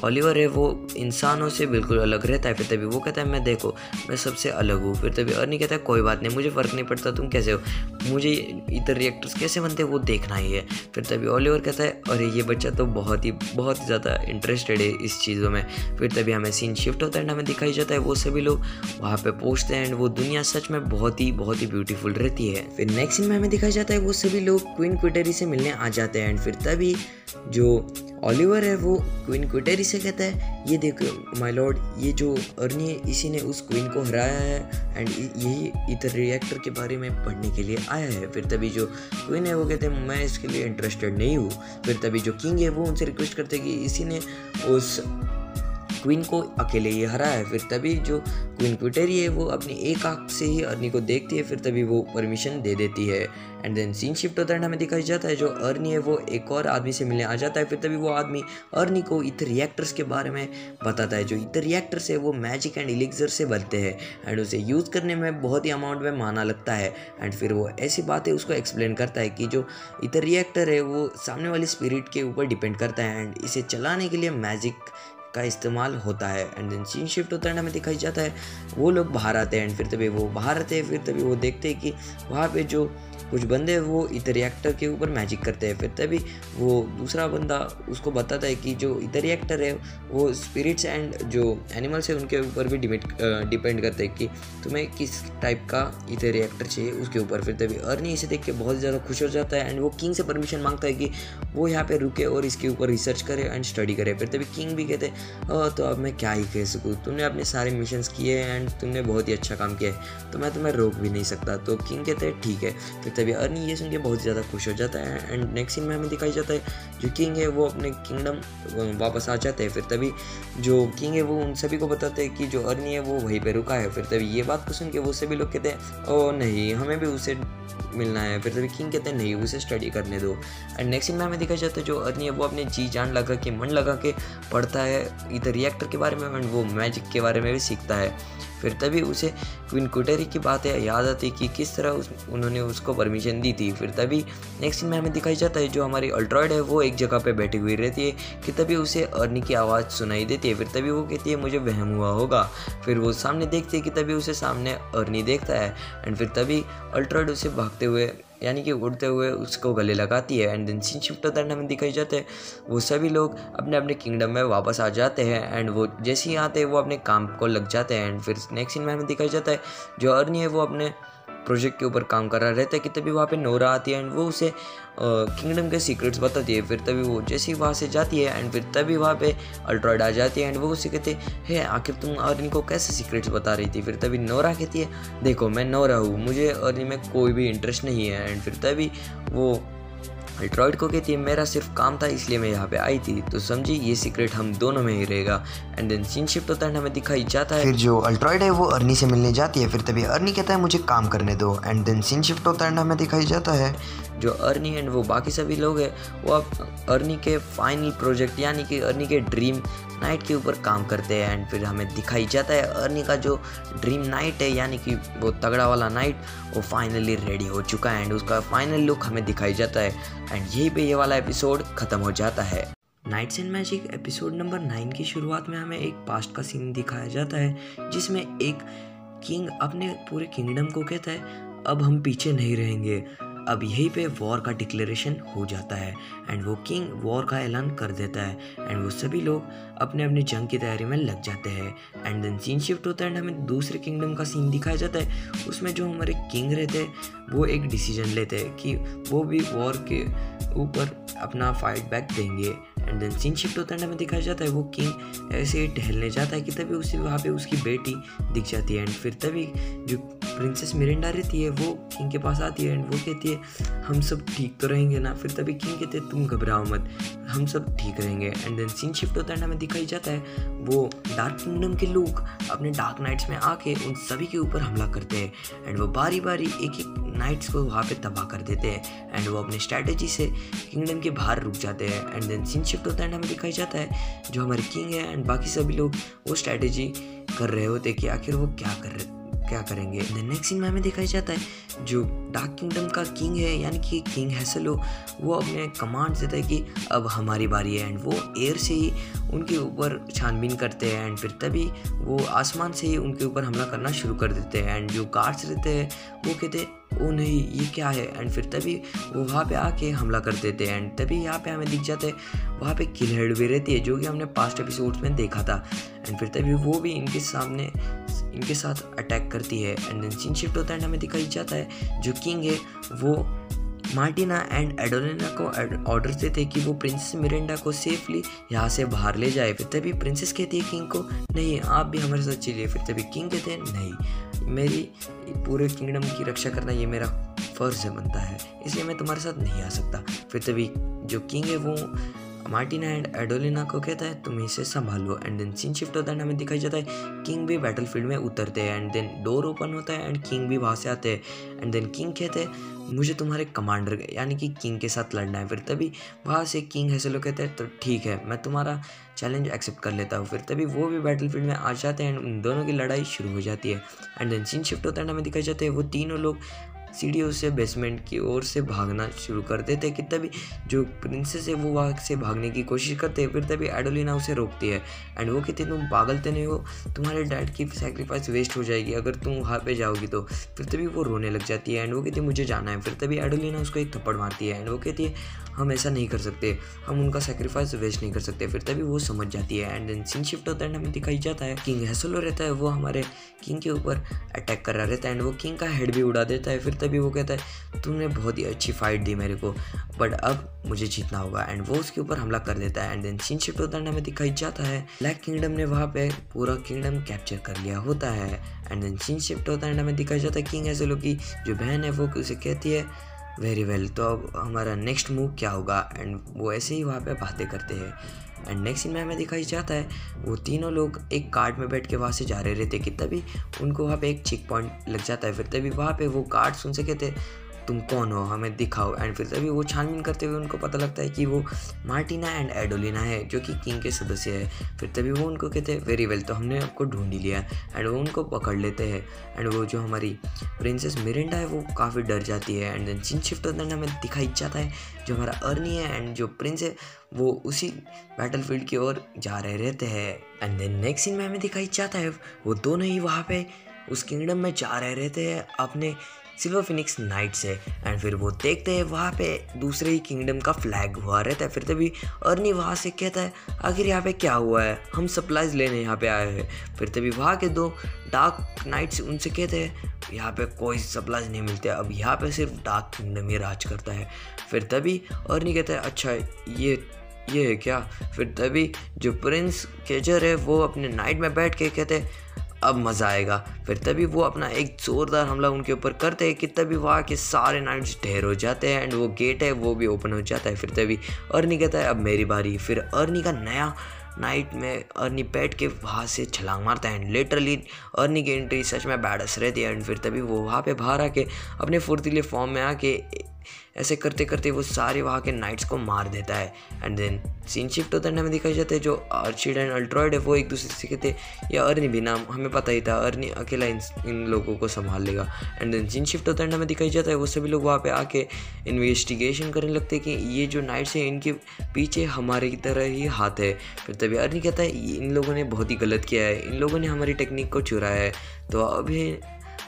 ओलिवर है वो इंसानों से बिल्कुल अलग रहता है। फिर तभी वो कहता है, मैं देखो मैं सबसे अलग हूँ। फिर तभी अर्नी कहता है, कोई बात नहीं, मुझे फ़र्क नहीं पड़ता तुम कैसे हो, मुझे इधर रिएक्टर्स कैसे बनते हैं वो देखना ही है। फिर तभी ओलिवर कहता है, अरे ये बच्चा तो बहुत ही ज़्यादा इंटरेस्टेड है इस चीज़ों में। फिर तभी हमें सीन शिफ्ट होता है एंड हमें दिखाई जाता है वो सभी लोग वहाँ पे पहुँचते हैं एंड वो दुनिया सच में बहुत ही ब्यूटीफुल रहती है। फिर नेक्स्ट सीन में हमें दिखाई जाता है वो सभी लोग क्वीन क्विटेरी से मिलने आ जाते हैं। एंड फिर तभी जो ओलिवर है वो क्वीन क्विटेरी से कहता है, ये देखो माय लॉर्ड, ये जो अर्नी है इसी ने उस क्वीन को हराया है एंड यही इधर रिएक्टर के बारे में पढ़ने के लिए आया है। फिर तभी जो क्वीन है वो कहते हैं, मैं इसके लिए इंटरेस्टेड नहीं हूँ। फिर तभी जो किंग है वो उनसे रिक्वेस्ट करते हैं कि इसी ने उस क्वीन को अकेले ही हराया है। फिर तभी जो क्वीन क्विटेरी है वो अपनी एक आंख से ही अर्नी को देखती है। फिर तभी वो परमिशन दे देती है एंड देन सीन शिफ्ट होता है। हमें दिखाई जाता है जो अर्नी है वो एक और आदमी से मिलने आ जाता है। फिर तभी वो आदमी अर्नी को इथर रिएक्टर्स के बारे में बताता है। जो इथर रिएक्टर्स है वो मैजिक एंड इलिक्सर से बनते हैं एंड उसे यूज़ करने में बहुत ही अमाउंट में माना लगता है। एंड फिर वो ऐसी बातें उसको एक्सप्लेन करता है कि जो इथर रिएक्टर है वो सामने वाली स्पिरिट के ऊपर डिपेंड करता है एंड इसे चलाने के लिए मैजिक का इस्तेमाल होता है। एंड देन सीन शिफ्ट होता है, हमें दिखाई जाता है वो लोग बाहर आते हैं एंड फिर तभी वो बाहर आते हैं। फिर तभी वो देखते हैं कि वहाँ पे जो कुछ बंदे वो इधर रिएक्टर के ऊपर मैजिक करते हैं। फिर तभी वो दूसरा बंदा उसको बताता है कि जो इधर रिएक्टर है वो स्पिरिट्स एंड जो एनिमल्स है उनके ऊपर भी डिपेंड करते हैं कि तुम्हें किस टाइप का इधर रिएक्टर चाहिए उसके ऊपर। फिर तभी अर्नी इसे देख के बहुत ज़्यादा खुश हो जाता है एंड वो किंग से परमिशन मांगता है कि वो यहाँ पे रुके और इसके ऊपर रिसर्च करे एंड स्टडी करे। फिर तभी किंग भी कहते हैं, तो अब मैं क्या ही कह सकूँ, तुमने अपने सारे मिशंस किए एंड तुमने बहुत ही अच्छा काम किया है, तो मैं तुम्हें रोक भी नहीं सकता। तो किंग कहते हैं ठीक है। फिर तभी अर्नी ये सुन के बहुत ज़्यादा खुश हो जाता है एंड नेक्स्ट सीन में हमें दिखाई जाता है जो किंग है वो अपने किंगडम वापस आ जाते हैं। फिर तभी जो किंग है वो उन सभी को बताते हैं कि जो अर्नी है वो वहीं पे रुका है। फिर तभी ये बात को सुन के वो सभी लोग कहते हैं, ओ नहीं, हमें भी उससे मिलना है। फिर तभी किंग कहते हैं, नहीं, उसे स्टडी करने दो। एंड नेक्स्ट सीन में हमें दिखाई जाता है जो अर्नी है वो अपने जी जान लगा के मन लगा के पढ़ता है इधर रिएक्टर के बारे में एंड वो मैजिक के बारे में भी सीखता है। फिर तभी उसे क्वीन क्विटेरी की बातें याद आती कि किस तरह उन्होंने उसको परमिशन दी थी। फिर तभी नेक्स्ट सीन में हमें दिखाई जाता है जो हमारी अल्ट्रॉइड है वो एक जगह पे बैठी हुई रहती है कि तभी उसे अर्नी की आवाज़ सुनाई देती है। फिर तभी वो कहती है, मुझे वहम हुआ होगा। फिर वो सामने देखती है कि तभी उसे सामने अर्नी देखता है एंड फिर तभी अल्ट्रॉइड उसे भागते हुए यानी कि उड़ते हुए उसको गले लगाती है। एंड देन सीन शिफ्ट होता है, हमें दिखाई जाते हैं वो सभी लोग अपने अपने किंगडम में वापस आ जाते हैं एंड वो जैसे ही आते हैं वो अपने काम को लग जाते हैं। एंड फिर नेक्स्ट सीन में हमें दिखाई जाता है जो अर्नी है वो अपने प्रोजेक्ट के ऊपर काम कर रहा रहता है कि तभी वहाँ पे नोरा आती है एंड वो उसे किंगडम के सीक्रेट्स बताती है। फिर तभी वो जैसे ही वहाँ से जाती है एंड फिर तभी वहाँ पे अल्ट्रॉइड आ जाती है एंड वो उसे कहते हैं, आखिर तुम अर्नी को कैसे सीक्रेट्स बता रही थी। फिर तभी नोरा कहती है, देखो मैं नोरा हूँ, मुझे अर्नी में कोई भी इंटरेस्ट नहीं है। एंड फिर तभी वो अल्ट्रॉइड को कहती है, मेरा सिर्फ काम था इसलिए मैं यहाँ पे आई थी, तो समझी ये सीक्रेट हम दोनों में ही रहेगा। एंड देन सीन शिफ्ट होता है, हमें दिखाई जाता है फिर जो अल्ट्रॉइड है वो अर्नी से मिलने जाती है। फिर तभी अर्नी कहता है मुझे काम करने दो। एंड देन सीन शिफ्ट होता है, हमें दिखाई जाता है जो अर्नी एंड वो बाकी सभी लोग हैं वो अब अर्नी के फाइनल प्रोजेक्ट यानी कि अर्नी के ड्रीम नाइट के ऊपर काम करते हैं। एंड फिर हमें दिखाई जाता है अर्नी का जो ड्रीम नाइट है यानी कि वो तगड़ा वाला नाइट वो फाइनली रेडी हो चुका है एंड उसका फाइनल लुक हमें दिखाई जाता है। एंड यहीं पे ये वाला एपिसोड ख़त्म हो जाता है। Knights and Magic episode number 9 की शुरुआत में हमें एक पास्ट का सीन दिखाया जाता है जिसमें एक किंग अपने पूरे किंगडम को कहता है, अब हम पीछे नहीं रहेंगे। अब यहीं पे वॉर का डिक्लेरेशन हो जाता है एंड वो किंग वॉर का ऐलान कर देता है एंड वो सभी लोग अपने अपने जंग की तैयारी में लग जाते हैं। एंड देन सीन शिफ्ट होता है एंड हमें दूसरे किंगडम का सीन दिखाया जाता है। उसमें जो हमारे किंग रहते हैं वो एक डिसीजन लेते हैं कि वो भी वॉर के ऊपर अपना फाइट बैक देंगे। एंड देन सीन शिफ्ट होता है, हमें दिखाया जाता है वो किंग ऐसे ही टहलने जाता है कि तभी उसे वहाँ पे उसकी बेटी दिख जाती है। एंड फिर तभी जो प्रिंसेस मिरिंडा रहती है वो किंग के पास आती है एंड वो कहती है हम सब ठीक तो रहेंगे ना। फिर तभी किंग कहते हैं तुम घबराओ मत, हम सब ठीक रहेंगे। एंड देन सीन शिफ्ट होता है, हमें दिखाई जाता है वो डार्क किंगडम के लोग अपने डार्क नाइट्स में आके उन सभी के ऊपर हमला करते हैं एंड वो बारी बारी एक एक नाइट्स को वहाँ पे तबाह कर देते हैं एंड वो अपने स्ट्रैटेजी से किंगडम के बाहर रुक जाते हैं। एंड देन सीन शिफ्ट होता है, हमें दिखाई जाता है जो हमारे किंग है एंड बाकी सभी लोग वो स्ट्रैटेजी कर रहे होते कि आखिर वो क्या करेंगे। नेक्स्ट सीन में हमें दिखाई जाता है जो डार्क किंगडम का किंग है यानी कि किंग हैसलो, वो अपने कमांड देता है कि अब हमारी बारी है एंड वो एयर से ही उनके ऊपर छानबीन करते हैं एंड फिर तभी वो आसमान से ही उनके ऊपर हमला करना शुरू कर देते हैं। एंड जो गार्ड्स रहते हैं वो कहते हैं ओ नहीं ये क्या है, एंड फिर तभी वो वहाँ पे आके हमला कर देते हैं। एंड तभी यहाँ पे हमें दिख जाता है वहाँ पे किल हेड भी रहती है जो कि हमने पास्ट एपिसोड्स में देखा था एंड फिर तभी वो भी इनके साथ अटैक करती है। एंड देन सीन शिफ्ट होता है, हमें दिखाई जाता है जो किंग है वो मार्टिना एंड एडोलिना को ऑर्डर देते हैं कि वो प्रिंसेस मिरिंडा को सेफली यहाँ से बाहर ले जाए। फिर तभी प्रिंसेस कहती है किंग को नहीं आप भी हमारे साथ चलिए। फिर तभी किंग कहते हैं नहीं, मेरी पूरे किंगडम की रक्षा करना ये मेरा फ़र्ज़ बनता है, इसलिए मैं तुम्हारे साथ नहीं आ सकता। फिर तभी जो किंग है वो मार्टिना एंड एडोलिना को कहता है तुम इसे संभालो। एंड देन सीन शिफ्ट होता है, हमें दिखाई जाता है किंग भी बैटलफील्ड में उतरते हैं एंड देन डोर ओपन होता है एंड किंग भी वहाँ से आते हैं। एंड देन किंग कहते हैं मुझे तुम्हारे कमांडर यानी कि किंग के साथ लड़ना है। फिर तभी वहाँ से किंग हैसलो कहते हैं तो ठीक है मैं तुम्हारा चैलेंज एक्सेप्ट कर लेता हूँ। फिर तभी वो भी बैटलफील्ड में आ जाते हैं एंड उन दोनों की लड़ाई शुरू हो जाती है। एंड देन सीन शिफ्ट होता है, हमें दिखाई जाते हैं वो तीनों लोग सीढ़ियों से बेसमेंट की ओर से भागना शुरू कर देते हैं कि तभी जो प्रिंसेस है वो वहाँ से भागने की कोशिश करते हैं। फिर तभी एडोलिना उसे रोकती है एंड वो कहती है तुम पागल तो नहीं हो, तुम्हारे डैड की सैक्रिफाइस वेस्ट हो जाएगी अगर तुम वहाँ पे जाओगी तो। फिर तभी वो रोने लग जाती है एंड वो कहती है मुझे जाना है। फिर तभी एडोलिना उसको एक थप्पड़ मारती है एंड वो कहती है हम ऐसा नहीं कर सकते, हम उनका सैक्रिफाइस वेस्ट नहीं कर सकते। फिर तभी वो समझ जाती है एंड देन सीन शिफ्ट होता है, हमें दिखाई जाता है किंग हैसलो रहता है वो हमारे किंग के ऊपर अटैक कर रहा रहता है एंड वो किंग का हेड भी उड़ा देता है। फिर तभी वो कहता है तुमने बहुत ही अच्छी फाइट दी मेरे को बट अब मुझे जीतना होगा एंड वो उसके ऊपर हमला कर देता है। एंड देन सीन शिफ्ट होता है, हमें दिखाई जाता है ब्लैक किंगडम ने वहाँ पे पूरा किंगडम कैप्चर कर लिया होता है। एंड देन सीन शिफ्ट होता है, हमें दिखाई जाता है किंग हैसलो की जो बहन है वो उसे कहती है वेरी वेल तो अब हमारा नेक्स्ट मूव क्या होगा। एंड वो ऐसे ही वहाँ पे बातें करते हैं। एंड नेक्स्ट सीन में हमें दिखाई जाता है वो तीनों लोग एक कार्ड में बैठ के वहाँ से जा रहे रहते कि तभी उनको वहाँ पे एक चेक पॉइंट लग जाता है। फिर तभी वहाँ पे वो गार्ड्स उनसे कहते तुम कौन हो हमें दिखाओ। एंड फिर तभी वो छानबीन करते हुए उनको पता लगता है कि वो मार्टिना एंड एडोलिना है जो कि किंग के सदस्य है। फिर तभी वो उनको कहते हैं वेरी वेल तो हमने आपको ढूंढ ही लिया एंड वो उनको पकड़ लेते हैं। एंड वो जो हमारी प्रिंसेस मिरिंडा है वो काफ़ी डर जाती है। एंड देन सीन शिफ्ट होता है, हमें दिखाई जाता है जो हमारा अर्नी है एंड जो प्रिंस है वो उसी बैटलफील्ड की ओर जा रहे रहते हैं। एंड देन नेक्स्ट सीन में हमें दिखाई जाता है वो दोनों ही वहाँ पे उस किंगडम में जा रहे रहते हैं अपने सिल्वर फिनिक्स नाइट से। एंड फिर वो देखते हैं वहाँ पे दूसरे ही किंगडम का फ्लैग हुआ रहता है। फिर तभी अर्नी वहाँ से कहता है आखिर यहाँ पे क्या हुआ है, हम सप्लाईज लेने यहाँ पे आए हैं। फिर तभी वहाँ के दो डार्क नाइट्स उनसे कहते हैं यहाँ पे कोई सप्लाईज नहीं मिलते, अब यहाँ पे सिर्फ डार्क किंगडम ही राज करता है। फिर तभी अर्नी कहता है अच्छा ये है क्या। फिर तभी जो प्रिंस केजर है वो अपने नाइट में बैठ के कहते हैं अब मज़ा आएगा। फिर तभी वो अपना एक ज़ोरदार हमला उनके ऊपर करते हैं कि तभी वहाँ के सारे नाइट्स ढेर हो जाते हैं एंड वो गेट है वो भी ओपन हो जाता है। फिर तभी अर्नी कहता है अब मेरी बारी। फिर अर्नी का नया नाइट में अर्नी बैठ के वहाँ से छलांग मारता है एंड लिटरली अर्नी की एंट्री सच में बैडस रहती है। एंड फिर तभी वो वहाँ पे बाहर आके अपने फुर्तीले फॉर्म में आके ऐसे करते करते वो सारे वहाँ के नाइट्स को मार देता है। एंड देन सीन शिफ्ट होता है, हमें दिखाई जाते हैं जो आर्चिड एंड अल्ट्रॉइड है वो एक दूसरे से कहते हैं या अर्नी भी नाम हमें पता ही था अर्नी अकेला इन लोगों को संभाल लेगा। एंड देन सीन शिफ्ट होता है, हमें दिखाई जाता है वो सभी लोग वहाँ पे आके इन्वेस्टिगेशन करने लगते हैं कि ये जो नाइट्स हैं इनके पीछे हमारे की तरह ही हाथ है। फिर तभी अर्नी कहता है इन लोगों ने बहुत ही गलत किया है, इन लोगों ने हमारी टेक्निक को चुराया है तो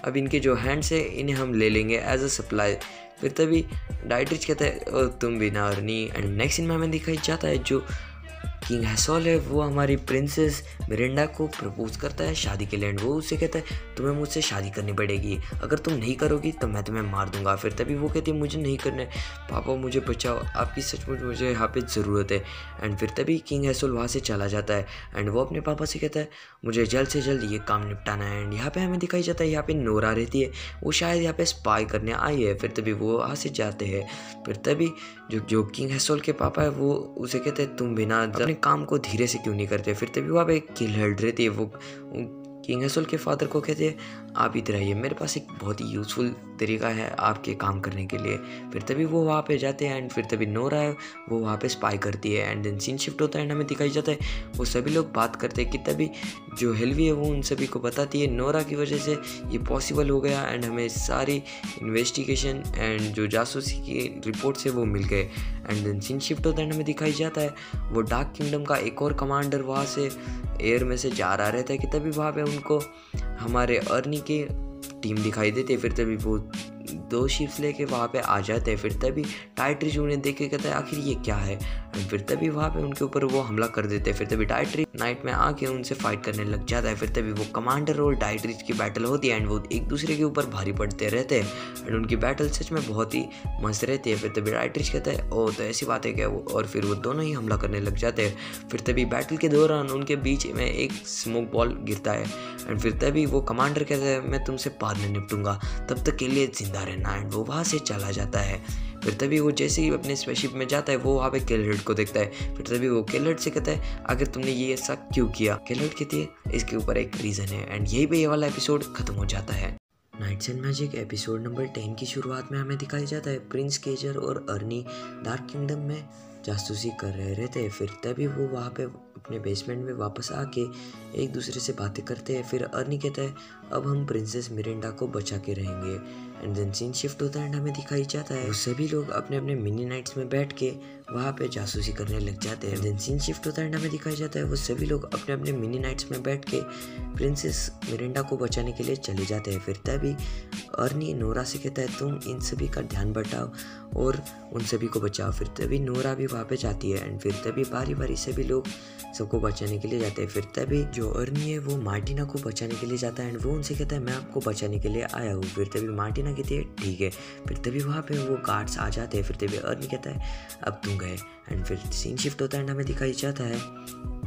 अब इनके जो हैंड्स है इन्हें हम ले लेंगे एज अ सप्लाई। फिर तभी डाइट्रिच कहता है तुम भी ना अर्नी। एंड नेक्स्ट सीन में हमें दिखाई जाता है जो किंग हैसोल है वो हमारी प्रिंसेस मिरिंडा को प्रपोज करता है शादी के लिए एंड वो उससे कहता है तुम्हें मुझसे शादी करनी पड़ेगी, अगर तुम नहीं करोगी तो मैं तुम्हें मार दूंगा। फिर तभी वो कहती है मुझे नहीं करना, पापा मुझे बचाओ, आपकी सचमुच मुझे यहाँ पे ज़रूरत है। एंड फिर तभी किंग हैसोल वहाँ से चला जाता है एंड वो अपने पापा से कहता है मुझे जल्द से जल्द ये काम निपटाना है। एंड यहाँ पे हमें दिखाई जाता है यहाँ पे नोरा रहती है, वो शायद यहाँ पे स्पाई करने आई है। फिर तभी वो वहाँ से जाते हैं। फिर तभी जो किंग हैसोल के पापा है वो उसे कहते हैं तुम बिना अपने काम को धीरे से क्यों नहीं करते। फिर तभी वहाँ पे किलहर्ड रहती है, वो किंग हैसोल के फादर को कहते हैं आप इधर आइए, मेरे पास एक बहुत ही यूज़फुल तरीका है आपके काम करने के लिए। फिर तभी वो वहाँ पे जाते हैं एंड फिर तभी नोरा है वो वहाँ पे स्पाई करती है एंड देन सीन शिफ्ट होता है एंड हमें दिखाई जाता है वो सभी लोग बात करते हैं कि तभी जो हेल्वी है वो उन सभी को बताती है नोरा की वजह से ये पॉसिबल हो गया एंड हमें सारी इन्वेस्टिगेशन एंड जो जासूसी की रिपोर्ट्स है वो मिल गए। एंड देन सीन शिफ्ट होता है एंड हमें दिखाई जाता है वो डार्क किंगडम का एक और कमांडर वहाँ से एयर में से जा रहा रहता है कि तभी वहाँ पे उनको हमारे अर्नी की टीम दिखाई देती है। फिर तभी वो 2 शिप्स लेके वहाँ पे आ जाते हैं। फिर तभी टाइट्रिज उन्हें देख के कहता है आखिर ये क्या है एंड फिर तभी वहाँ पे उनके ऊपर वो हमला कर देते हैं। फिर तभी टाइट्रिज नाइट में आके उनसे फाइट करने लग जाता है। फिर तभी वो कमांडर और टाइट्रिज की बैटल होती है एंड वो एक दूसरे के ऊपर भारी पड़ते रहते हैं एंड उनकी बैटल सच में बहुत ही मस्त रहती है। फिर तभी टाइट्रिज कहता है ओ तो ऐसी बात है क्या वो, और फिर वो दोनों ही हमला करने लग जाते हैं। फिर तभी बैटल के दौरान उनके बीच में एक स्मोक बॉल गिरता है एंड फिर तभी वो कमांडर कहता है मैं तुमसे बाद में निपटूंगा, तब तक के लिए जिंदा रहना। एंड वो वहाँ से चला जाता है। फिर तभी वो जैसे ही अपने स्पेसशिप में जाता है वो वहाँ पे किलहर्ड को देखता है। फिर तभी वो किलहर्ड से कहता है आखिर तुमने ये ऐसा क्यों किया। किलहर्ड कहती है इसके ऊपर एक रीज़न है एंड यही पे ये वाला एपिसोड खत्म हो जाता है। Knights and Magic episode number 10 की शुरुआत में हमें दिखाया जाता है प्रिंस केजर और अर्नी डार्क किंगडम में जासूसी कर रहे रहते हैं। फिर तभी वो वहाँ पे अपने बेसमेंट में वापस आके एक दूसरे से बातें करते हैं। फिर अर्नी कहता है अब हम प्रिंसेस मिरिंडा को बचा के रहेंगे एंड देन सीन शिफ्ट होता है एंड हमें दिखाई जाता है वो सभी लोग अपने अपने मिनी नाइट्स में बैठ के वहाँ पे जासूसी करने लग जाते हैं। देन सीन शिफ्ट होता है एंड हमें दिखाई जाता है वो सभी लोग अपने अपने मिनी नाइट्स में बैठ के प्रिंसेस मिरिंडा को बचाने के लिए चले जाते हैं। फिर तभी अर्नी नोरा से कहता है तुम इन सभी का ध्यान बटाओ और उन सभी को बचाओ। फिर तभी नोरा भी वहाँ पे जाती है एंड फिर तभी बारी बारी सभी लोग सबको बचाने के लिए जाते हैं। फिर तभी जो अर्नी है वो मार्टिना को बचाने के लिए जाता है एंड वो उनसे कहता है मैं आपको बचाने के लिए आया हूँ। फिर तभी मार्टिना कहती है ठीक है। फिर तभी वहाँ पे वो गार्ड्स आ जाते हैं। फिर तभी अर्नी कहता है अब तुम गए एंड फिर सीन शिफ्ट होता है एंड हमें दिखाई जाता है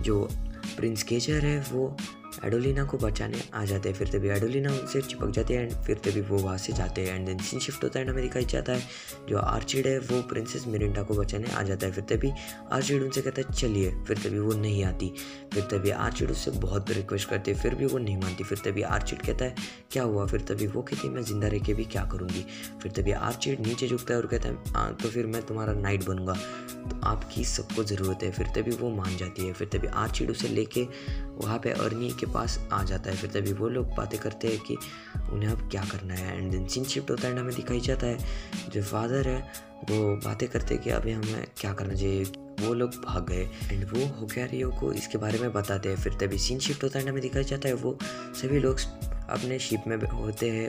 जो प्रिंस केजर है वो एडोलिना को बचाने आ जाते हैं। फिर तभी एडोलिना उनसे चिपक जाती है एंड फिर तभी वो वहाँ से जाते हैं एंड देन सीन शिफ्ट होता है एंड हमें दिखाई जाता है जो आर्चिड है वो प्रिंसेस मिरिंडा को बचाने आ जाता है। फिर तभी आर्चिड उनसे कहता है चलिए। फिर तभी वो नहीं आती। फिर तभी आर्चिड उससे बहुत रिक्वेस्ट करती है फिर भी वो नहीं मानती। फिर तभी आर्चिड कहता है क्या हुआ। फिर तभी वो कहती है मैं जिंदा रह के भी क्या करूँगी। फिर तभी आर्चिड नीचे झुकता है और कहता है तो फिर मैं तुम्हारा नाइट बनूंगा, तो आपकी सबको ज़रूरत है। फिर तभी वो मान जाती है। फिर तभी आर्चिड उसे लेके वहाँ पे अर्नी के पास आ जाता है। फिर तभी वो लोग बातें करते हैं कि उन्हें अब क्या करना है एंड देन सीन शिफ्ट होता है एंड हमें दिखाई जाता है जो फादर है वो बातें करते हैं कि अभी हमें क्या करना चाहिए। वो लोग भाग गए एंड वो होकैरियो को इसके बारे में बताते हैं। फिर तभी सीन शिफ्ट होता है एंड हमें दिखाई जाता है वो सभी लोग अपने शिप में होते हैं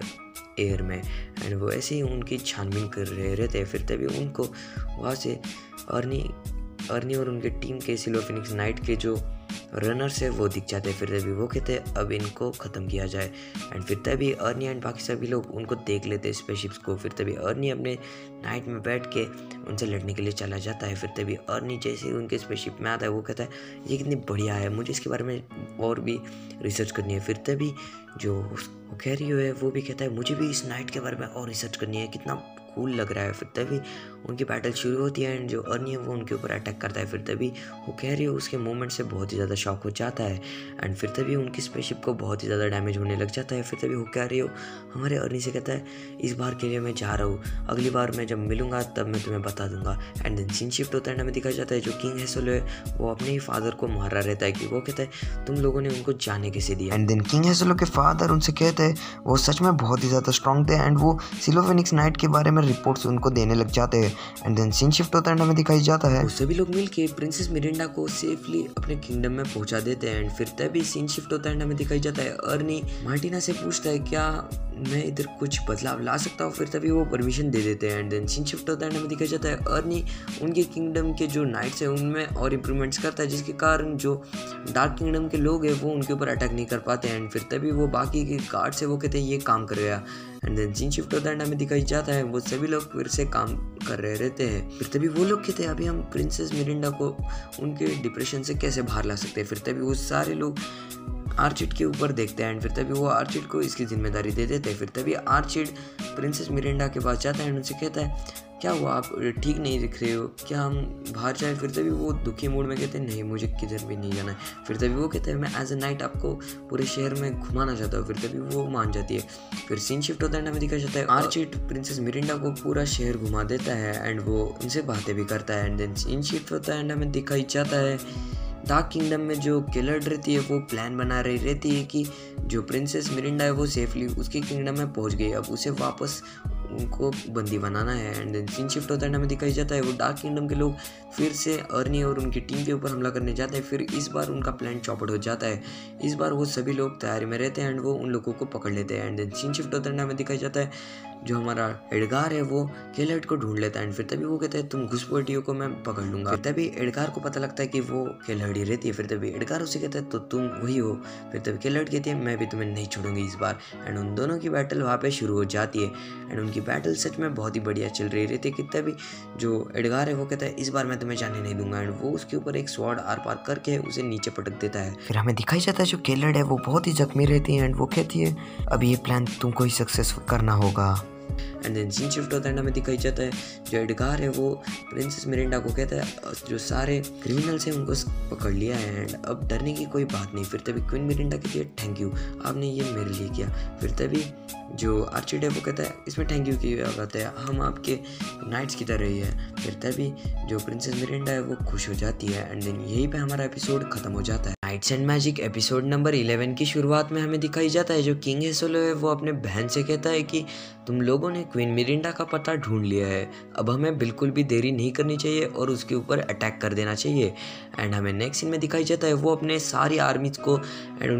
एयर में एंड वो ऐसे ही उनकी छानबीन कर रहे रहते हैं। फिर तभी उनको वहाँ से अर्नी और उनके टीम के सिल्वर फिनिक्स नाइट के जो रनर्स है वो दिख जाते हैं। फिर तभी वो कहते हैं अब इनको ख़त्म किया जाए एंड फिर तभी अर्नी एंड बाकी सभी लोग उनको देख लेते हैं स्पेसशिप्स को। फिर तभी अर्नी अपने नाइट में बैठ के उनसे लड़ने के लिए चला जाता है। फिर तभी अर्नी जैसे ही उनके स्पेसशिप में आता है वो कहता है ये कितनी बढ़िया है, मुझे इसके बारे में और भी रिसर्च करनी है। फिर तभी जो होकैरियो है वो भी कहता है मुझे भी इस नाइट के बारे में और रिसर्च करनी है, कितना कूल लग रहा है। फिर तभी उनकी बैटल शुरू होती है एंड जो अर्नी है वो उनके ऊपर अटैक करता है। फिर तभी होकैरियो उसके मूवमेंट से बहुत ही ज़्यादा शॉक हो जाता है एंड फिर तभी उनकी स्पेसशिप को बहुत ही ज़्यादा डैमेज होने लग जाता है। फिर तभी होकैरियो हमारे अर्नी से कहता है इस बार के लिए मैं जा रहा हूँ, अगली बार मैं जब मिलूंगा तब मैं तुम्हें बता दूंगा। एंड देन सीन शिफ्ट होता है एंड हमें दिखाया जाता है जो किंग हैसोल है वो अपने ही फादर को मार रहा रहता है कि वो कहता है तुम लोगों ने उनको जाने कैसे दिया। एंड देन किंग हैसोल के फादर उनसे कहते हैं वो सच में बहुत ही ज़्यादा स्ट्रॉन्ग थे एंड वो सिल्वर फिनिक्स नाइट के बारे में रिपोर्ट्स उनको देने लग जाते हैं। एंड देन सीन शिफ्ट होता है एंड हमें दिखाई जाता है वो सभी लोग मिलके प्रिंसेस मिरिंडा को सेफली अपने किंगडम में पहुंचा देते हैं। एंड फिर तभी सीन शिफ्ट होता है एंड हमें दिखाई जाता है अर्नी मार्टिना से पूछता है क्या मैं इधर कुछ बदलाव ला सकता हूँ, फिर तभी वो परमिशन दे देते हैं। एंड देन सीन शिफ्ट होता है एंड हमें दिखाई जाता है अर्नी उनके किंगडम के जो नाइट्स हैं उनमें और इम्प्रूवमेंट्स करता है, जिसके कारण जो डार्क किंगडम के लोग हैं वो उनके ऊपर अटैक नहीं कर पाते हैं। एंड फिर तभी वो बाकी के गार्ड्स है वो कहते हैं ये काम कर गया। एंड देन सीन शिफ्ट होता है एंड हमें दिखाई जाता है वो सभी लोग फिर से काम कर रहे रहते हैं। फिर तभी वो लोग कहते हैं अभी हम प्रिंसेस मिरिंडा को उनके डिप्रेशन से कैसे बाहर ला सकते हैं। फिर तभी वो सारे लोग आर्चिड के ऊपर देखते हैं एंड फिर तभी वो आर्चिड को इसकी जिम्मेदारी दे देते हैं। फिर तभी आर्चिड प्रिंसेस मिरिंडा के पास जाता है एंड उनसे कहता है क्या हुआ, आप ठीक नहीं दिख रहे हो, क्या हम बाहर जाए। फिर तभी वो दुखी मूड में कहते हैं नहीं मुझे किधर भी नहीं जाना है। फिर तभी वो कहते हैं मैं एज अ नाइट आपको पूरे शहर में घुमाना चाहता हूँ। फिर तभी वो मान जाती है। फिर सीन शिफ्ट होता है हमें दिखाया जाता है आर्चिड प्रिंसेस मिरिंडा को पूरा शहर घुमा देता है एंड वो उनसे बातें भी करता है। एंड देन सीन शिफ्ट होता है एंड हमें दिखाई जाता है डार्क किंगडम में जो किलर्ड रहती है वो प्लान बना रही रहती है कि जो प्रिंसेस मिरिंडा है वो सेफली उसके किंगडम में पहुंच गई, अब उसे वापस उनको बंदी बनाना है। एंड देन सीन शिफ्ट होता है हमें दिखाई जाता है वो डार्क किंगडम के लोग फिर से अर्नी और उनकी टीम के ऊपर हमला करने जाते हैं। फिर इस बार उनका प्लान चौपट हो जाता है। इस बार वो सभी लोग तैयारी में रहते हैं एंड वो उन लोगों को पकड़ लेते हैं। एंड देन सीन शिफ्ट होता है हमें दिखाई जाता है जो हमारा एडगार है वो केलर्ट को ढूंढ लेता है एंड फिर तभी वो कहता है तुम घुसपैठियों को मैं पकड़ लूंगा। फिर तभी एडगार को पता लगता है कि वो केलर्ट ही रहती है। फिर तभी एडगार उसे कहता है तो तुम वही हो। फिर तभी केलर्ट कहती है मैं भी तुम्हें नहीं छोड़ूंगी इस बार। एंड उन दोनों की बैटल वहाँ पे शुरू हो जाती है एंड उनकी बैटल सच में बहुत ही बढ़िया चल रही रहती है कि तभी जो एडगार है वो कहता है इस बार मैं तुम्हें जाने नहीं दूंगा एंड वो उसके ऊपर एक स्वॉर्ड आर पार करके उसे नीचे पटक देता है। फिर हमें दिखाई जाता है जो केलर्ट है वो बहुत ही जख्मी रहती है एंड वो कहती है अब ये प्लान तुमको ही सक्सेसफुल करना होगा। एंड देन सीन शिफ्ट होता है हमें दिखाई जाता है जो एडगार है वो प्रिंसेस मिरिंडा को कहता है जो सारे क्रिमिनल्स हैं उनको पकड़ लिया है एंड अब डरने की कोई बात नहीं। फिर तभी क्वीन मिरिंडा कहती है थैंक यू आपने ये मेरे लिए किया। फिर तभी जो आर्चिड है वो कहता है इसमें थैंक यू की बात है, हम आपके नाइट्स की तरह ही है। फिर तभी जो प्रिंसेस मिरिंडा है वो खुश हो जाती है एंड देन यहीं पे हमारा एपिसोड खत्म हो जाता है। Knights and Magic episode number 11 की शुरुआत में हमें दिखाई जाता है जो किंग हेसोलो है वो अपने बहन से कहता है कि तुम लोगों ने क्वीन मिरिंडा का पता ढूंढ लिया है, अब हमें बिल्कुल भी देरी नहीं करनी चाहिए और उसके ऊपर अटैक कर देना चाहिए। एंड हमें नेक्स्ट सीन में दिखाई जाता है वो अपने सारी आर्मीज को एंड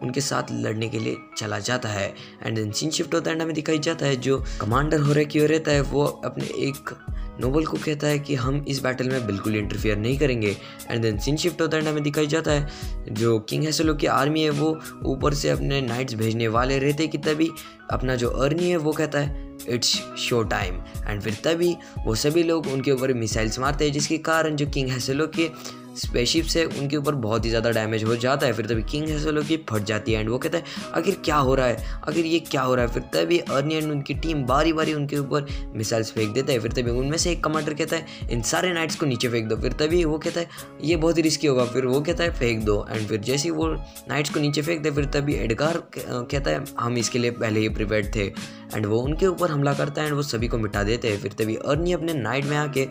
उनके साथ लड़ने के लिए चला जाता है। एंड देन सीन शिफ्ट होता है एंड हमें दिखाई जाता है जो कमांडर होरेकियो रहता है वो अपने एक नोबल को कहता है कि हम इस बैटल में बिल्कुल इंटरफियर नहीं करेंगे। एंड देन सीन शिफ्ट होता है हमें दिखाई जाता है जो किंग हेसोलो की आर्मी है वो ऊपर से अपने नाइट्स भेजने वाले रहते कि तभी अपना जो अर्नी है वो कहता है इट्स शो टाइम। एंड फिर तभी वो सभी लोग उनके ऊपर मिसाइल्स मारते हैं जिसके कारण जो किंग हेसोलो के स्पेसशिप से उनके ऊपर बहुत ही ज़्यादा डैमेज हो जाता है। फिर तभी किंग हेसोलो की फट जाती है एंड वो कहता है आखिर क्या हो रहा है, आखिर ये क्या हो रहा है। फिर तभी अर्नी एंड उनकी टीम बारी बारी उनके ऊपर मिसाइल्स फेंक देता है। फिर तभी उनमें से एक कमांडर कहता है इन सारे नाइट्स को नीचे फेंक दो। फिर तभी वो कहता है ये बहुत ही रिस्की होगा, फिर वो कहता है फेंक दो। एंड फिर जैसे ही वो नाइट्स को नीचे फेंक दे फिर तभी एडगार कहता है हम इसके लिए पहले ही प्रिपेयर्ड थे एंड वो उनके ऊपर हमला करता है एंड वो सभी को मिटा देते हैं। फिर तभी अर्नी अपने नाइट में आके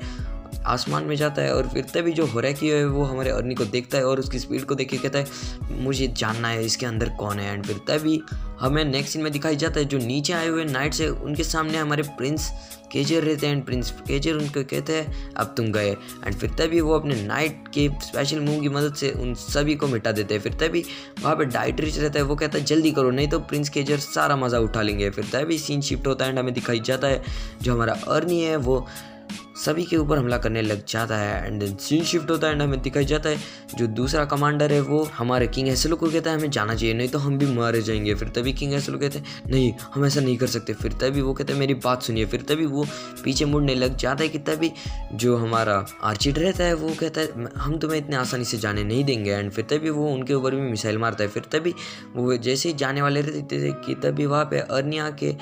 आसमान में जाता है और फिर तभी जो होरेकियो है वो हमारे अर्नी को देखता है और उसकी स्पीड को देख के कहता है मुझे जानना है इसके अंदर कौन है। एंड फिर तभी हमें नेक्स्ट सीन में दिखाई जाता है जो नीचे आए हुए नाइट्स है उनके सामने हमारे प्रिंस केजर रहते हैं एंड प्रिंस केजर उनको कहते हैं अब तुम गए। एंड फिर तभी वो अपने नाइट के स्पेशल मूव की मदद से उन सभी को मिटा देते हैं। फिर तभी वहाँ पे डाइट्रिच रहता है वो कहता है जल्दी करो नहीं तो प्रिंस केजर सारा मज़ा उठा लेंगे। फिर तभी सीन शिफ्ट होता है एंड हमें दिखाई जाता है जो हमारा अर्नी है वो सभी के ऊपर हमला करने लग जाता है। एंड देन सीन शिफ्ट होता है एंड हमें दिखाई जाता है जो दूसरा कमांडर है वो हमारे किंग हेसोलो को कहता है हमें जाना चाहिए नहीं तो हम भी मारे जाएंगे। फिर तभी किंग हेसोलो कहते हैं नहीं हम ऐसा नहीं कर सकते। फिर तभी वो कहते हैं मेरी बात सुनिए। फिर तभी वो पीछे मुड़ने लग जाता है कि तभी जो हमारा आर्चिड रहता है वो कहता है हम तुम्हें इतने आसानी से जाने नहीं देंगे। एंड फिर तभी वो उनके ऊपर भी मिसाइल मारता है। फिर तभी वो जैसे ही जाने वाले रहते थे कि तभी वहाँ पे अर्नी आके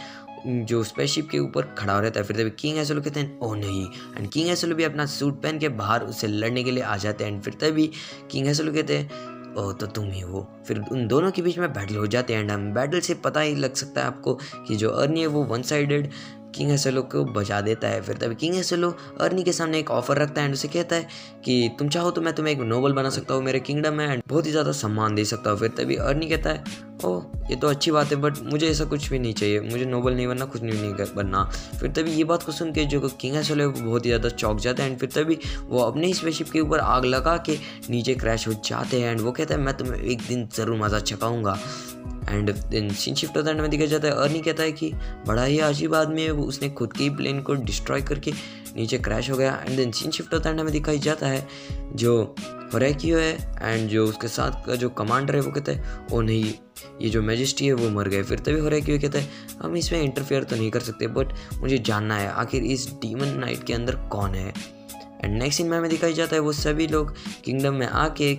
जो स्पेसशिप के ऊपर खड़ा रहता है। फिर तभी किंग हेसोलो कहते हैं ओह नहीं। एंड किंग हेसोलो भी अपना सूट पहन के बाहर उससे लड़ने के लिए आ जाते हैं। एंड फिर तभी किंग हेसोलो कहते हैं ओह तो तुम ही हो। फिर उन दोनों के बीच में बैटल हो जाते हैं एंड हम बैटल से पता ही लग सकता है आपको कि जो अर्नी है वो वन साइडेड किंग हेसोलो को बचा देता है। फिर तभी किंग हेसोलो अर्नी के सामने एक ऑफर रखता है एंड उसे कहता है कि तुम चाहो तो मैं तुम्हें एक नोबल बना सकता हूँ मेरे किंगडम में एंड बहुत ही ज़्यादा सम्मान दे सकता हूँ। फिर तभी अर्नी कहता है ओह ये तो अच्छी बात है बट मुझे ऐसा कुछ भी नहीं चाहिए, मुझे नोबल नहीं बनना, कुछ नहीं बनना। फिर तभी ये बात को सुन के जो किंग हेसोलो है वो बहुत ही ज़्यादा चौंक जाता है एंड फिर तभी वो अपने स्पेसशिप के ऊपर आग लगा के नीचे क्रैश हो जाते हैं एंड वो कहता है मैं तुम्हें एक दिन ज़रूर मज़ा चखाऊंगा। एंड देन सीन शिफ्ट होता है में दिखा जाता है अर्नी कहता है कि बड़ा ही अजीब आदमी है वो, उसने खुद के ही प्लेन को डिस्ट्रॉय करके नीचे क्रैश हो गया। एंड देन सीन शिफ्ट होता है में दिखाई जाता है जो होरेकियो है एंड जो उसके साथ का जो कमांडर है वो कहता है ओ नहीं ये जो मैजेस्टी है वो मर गए। फिर तभी होरेकियो कहता है हम इसमें इंटरफेयर तो नहीं कर सकते बट मुझे जानना है आखिर इस डीमन नाइट के अंदर कौन है। एंड नेक्स्ट सीन में दिखाई जाता है वो सभी लोग किंगडम में आके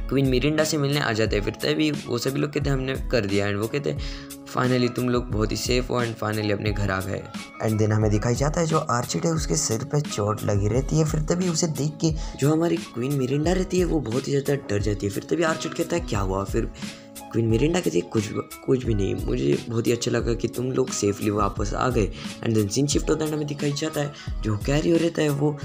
क्वीन मिरिंडा से मिलने आ जाते हैं। फिर तभी वो सभी लोग कहते हैं हमने कर दिया एंड वो कहते हैं फाइनली तुम लोग बहुत ही सेफ हो एंड फाइनली अपने घर आ गए। एंड देन हमें दिखाई जाता है जो आर्चिड है उसके सिर पे चोट लगी रहती है। फिर तभी उसे देख के जो हमारी क्वीन मिरिंडा रहती है वो बहुत ही ज़्यादा डर जाती है। फिर तभी आर्चिड कहता है क्या हुआ। फिर क्वीन मिरिंडा कहती है कुछ भी नहीं, मुझे बहुत ही अच्छा लगा कि तुम लोग सेफली वापस आ गए। एंड देन सीन शिफ्ट होता है हमें दिखाई जाता है जो कैरियो रहता है वो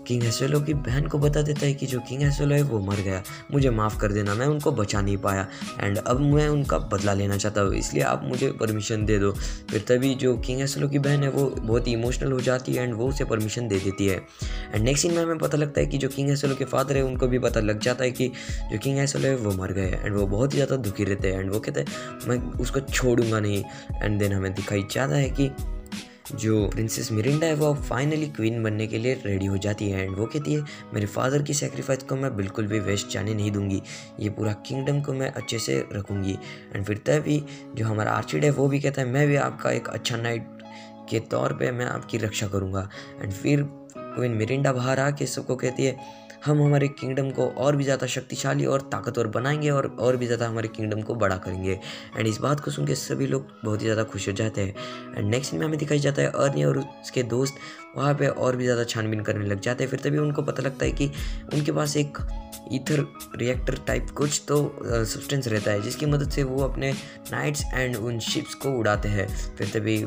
किंग हेसोलो की बहन को बता देता है कि जो किंग हेसोलो है वो मर गया, मुझे माफ़ कर देना, मैं उनको बचा नहीं पाया एंड अब मैं उनका बदला लेना चाहता हूँ, इसलिए आप मुझे परमिशन दे दो। फिर तभी जो किंग हेसोलो की बहन है वो बहुत ही इमोशनल हो जाती है एंड वो उसे परमिशन दे देती है। एंड नेक्स्ट सीन में हमें पता लगता है कि जो किंग हेसोलो के फादर है उनको भी पता लग जाता है कि जो किंग हेसोलो है वो मर गए एंड वो बहुत ही ज़्यादा दुखी रहते हैं एंड वो कहते हैं मैं उसको छोड़ूंगा नहीं। एंड देन हमें दिखाई जाता है कि जो प्रिंसेस मिरिंडा है वो फाइनली क्वीन बनने के लिए रेडी हो जाती है एंड वो कहती है मेरे फादर की सेक्रीफाइस को मैं बिल्कुल भी वेस्ट जाने नहीं दूंगी, ये पूरा किंगडम को मैं अच्छे से रखूंगी। एंड फिर तभी जो हमारा आर्चिड है वो भी कहता है मैं भी आपका एक अच्छा नाइट के तौर पे मैं आपकी रक्षा करूंगा। एंड फिर क्वीन मिरिंडा बाहर आके सबको कहती है हम हमारे किंगडम को और भी ज़्यादा शक्तिशाली और ताकतवर बनाएंगे और भी ज़्यादा हमारे किंगडम को बड़ा करेंगे। एंड इस बात को सुन के सभी लोग बहुत ही ज़्यादा खुश हो जाते हैं। एंड नेक्स्ट में हमें दिखाई जाता है अर्नी और उसके दोस्त वहाँ पे और भी ज़्यादा छानबीन करने लग जाते हैं। फिर तभी उनको पता लगता है कि उनके पास एक ईथर रिएक्टर टाइप कुछ तो सब्सटेंस रहता है जिसकी मदद से वो अपने नाइट्स एंड उन शिप्स को उड़ाते हैं। फिर तभी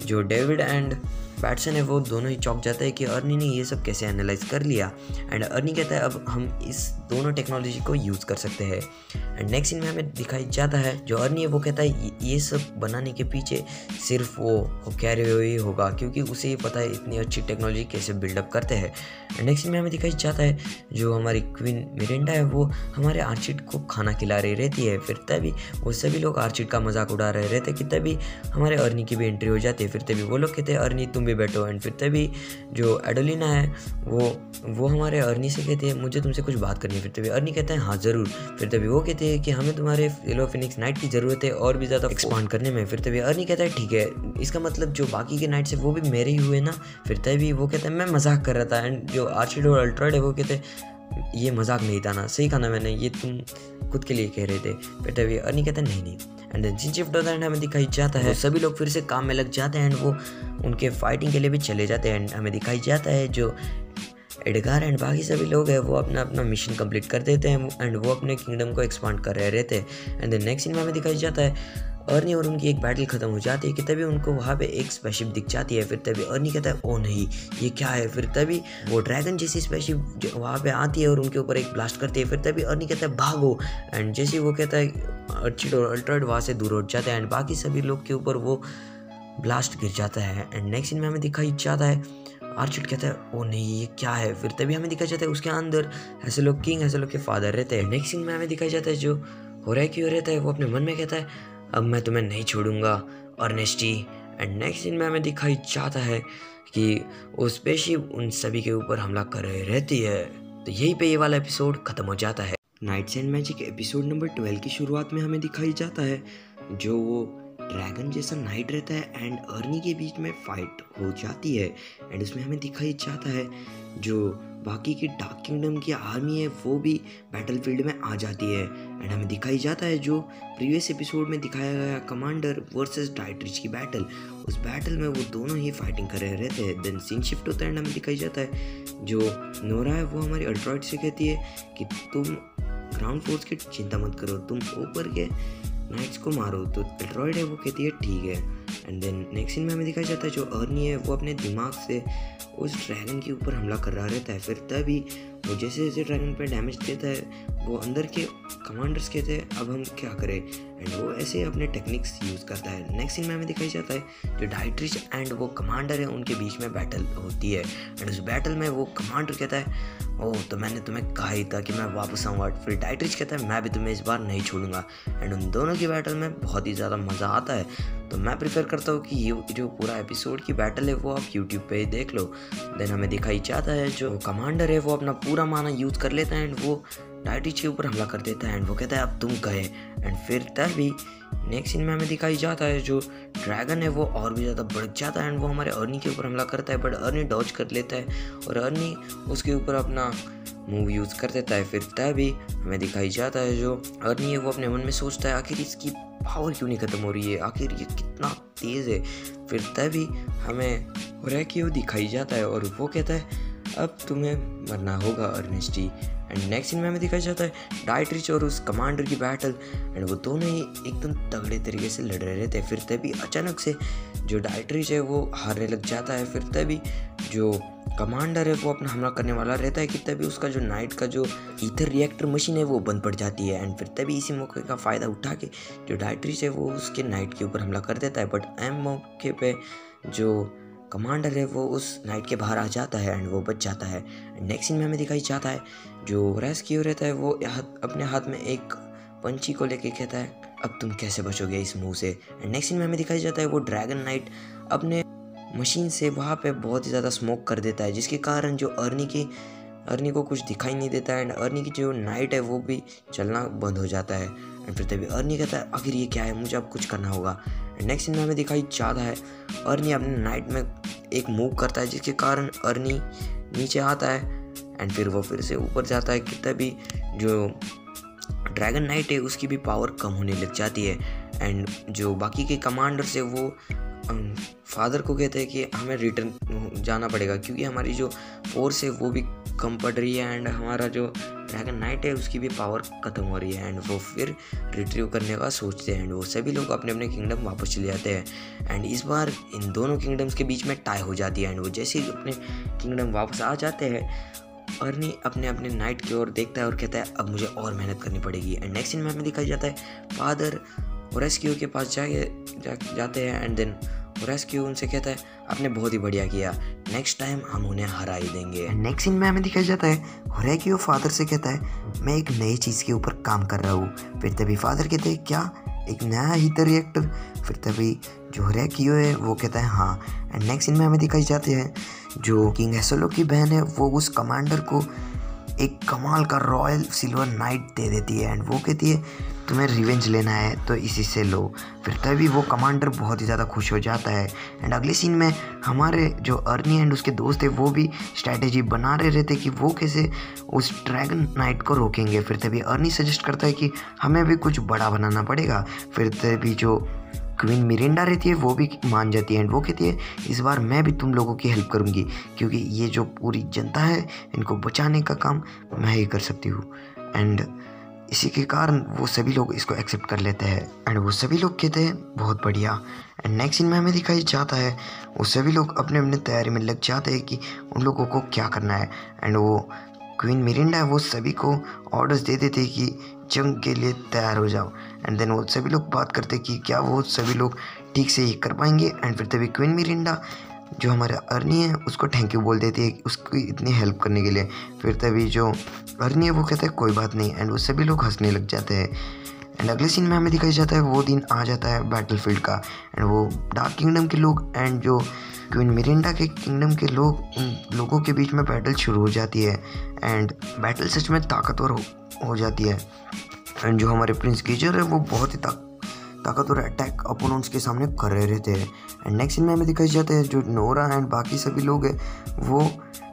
जो डेविड एंड बैटसन है वो दोनों ही चौंक जाता है कि अर्नी ने ये सब कैसे एनालाइज कर लिया। एंड अर्नी कहता है अब हम इस दोनों टेक्नोलॉजी को यूज़ कर सकते हैं। एंड नेक्स्ट सीन में हमें दिखाई जाता है जो अर्नी है वो कहता है ये सब बनाने के पीछे सिर्फ वो कैरियो ही होगा क्योंकि उसे ये पता है इतनी अच्छी टेक्नोलॉजी कैसे बिल्डअप करते हैं। एंड नेक्स्ट सीन में हमें दिखाई जाता है जो हमारी क्वीन मिरिंडा है वो हमारे आर्चिड को खाना खिला रही रहती है। फिर तभी वो सभी लोग आर्चिड का मजाक उड़ा रहे रहते कि तभी हमारे अर्नी की भी एंट्री हो जाती है। फिर तभी वो लोग कहते हैं अर्नी तुम भी बैठो। एंड फिर तभी जो एडोलिना है वो हमारे अर्नी से कहते हैं मुझे तुमसे कुछ बात करनी है। फिर तभी अर्नी कहते हैं हाँ ज़रूर। फिर तभी वो कहते हैं कि हमें तुम्हारे फेलो फिनिक्स नाइट की ज़रूरत है और भी ज़्यादा एक्सपांड करने में। फिर तभी अर्नी कहता है ठीक है, इसका मतलब जो बाकी के नाइट्स है वो भी मेरे ही हुए ना। फिर तभी वो कहते हैं मैं मजाक कर रहा था। एंड जो आर्चिड और अल्ट्रॉइड है वो कहते हैं ये मजाक नहीं था ना, सही कहा ना मैंने, ये तुम खुद के लिए कह रहे थे। फिर तभी अर्नी कहता है नहीं। एंड देन सीन शिफ्ट होता है एंड हमें दिखाई जाता है सभी लोग फिर से काम में लग जाते हैं एंड वो उनके फाइटिंग के लिए भी चले जाते हैं। एंड हमें दिखाई जाता है जो एडगार एंड बाकी सभी लोग हैं वो अपना अपना मिशन कंप्लीट कर देते हैं एंड वो अपने किंगडम को एक्सपांड कर रहे रहते हैं। एंड देन नेक्स्ट सीन में हमें दिखाई जाता है अर्नी और उनकी एक बैटल खत्म हो जाती है कि तभी उनको वहाँ पे एक स्पेसशिप दिख जाती है। फिर तभी अर्नी कहता है ओ नहीं ये क्या है। फिर तभी वो ड्रैगन जैसी स्पेसशिप वहाँ पे आती है और उनके ऊपर एक ब्लास्ट करती है। फिर तभी अर्नी कहता है भागो। एंड जैसे वो कहता है आर्चिड और अल्ट्रॉइड वहाँ से दूर हट जाता है एंड बाकी सभी लोग के ऊपर वो ब्लास्ट गिर जाता है। एंड नेक्स्ट सीन में हमें दिखाई जाता है आर्चिड कहता है ओ नहीं ये क्या है। फिर तभी हमें दिखाई जाता है उसके अंदर हेसोलो किंग हेसोलो के फादर रहते हैं। नेक्स्ट सीन में हमें दिखाई जाता है जो होरेकियो रहता है वो अपने मन में कहता है अब मैं तुम्हें नहीं छोड़ूंगा अर्नेस्टी। एंड नेक्स्ट सीन में हमें दिखाई जाता है कि वो स्पेसशिप उन सभी के ऊपर हमला कर रही रहती है। तो यहीं पे ये वाला एपिसोड खत्म हो जाता है। Knights and Magic episode number 12 की शुरुआत में हमें दिखाई जाता है जो वो ड्रैगन जैसा नाइट रहता है एंड अर्नी के बीच में फाइट हो जाती है। एंड उसमें हमें दिखाई जाता है जो बाकी की डार्क किंगडम की आर्मी है वो भी बैटलफील्ड में आ जाती है। एंड हमें दिखाई जाता है जो प्रीवियस एपिसोड में दिखाया गया कमांडर वर्सेस डाइट्रिच की बैटल, उस बैटल में वो दोनों ही फाइटिंग कर रहे रहते हैं। देन सीन शिफ्ट होता है एंड हमें दिखाई जाता है जो नोरा है वो हमारी अल्ट्रॉइड से कहती है कि तुम ग्राउंड फोर्स की चिंता मत करो, तुम ऊपर के नाइट्स को मारो। तो अल्ट्रॉइड है वो कहती है ठीक है। एंड देन नेक्स्ट सीन में हमें दिखाया जाता है जो अर्नी है वो अपने दिमाग से उस ड्रैगन के ऊपर हमला कर रहा रहता है। फिर तभी वो जैसे जैसे ड्रैगन पे डैमेज देता है वो अंदर के कमांडर्स कहते हैं अब हम क्या करें, एंड वो ऐसे अपने टेक्निक्स यूज़ करता है। नेक्स्ट सीन में हमें दिखाई जाता है जो डाइट्रिच एंड वो कमांडर है उनके बीच में बैटल होती है। एंड उस बैटल में वो कमांडर कहता है ओह तो मैंने तुम्हें कहा ही था कि मैं वापस आऊँगा। फिर डाइट्रिच कहता है मैं भी तुम्हें इस बार नहीं छोड़ूंगा। एंड उन दोनों की बैटल में बहुत ही ज़्यादा मज़ा आता है। तो मैं प्रेफर करता हूँ कि ये जो पूरा एपिसोड की बैटल है वो आप यूट्यूब पे ही देख लो। देन हमें दिखाई जाता है जो कमांडर है वो अपना पूरा माना यूज़ कर लेता है एंड वो डाइट्रिच के ऊपर हमला कर देता है एंड वो कहता है अब तुम गए। एंड फिर तभी नेक्स्ट सीन में हमें दिखाई जाता है जो ड्रैगन है वो और भी ज़्यादा बढ़ जाता है एंड वो हमारे अर्नी के ऊपर हमला करता है, बट अर्नी डॉज कर लेता है और अर्नी उसके ऊपर अपना मूव यूज़ कर देता है। फिर तभी हमें दिखाई जाता है जो अर्नी है वो अपने मन में सोचता है आखिर इसकी पावर क्यों नहीं ख़त्म हो रही है, आखिर ये कितना तेज़ है। फिर तभी हमें होराक्यो दिखाई जाता है और वो कहता है अब तुम्हें मरना होगा अर्नेस्टी। एंड नेक्स्ट सीन में हमें दिखाया जाता है डाइट्रिच और उस कमांडर की बैटल एंड वो दोनों ही एकदम तगड़े तरीके से लड़ रहे थे। फिर तभी अचानक से जो डाइट्रिच है वो हारने लग जाता है। फिर तभी जो कमांडर है वो अपना हमला करने वाला रहता है कि तभी उसका जो नाइट का जो ईथर रिएक्टर मशीन है वो बंद पड़ जाती है। एंड फिर तभी इसी मौके का फ़ायदा उठा के जो डाइट्रिच है वो उसके नाइट के ऊपर हमला कर देता है, बट एम मौके पे जो कमांडर है वो उस नाइट के बाहर आ जाता है एंड वो बच जाता है। नेक्स्ट सीन में हमें दिखाई जाता है जो रेस्क्यू रहता है वो अपने हाथ में एक पंछी को लेके कहता है अब तुम कैसे बचोगे इस मुंह से। एंड नेक्स्ट सीन में हमें दिखाई जाता है वो ड्रैगन नाइट अपने मशीन से वहाँ पे बहुत ही ज़्यादा स्मोक कर देता है जिसके कारण जो अर्नी को कुछ दिखाई नहीं देता है एंड अर्नी की जो नाइट है वो भी चलना बंद हो जाता है। एंड फिर तभी अर्नी कहता है आखिर ये क्या है, मुझे अब कुछ करना होगा। एंड नेक्स्ट सीन में हमें दिखाई जाता है अर्नी अपने नाइट में एक मूव करता है जिसके कारण अर्नी नीचे आता है एंड फिर वो फिर से ऊपर जाता है कि तभी जो ड्रैगन नाइट है उसकी भी पावर कम होने लग जाती है। एंड जो बाकी के कमांडर्स है वो फादर को कहते हैं कि हमें रिटर्न जाना पड़ेगा क्योंकि हमारी जो फोर्स है वो भी कम पड़ रही है एंड हमारा जो ड्रैगन नाइट है उसकी भी पावर ख़त्म हो रही है। एंड वो फिर रिट्रीव करने का सोचते हैं एंड वो सभी लोग अपने अपने किंगडम वापस चले जाते हैं। एंड इस बार इन दोनों किंगडम्स के बीच में टाई हो जाती है एंड वो जैसे ही अपने किंगडम वापस आ जाते हैं अर्नी अपने अपने नाइट की ओर देखता है और कहता है अब मुझे और मेहनत करनी पड़ेगी। एंड नेक्स्ट सीन में हमें दिखाई जाता है फादर होराक्यो के पास जाते हैं एंड देन होराक्यो उनसे कहता है आपने बहुत ही बढ़िया किया, नेक्स्ट टाइम हम उन्हें हरा ही देंगे। नेक्स्ट सीन में हमें दिखाया जाता है होराक्यो फादर से कहता है मैं एक नई चीज़ के ऊपर काम कर रहा हूँ। फिर तभी फादर कहते हैं क्या, एक नया हीटर रिएक्टर? फिर तभी जो होराक्यो है वो कहता है हाँ। एंड नेक्स्ट सीन में हमें दिखाई जाते हैं जो किंग हेसलो की बहन है वो उस कमांडर को एक कमाल का रॉयल सिल्वर नाइट दे देती है एंड वो कहती है तुम्हें रिवेंज लेना है तो इसी से लो। फिर तभी वो कमांडर बहुत ही ज़्यादा खुश हो जाता है। एंड अगले सीन में हमारे जो अर्नी एंड उसके दोस्त है वो भी स्ट्रैटेजी बना रहे रहते कि वो कैसे उस ड्रैगन नाइट को रोकेंगे। फिर तभी अर्नी सजेस्ट करता है कि हमें भी कुछ बड़ा बनाना पड़ेगा। फिर तभी जो क्वीन मिरिंडा रहती है वो भी मान जाती है एंड वो कहती है इस बार मैं भी तुम लोगों की हेल्प करूंगी क्योंकि ये जो पूरी जनता है इनको बचाने का काम मैं ही कर सकती हूँ। एंड इसी के कारण वो सभी लोग इसको एक्सेप्ट कर लेते हैं एंड वो सभी लोग कहते हैं बहुत बढ़िया। एंड नेक्स्ट सीन में हमें दिखाई जाता है वो सभी लोग अपने अपने तैयारी में लग जाते हैं कि उन लोगों को क्या करना है। एंड वो क्वीन मिरिंडा है वो सभी को ऑर्डर्स दे देते हैं कि जंग के लिए तैयार हो जाओ। एंड देन वो सभी लोग बात करते कि क्या वो सभी लोग ठीक से ही कर पाएंगे। एंड फिर तभी क्वीन मिरिंडा जो हमारा अर्नी है उसको थैंक यू बोल देती है उसकी इतनी हेल्प करने के लिए। फिर तभी जो अर्नी है वो कहता है कोई बात नहीं एंड वो सभी लोग हंसने लग जाते हैं। एंड अगले सीन में हमें दिखाई जाता है वो दिन आ जाता है बैटलफील्ड का एंड वो डार्क किंगडम के लोग एंड जो क्वीन मिरिंडा के किंगडम के लोग उन लोगों के बीच में बैटल शुरू हो जाती है एंड बैटल सच में ताकतवर हो जाती है। एंड जो हमारे प्रिंस गीजर है वो बहुत ही ताकतवर अटैक अपोनेंट्स के सामने कर रहे रहते हैं। एंड नेक्स्ट सीन में हमें दिखाई जाता है जो नोरा एंड बाकी सभी लोग हैं वो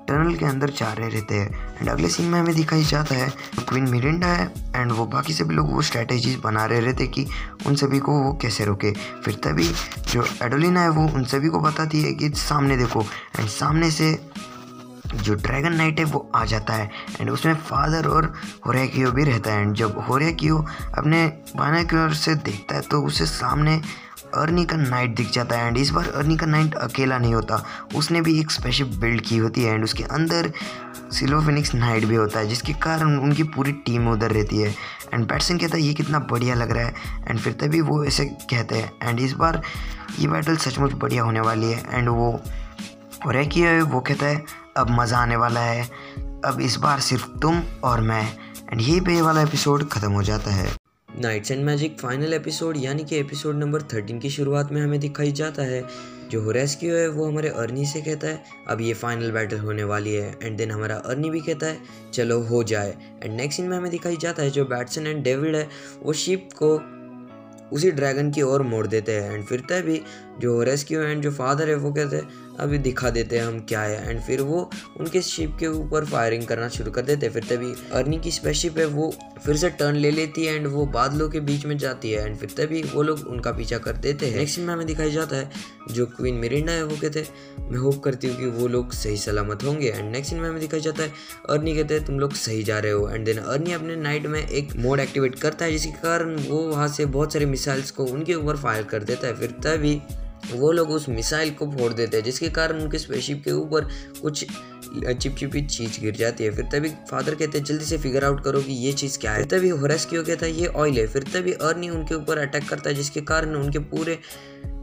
टनल के अंदर जा रहे रहते हैं। एंड अगले सीन में हमें दिखाई जाता है क्वीन मिरिंडा है एंड वो बाकी सभी लोग वो स्ट्रैटेजीज बना रहे रहते कि उन सभी को वो कैसे रोके। फिर तभी जो एडोलिना है वो उन सभी को बताती है कि सामने देखो एंड सामने से जो ड्रैगन नाइट है वो आ जाता है एंड उसमें फादर और होराक्यो भी रहता है। एंड जब होराक्यो अपने बाइनोक्यूलर से देखता है तो उसे सामने अर्नी का नाइट दिख जाता है। एंड इस बार अर्नी का नाइट अकेला नहीं होता, उसने भी एक स्पेशल बिल्ड की होती है एंड उसके अंदर सिल्वर फिनिक्स नाइट भी होता है, जिसके कारण उनकी पूरी टीम उधर रहती है। एंड बैटसन कहता है ये कितना बढ़िया लग रहा है। एंड फिर तभी वो ऐसे कहते हैं। एंड इस बार ये बैटल सचमुच बढ़िया होने वाली है। एंड वो रैकी है वो कहता है अब मज़ा आने वाला है, अब इस बार सिर्फ तुम और मैं। एंड यही पे ये वाला एपिसोड ख़त्म हो जाता है। Knights and Magic final episode यानी कि एपिसोड नंबर 13 की शुरुआत में हमें दिखाई जाता है। जो होरेस्क्यू है वो हमारे अर्नी से कहता है अब ये फाइनल बैटल होने वाली है। एंड देन हमारा अर्नी भी कहता है चलो हो जाए। एंड नेक्स्ट सीन में हमें दिखाई जाता है जो बैटसन एंड डेविड है वो शिप को उसी ड्रैगन की ओर मोड़ देते हैं। एंड फिर तभी जो होरेस्क्यू एंड जो फादर है वो कहते हैं अभी दिखा देते हैं हम क्या है। एंड फिर वो उनके शिप के ऊपर फायरिंग करना शुरू कर देते हैं। फिर तभी अर्नी की स्पेसशिप है वो फिर से टर्न ले लेती है एंड वो बादलों के बीच में जाती है। एंड फिर तभी वो लोग उनका पीछा कर देते हैं। नेक्स्ट में हमें दिखाई जाता है जो क्वीन मिरिंडा है वो कहते हैं मैं होप करती हूँ कि वो लोग सही सलामत होंगे। एंड नेक्स्ट में हमें दिखाई जाता है अर्नी कहते हैं तुम लोग सही जा रहे हो। एंड देन अर्नी अपने नाइट में एक मोड एक्टिवेट करता है जिसके कारण वो वहाँ से बहुत सारे मिसाइल्स को उनके ऊपर फायर कर देता है। फिर तभी वो लोग उस मिसाइल को फोड़ देते हैं जिसके कारण उनके स्पेसशिप के ऊपर कुछ चिपचिपी चीज़ गिर जाती है। फिर तभी फादर कहते हैं जल्दी से फिगर आउट करो कि ये चीज़ क्या है। तभी होरेस्क्यू कहता है ये ऑयल है। फिर तभी अर्नी उनके ऊपर अटैक करता है जिसके कारण उनके पूरे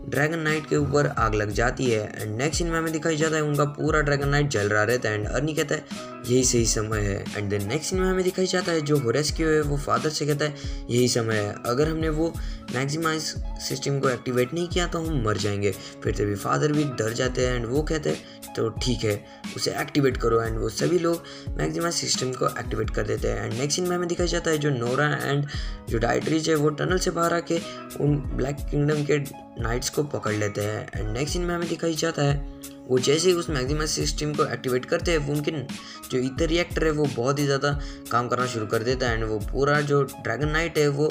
ड्रैगन नाइट के ऊपर आग लग जाती है। एंड नेक्स्ट सीन में हमें दिखाई जाता है उनका पूरा ड्रैगन नाइट जल रहा रहता है। एंड अर्नी कहता है यही सही समय है। एंड देन नेक्स्ट सीन में हमें दिखाई जाता है जो होरेस्क्यू है वो फादर से कहता है यही समय है, अगर हमने वो मैक्सिमाइज सिस्टम को एक्टिवेट नहीं किया तो हम मर जाएंगे। फिर तभी फादर भी डर जाते हैं एंड वो कहते हैं तो ठीक है उसे एक्टिवेट करो। एंड वो सभी लोग मैक्सिमाइज सिस्टम को एक्टिवेट कर देते हैं। एंड नेक्स्ट सीन में हमें दिखाई जाता है जो नोरा एंड जो डाइट्रीज है वो टनल से बाहर आके उन ब्लैक किंगडम के नाइट्स को पकड़ लेते हैं। एंड नेक्स्ट सीन में हमें दिखाई जाता है वो जैसे ही उस मैक्सिमम सिस्टम को एक्टिवेट करते हैं वो उनके जो ईथर रिएक्टर है वो बहुत ही ज़्यादा काम करना शुरू कर देता है। एंड वो पूरा जो ड्रैगन नाइट है वो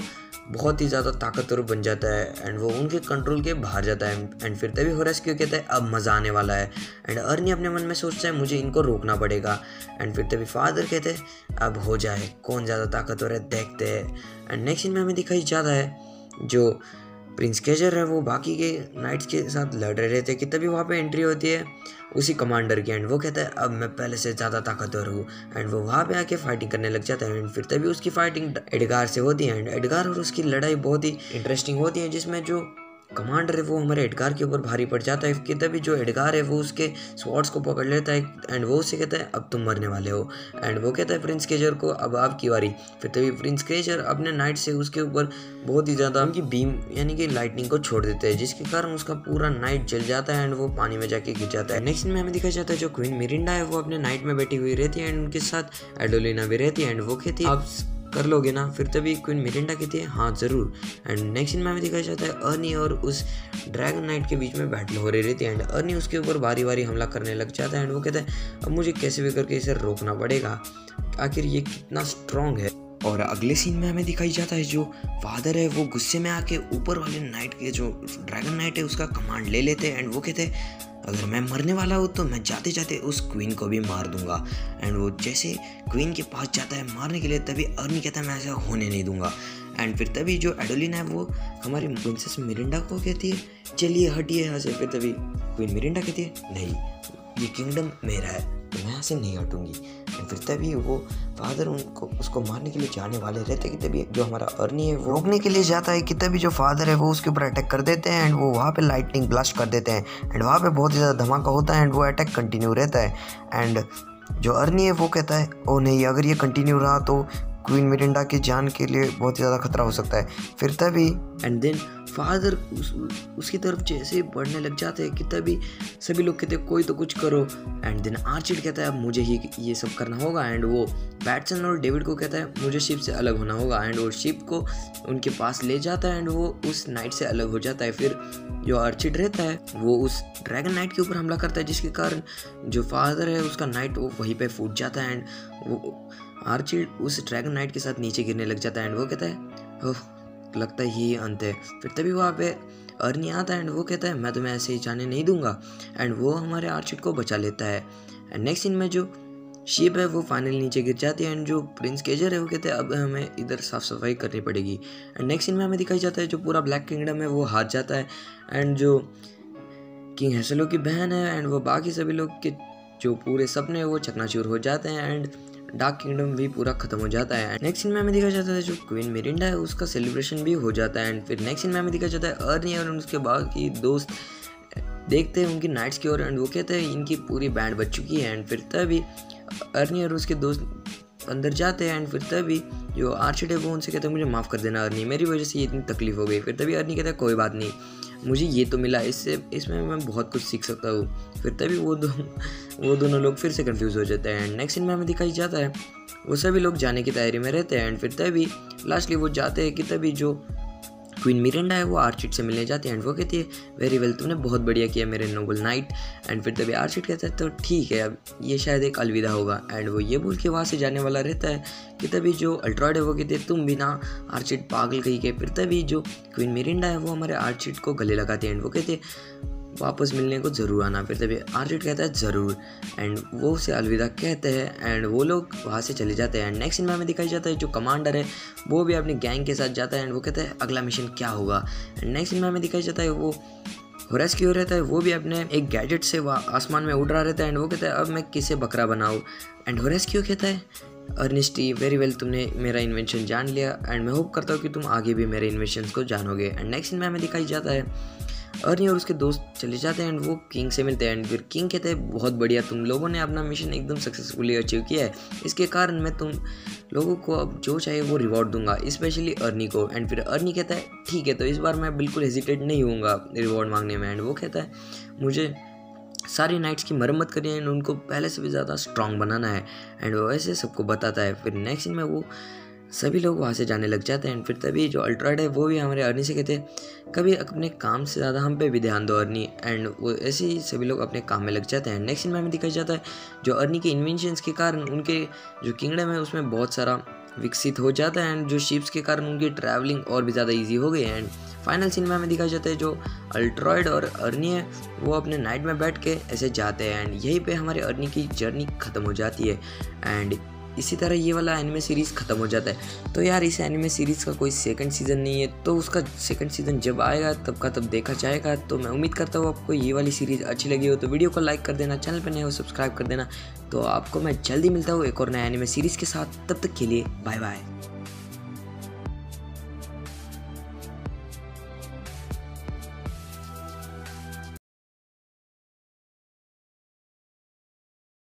बहुत ही ज़्यादा ताकतवर बन जाता है एंड वो उनके कंट्रोल के बाहर जाता है। एंड फिर तभी होरेस्क्यू कहता है अब मज़ा आने वाला है। एंड अर्नी अपने मन में सोचता है मुझे इनको रोकना पड़ेगा। एंड फिर तभी फादर कहते हैं अब हो जाए, कौन ज़्यादा ताकतवर है देखते हैं। एंड नेक्स्ट सीन में हमें दिखाई जाता है जो प्रिंस केजर है वो बाकी के नाइट्स के साथ लड़ रहे थे कि तभी वहाँ पे एंट्री होती है उसी कमांडर की। एंड वो कहता है अब मैं पहले से ज़्यादा ताकतवर हूँ। एंड वो वहाँ पे आके फाइटिंग करने लग जाता है। एंड फिर तभी उसकी फाइटिंग एडगार से होती है। एंड एडगार और उसकी लड़ाई बहुत ही इंटरेस्टिंग होती है जिसमें जो कमांडर है वो हमारे एडगार के ऊपर भारी पड़ जाता है कि तभी जो एडगार है वो उसके स्वॉर्ड्स को पकड़ लेता है एंड वो उससे कहता है अब तुम मरने वाले हो। एंड वो कहता है प्रिंस केजर को अब आपकी बारी। फिर तभी प्रिंस केजर अपने नाइट से उसके ऊपर बहुत ही ज़्यादा उनकी बीम यानी कि लाइटनिंग को छोड़ देते हैं जिसके कारण उसका पूरा नाइट जल जाता है एंड वो पानी में जाके गिर जाता है। नेक्स्ट में हमें दिखाया जाता है जो क्वीन मिरिंडा है वो अपने नाइट में बैठी हुई रहती है एंड उनके साथ एडोलिना भी रहती है। एंड वो कहती है आप कर लोगे ना। फिर तभी क्वीन मिरिंडा कहती है हाँ ज़रूर। एंड नेक्स्ट सीन में हमें दिखाया जाता है अर्नी और उस ड्रैगन नाइट के बीच में बैटल हो रही रहती है। एंड अर्नी उसके ऊपर बारी बारी हमला करने लग जाता है एंड वो कहता है अब मुझे कैसे भी करके इसे रोकना पड़ेगा, आखिर ये कितना स्ट्रॉन्ग है। और अगले सीन में हमें दिखाई जाता है जो फादर है वो गुस्से में आके ऊपर वाले नाइट के जो ड्रैगन नाइट है उसका कमांड ले लेते हैं। एंड वो कहते हैं अगर मैं मरने वाला हूँ तो मैं जाते जाते उस क्वीन को भी मार दूंगा। एंड वो जैसे क्वीन के पास जाता है मारने के लिए तभी अर्नी कहता है मैं ऐसा होने नहीं दूंगा। एंड फिर तभी जो एडोलिना है वो हमारी प्रिंसेस मिरिंडा को कहती है चलिए हटिए यहाँ से। फिर तभी क्वीन मिरिंडा कहती है नहीं ये किंगडम मेरा है तो मैं यहाँ से नहीं हटूंगी। एंड फिर तभी वो फादर उसको मारने के लिए जाने वाले रहते कि तभी जो हमारा अर्नी है वो रोकने के लिए जाता है कि तभी जो फादर है वो उसके ऊपर अटैक कर देते हैं एंड वो वहाँ पे लाइटनिंग ब्लास्ट कर देते हैं। एंड वहाँ पे बहुत ही ज़्यादा धमाका होता है एंड वो अटैक कंटिन्यू रहता है। एंड जो अर्नी है वो कहता है ओ नहीं अगर ये कंटिन्यू रहा तो क्वीन मिरिंडा की जान के लिए बहुत ही ज़्यादा खतरा हो सकता है। फिर तभी एंड देन फादर उसकी तरफ जैसे ही बढ़ने लग जाते हैं कि तभी सभी लोग कहते हैं कोई तो कुछ करो। एंड देन आर्चिड कहता है अब मुझे ही ये सब करना होगा। एंड वो बैटसन और डेविड को कहता है मुझे शिप से अलग होना होगा। एंड वो शिप को उनके पास ले जाता है एंड वो उस नाइट से अलग हो जाता है। फिर जो आर्चिड रहता है वो उस ड्रैगन नाइट के ऊपर हमला करता है जिसके कारण जो फादर है उसका नाइट वो वहीं पे फूट जाता है। एंड वो आर्चिड उस ड्रैगन नाइट के साथ नीचे गिरने लग जाता है एंड वो कहता है ओह लगता है ये अंत है। फिर तभी वहाँ पे अर्नी आता है एंड वो कहता है मैं तुम्हें ऐसे ही जाने नहीं दूंगा। एंड वो हमारे आर्चिड को बचा लेता है। एंड नेक्स्ट सीन में जो शिप है वो फाइनली नीचे गिर जाती है एंड जो प्रिंस केजर है वो कहते हैं अब हमें इधर साफ सफाई करनी पड़ेगी। एंड नेक्स्ट सीन में हमें दिखाई जाता है जो पूरा ब्लैक किंगडम है वो हार जाता है एंड जो किंग हेसलो की बहन है एंड वो बाकी सभी लोग के जो पूरे सपने वो चकनाचूर हो जाते हैं एंड डार्क किंगडम भी पूरा खत्म हो जाता है। नेक्स्ट सीन में हमें दिखाया जाता है जो क्वीन मिरिंडा है उसका सेलिब्रेशन भी हो जाता है एंड फिर नेक्स्ट सीन में हमें दिखाया जाता है अर्नी और उसके बाकी दोस्त देखते हैं उनकी नाइट्स की ओर एंड वो कहते हैं इनकी पूरी बैंड बज चुकी है एंड फिर तभी अर्नी और उसके दोस्त अंदर जाते हैं एंड फिर तभी जो आर्चिड है वो उनसे कहते हैं मुझे माफ़ कर देना अर्नी, मेरी वजह से ये इतनी तकलीफ हो गई। फिर तभी अर्नी कहता है कोई बात नहीं, मुझे ये तो मिला, इसमें मैं बहुत कुछ सीख सकता हूँ। फिर तभी वो दोनों लोग फिर से कंफ्यूज हो जाते हैं एंड नेक्स्ट सीन में हमें दिखाई जाता है वो सभी लोग जाने की तैयारी में रहते हैं एंड फिर तभी लास्टली वो जाते हैं कि तभी जो क्वीन मिरिंडा है वो आर्चिड से मिलने जाती है एंड वो कहती है वेरी वेल, तुमने बहुत बढ़िया किया मेरे नोबल नाइट। एंड फिर तभी आर्चिड कहता है तो ठीक है, अब ये शायद एक अलविदा होगा एंड वो ये बोल के वहाँ से जाने वाला रहता है कि तभी जो अल्ट्रॉइड है वो कहते हैं तुम भी ना आर्चिड पागल कही के। फिर तभी जो क्वीन मिरिंडा है वो हमारे आर्चिड को गले लगाती है एंड वो कहते हैं वापस मिलने को ज़रूर आना। फिर तभी आर्चिड कहता है ज़रूर एंड वो उसे अलविदा कहते हैं एंड वो लोग वहाँ से चले जाते हैं। एंड नेक्स्ट सीन में हमें दिखाई जाता है जो कमांडर है वो भी अपनी गैंग के साथ जाता है एंड वो कहता है अगला मिशन क्या होगा। एंड नेक्स्ट सीन में हमें दिखाई जाता है वो होरेस्क्यू रहता है, वो भी अपने एक गैजेट से वह आसमान में उड़ रहा रहता है एंड वो कहता है अब मैं किसे बकरा बनाऊँ। एंड होरेस्क्यू कहता है अर्निस्टी वेरी वेल, तुमने मेरा इन्वेंशन जान लिया एंड मैं होप करता हूँ कि तुम आगे भी मेरे इन्वेंशन को जानोगे। एंड नेक्स्ट सीन में हमें दिखाई जाता है अर्नी और उसके दोस्त चले जाते हैं एंड वो किंग से मिलते हैं एंड फिर किंग कहते हैं बहुत बढ़िया, तुम लोगों ने अपना मिशन एकदम सक्सेसफुली अचीव किया है, इसके कारण मैं तुम लोगों को अब जो चाहिए वो रिवॉर्ड दूंगा, स्पेशली अर्नी को। एंड फिर अर्नी कहता है ठीक है, तो इस बार मैं बिल्कुल हेजिटेट नहीं होऊंगा रिवॉर्ड मांगने में। एंड वो कहता है मुझे सारी नाइट्स की मरम्मत करनी है एंड उनको पहले से भी ज़्यादा स्ट्रॉन्ग बनाना है एंड वो ऐसे सबको बताता है। फिर नेक्स्ट सीन में वो सभी लोग वहाँ से जाने लग जाते हैं एंड फिर तभी जो अल्ट्रॉइड है वो भी हमारे अर्नी से कहते हैं कभी अपने काम से ज़्यादा हम पे भी ध्यान दो अर्नी। एंड वो ऐसे ही सभी लोग अपने काम में लग जाते हैं। नेक्स्ट सीन में हमें दिखाई जाता है जो अर्नी के इन्वेंशंस के कारण उनके जो किंगडम है उसमें बहुत सारा विकसित हो जाता है एंड जो शिप्स के कारण उनकी ट्रैवलिंग और भी ज़्यादा ईजी हो गई है। एंड फाइनल सीन में हमें दिखाया जाता है जो अल्ट्रॉइड और अर्नी है वो अपने नाइट में बैठ के ऐसे जाते हैं एंड यहीं पे हमारे अर्नी की जर्नी ख़त्म हो जाती है एंड इसी तरह ये वाला एनिमे सीरीज़ ख़त्म हो जाता है। तो यार इस एनिमे सीरीज़ का कोई सेकंड सीज़न नहीं है, तो उसका सेकंड सीज़न जब आएगा तब का तब देखा जाएगा। तो मैं उम्मीद करता हूँ आपको ये वाली सीरीज़ अच्छी लगी हो, तो वीडियो को लाइक कर देना, चैनल पर नए हो सब्सक्राइब कर देना। तो आपको मैं जल्दी मिलता हूँ एक और नया एनिमे सीरीज़ के साथ, तब तक के लिए बाय बाय।